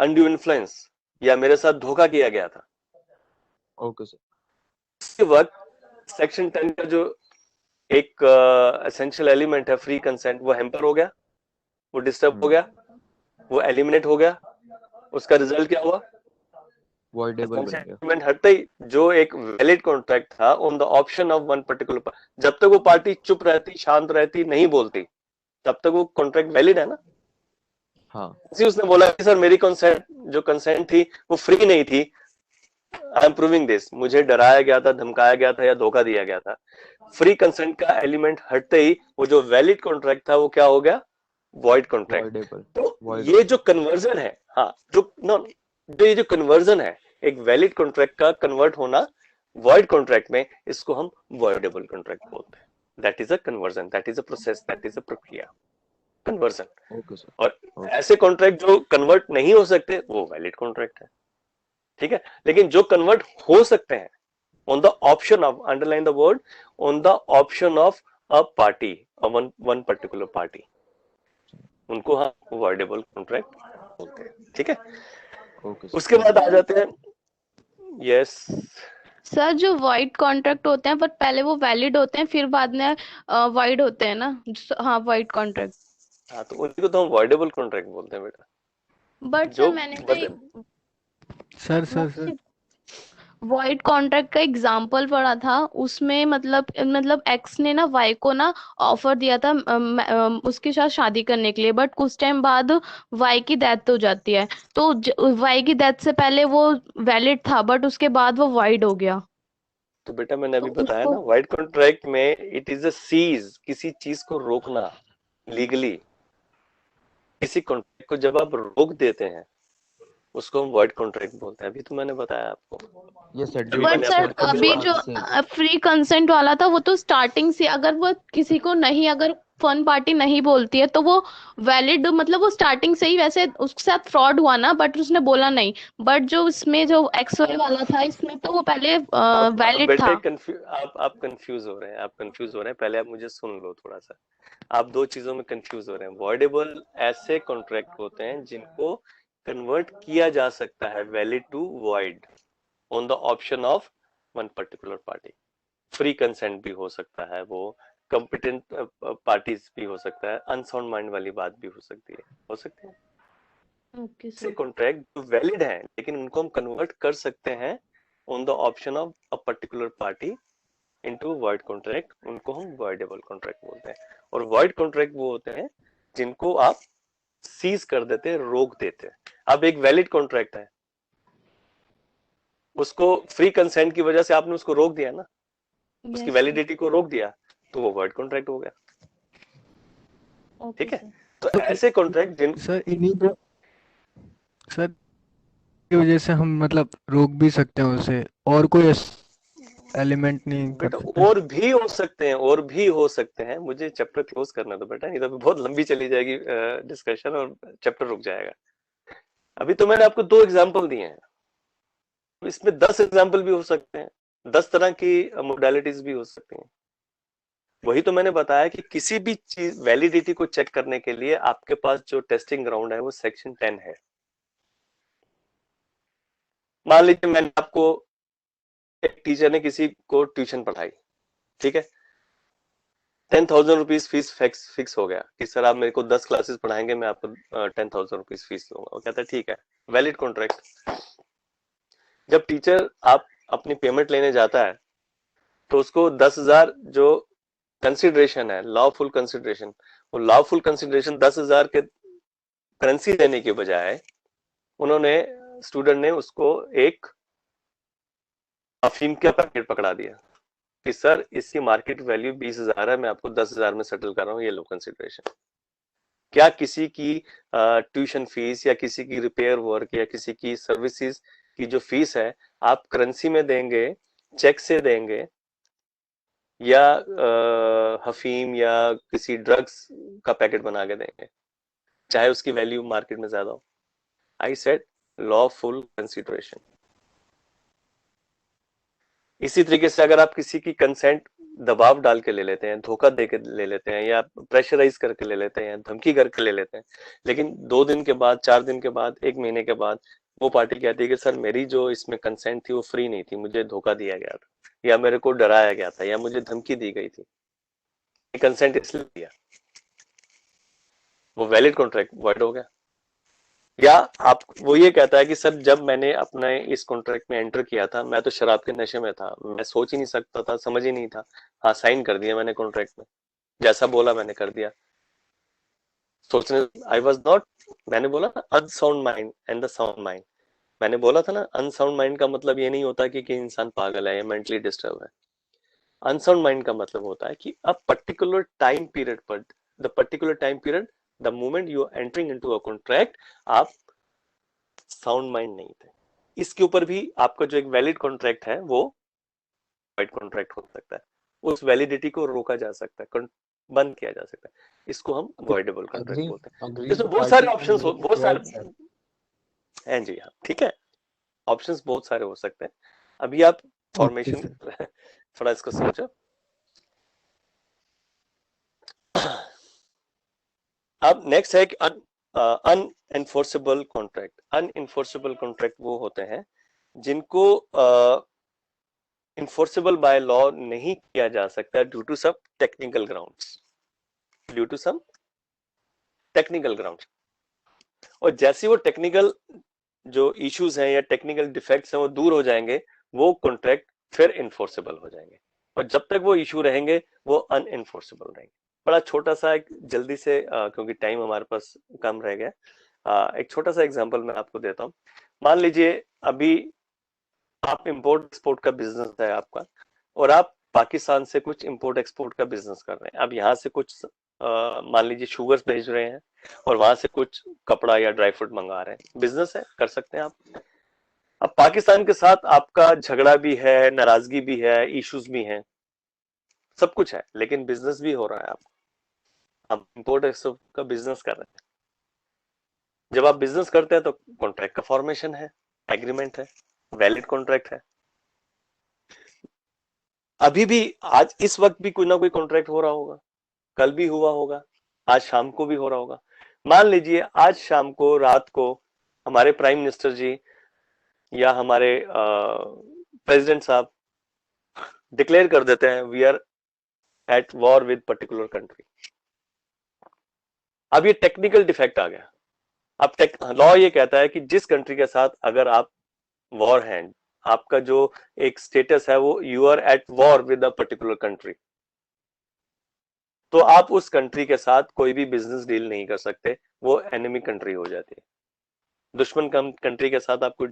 Speaker 1: undue influence, या मेरे साथ धोखा किया गया था।
Speaker 3: Okay sir.
Speaker 1: उसी वक्त सेक्शन 10 का जो एक एसेंशियल एलिमेंट है फ्री कंसेंट, वो हैम्पर हो गया, वो डिस्टर्ब हो गया, वो एलिमिनेट हो गया। उसका रिजल्ट क्या हुआ?
Speaker 3: वॉइडेबल बन गया।
Speaker 1: एलिमेंट हटते ही जो एक वैलिड कॉन्ट्रैक्ट था on the option of one particular, जब तक वो पार्टी चुप रहती, शांत रहती, नहीं बोलती, तब तक वो कॉन्ट्रैक्ट वैलिड है ना।
Speaker 3: हाँ
Speaker 1: उसने बोला कि सर मेरी कंसेंट, जो कंसेंट थी वो फ्री नहीं थी, आई एम प्रूविंग दिस, मुझे डराया गया था, धमकाया गया था या धोखा दिया गया था। फ्री कंसेंट का एलिमेंट हटते ही वो जो वैलिड कॉन्ट्रैक्ट था वो क्या हो गया? Void contract. तो ये जो कन्वर्जन है, हाँ जो ये जो कन्वर्जन है एक वैलिड कॉन्ट्रैक्ट का कन्वर्ट होना वॉइड कॉन्ट्रैक्ट में, इसको हम वॉइडेबल कॉन्ट्रैक्ट बोलते हैं। That is a conversion, that is a process, that is a प्रक्रिया, कन्वर्जन।
Speaker 3: Okay sir.
Speaker 1: और
Speaker 3: ओके
Speaker 1: ऐसे कॉन्ट्रैक्ट जो कन्वर्ट नहीं हो सकते वो वैलिड कॉन्ट्रैक्ट है, ठीक है। लेकिन जो कन्वर्ट हो सकते हैं on the option of, underline the word, on the option of a party, a one particular party, उनको हम voidable contract बोलते हैं, ठीक है।
Speaker 3: Okay sir.
Speaker 1: उसके बाद आ
Speaker 2: सर
Speaker 1: जाते हैं, यस
Speaker 2: सर जो वाइड कॉन्ट्रैक्ट होते हैं बट पहले वो वैलिड होते हैं फिर बाद में वाइड होते हैं ना। हाँ वाइड कॉन्ट्रैक्ट।
Speaker 1: हाँ, तो उनको तो हम voidable contract बोलते हैं बेटा,
Speaker 2: बट सर
Speaker 1: जो
Speaker 2: मैंने ना
Speaker 1: बदले।
Speaker 2: मैंने वॉइड कॉन्ट्रैक्ट का एग्जाम्पल पढ़ा था उसमें मतलब एक्स ने ना वाई को ना ऑफर दिया था उसके साथ शादी करने के लिए बट कुछ टाइम बाद वाई की डेथ हो जाती है तो वाई की डेथ से पहले वो वैलिड था बट उसके बाद वो वाइड हो गया।
Speaker 1: तो बेटा मैंने
Speaker 2: तो
Speaker 1: अभी बताया
Speaker 2: उसको
Speaker 1: ना, वाइड कॉन्ट्रैक्ट में इट इज अ सीज, किसी चीज को रोकना लीगली। किसी कॉन्ट्रैक्ट को जब आप रोक देते हैं उसको हम वाइड कॉन्ट्रैक्ट बोलते हैं, अभी तो मैंने बताया आपको,
Speaker 3: यस सर,
Speaker 1: अभी
Speaker 3: ड्यू
Speaker 2: बट
Speaker 3: टू
Speaker 1: मैंने आपको
Speaker 2: सर अभी जो
Speaker 3: सर्कमस्टांसेस।
Speaker 2: फ्री कंसेंट वाला था वो तो स्टार्टिंग से अगर वो किसी को नहीं अगर फन पार्टी नहीं बोलती है तो वो वैलिड मतलब वो स्टार्टिंग से ही वैसे उसके साथ फ्रॉड हुआ ना बट उसने बोला नहीं। बट जो इसमें जो एक्स वाई वाला था इसमें तो वो पहले
Speaker 1: अब
Speaker 2: वैलिड
Speaker 1: बेटे
Speaker 2: था।
Speaker 1: आप कंफ्यूज हो रहे हैं, आप कंफ्यूज हो रहे हैं, पहले आप मुझे सुन लो थोड़ा सा। आप दो चीजों में कंफ्यूज हो रहे हैं। वॉइडेबल ऐसे कॉन्ट्रैक्ट होते हैं जिनको कन्वर्ट किया जा सकता है valid to void on the option of one particular party. Free consent भी हो सकता है, वो कॉम्पिटेंट पार्टीज भी हो सकता है, अनसाउंड माइंड वाली बात भी हो सकती है, हो सकती है।
Speaker 2: ओके
Speaker 1: ऐसे
Speaker 2: सर।
Speaker 1: कॉन्ट्रैक्ट जो वैलिड हैं लेकिन उनको हम कन्वर्ट कर सकते हैं on the option of a particular party into void contract, उनको हम वॉइडेबल कॉन्ट्रैक्ट बोलते हैं। और वॉइड कॉन्ट्रैक्ट वो होते हैं जिनको आप सीज कर देते हैं, रोक देते हैं। अब एक वैलिड कॉन्ट्रैक्ट है, उसको फ्री कंसेंट की वजह से आपने उसको रोक दिया ना, उसकी
Speaker 2: यस सर।
Speaker 1: वैलिडिटी को रोक दिया, तो वो वॉइड कॉन्ट्रैक्ट हो गया,
Speaker 2: ओके
Speaker 1: ठीक है।
Speaker 2: सर।
Speaker 1: तो
Speaker 5: तो
Speaker 1: ऐसे कॉन्ट्रैक्ट जिन
Speaker 5: सर सर की वजह से हम मतलब रोक भी सकते हैं उसे और कोई एलिमेंट नहीं कर
Speaker 1: बेटा
Speaker 5: सकता।
Speaker 1: और भी हो सकते हैं, और भी हो सकते हैं, मुझे चैप्टर क्लोज करना दो बेटा, नहीं तो अभी बहुत लंबी चली जाएगी डिस्कशन और चैप्टर रुक जाएगा। अभी तो मैंने आपको दो एग्जांपल दिए हैं, इसमें 10 एग्जांपल भी हो सकते हैं, 10 तरह की मोडालिटीज भी हो सकती हैं। वही तो मैंने बताया कि किसी भी चीज वैलिडिटी को चेक करने के लिए आपके पास जो टेस्टिंग ग्राउंड है वो सेक्शन 10 है। मान लीजिए मैंने आपको, एक टीचर ने किसी को ट्यूशन पढ़ाई, ठीक है, 10,000 रुपीज फीस फिक्स हो गया कि सर आप मेरे को 10 क्लासेस पढ़ाएंगे, मैं आपको 10,000 रुपीज फीस लूंगा। वो कहता है ठीक है, वैलिड कॉन्ट्रैक्ट। जब टीचर आप अपनी पेमेंट लेने जाता है तो उसको 10,000 जो कंसिडरेशन है, लॉफुल कंसिडरेशन, वो लॉफुल कंसिडरेशन 10,000 के करेंसी देने के बजाय उन्होंने, स्टूडेंट ने उसको एक अफीम का पैकेट पकड़ा दिया कि सर इसकी मार्केट वैल्यू 20,000 है, मैं आपको 10,000 में सेटल कर रहा हूँ, ये लो कंसिडरेशन। क्या किसी की ट्यूशन फीस या किसी की रिपेयर वर्क या किसी की सर्विसेज की जो फीस है आप करेंसी में देंगे, चेक से देंगे, या हफीम या किसी ड्रग्स का पैकेट बना के देंगे, चाहे उसकी वैल्यू मार्केट में ज्यादा हो? I said lawful consideration. इसी तरीके से अगर आप किसी की कंसेंट दबाव डाल के ले लेते हैं, धोखा दे के ले लेते हैं, या प्रेशराइज करके ले लेते हैं, धमकी करके ले लेते हैं, लेकिन 2 दिन के बाद, 4 दिन के बाद, 1 महीने के बाद वो पार्टी कहती है कि सर मेरी जो इसमें कंसेंट थी वो फ्री नहीं थी, मुझे धोखा दिया गया था, या मेरे को डराया गया था, या मुझे धमकी दी गई थी, कंसेंट इसलिए दिया, वो वैलिड कॉन्ट्रैक्ट वॉइड हो गया। या आप, वो ये कहता है कि सर जब मैंने अपने इस कॉन्ट्रैक्ट में एंटर किया था मैं तो शराब के नशे में था, मैं सोच ही नहीं सकता था, समझ ही नहीं था, हाँ साइन कर दिया मैंने कॉन्ट्रैक्ट में, जैसा बोला मैंने कर दिया, सोचने आई वॉज नॉट, मैंने बोला ना unsound mind and the sound mind, मैंने बोला था ना अनसाउंड माइंड का मतलब ये नहीं होता कि इंसान पागल है या मेंटली डिस्टर्ब है। अनसाउंड माइंड का मतलब होता है कि अ पर्टिकुलर टाइम पीरियड पर, the particular time period, the moment you are entering into a contract, आप साउंड माइंड नहीं थे। इसके ऊपर भी आपका जो एक वैलिड कॉन्ट्रैक्ट है वो वाइड कॉन्ट्रैक्ट हो सकता है। उस वैलिडिटी को रोका जा सकता है, बंद किया जा सकता है। इसको हम अवॉइडेबल कॉन्ट्रैक्ट बोलते हैं। इसमें बहुत सारे ऑप्शंस हो, बहुत सारे हैं जी। हाँ ठीक है, ऑप्शंस बहुत सारे हो सकते हैं। अभी आप फॉर्मेशन थोड़ा इसको सोचो। अब नेक्स्ट है कि अनएनफोर्सेबल कॉन्ट्रैक्ट। अनएनफोर्सेबल कॉन्ट्रैक्ट वो होते हैं जिनको इन्फोर्सेबल बाय लॉ नहीं किया जा सकता due to some technical grounds, due to some technical grounds. और जैसे वो टेक्निकल जो इश्यूज हैं या टेक्निकल डिफेक्ट्स हैं वो दूर हो जाएंगे, वो कॉन्ट्रैक्ट फिर इन्फोर्सेबल हो जाएंगे। और जब तक वो इशू रहेंगे वो अनएनफोर्सेबल रहेंगे। बड़ा छोटा सा एक जल्दी से क्योंकि टाइम हमारे पास कम रह गया, एक छोटा सा एग्जांपल मैं आपको देता हूँ। मान लीजिए अभी आप इंपोर्ट एक्सपोर्ट का बिजनेस है आपका, और आप पाकिस्तान से कुछ इंपोर्ट एक्सपोर्ट का बिजनेस कर रहे हैं। अब यहाँ से कुछ मान लीजिए शुगर्स भेज रहे हैं और वहां से कुछ कपड़ा या ड्राई फ्रूट मंगा रहे हैं। बिजनेस है, कर सकते हैं आप। अब पाकिस्तान के साथ आपका झगड़ा भी है, नाराजगी भी है, इश्यूज भी हैं, सब कुछ है, लेकिन बिजनेस भी हो रहा है। आप इंपोर्ट एक्सपोर्ट का बिजनेस कर रहे हैं। जब आप बिजनेस करते हैं तो कॉन्ट्रैक्ट का फॉर्मेशन है, एग्रीमेंट है, वैलिड कॉन्ट्रैक्ट है। अभी भी आज इस वक्त भी कोई ना कोई कॉन्ट्रैक्ट हो रहा होगा, कल भी हुआ होगा, आज शाम को भी हो रहा होगा। मान लीजिए आज शाम को, रात को हमारे प्राइम मिनिस्टर जी या हमारे प्रेसिडेंट साहब डिक्लेयर कर देते हैं we are at war with particular country. अब ये टेक्निकल डिफेक्ट आ गया। अब लॉ ये कहता है कि जिस कंट्री के साथ अगर आप वॉर हैं, आपका जो एक स्टेटस है वो you are at war with a particular country, तो आप उस कंट्री के साथ कोई भी बिजनेस डील नहीं कर सकते, वो एनिमी कंट्री हो जाती है। दुश्मन कंट्री के साथ आप कोई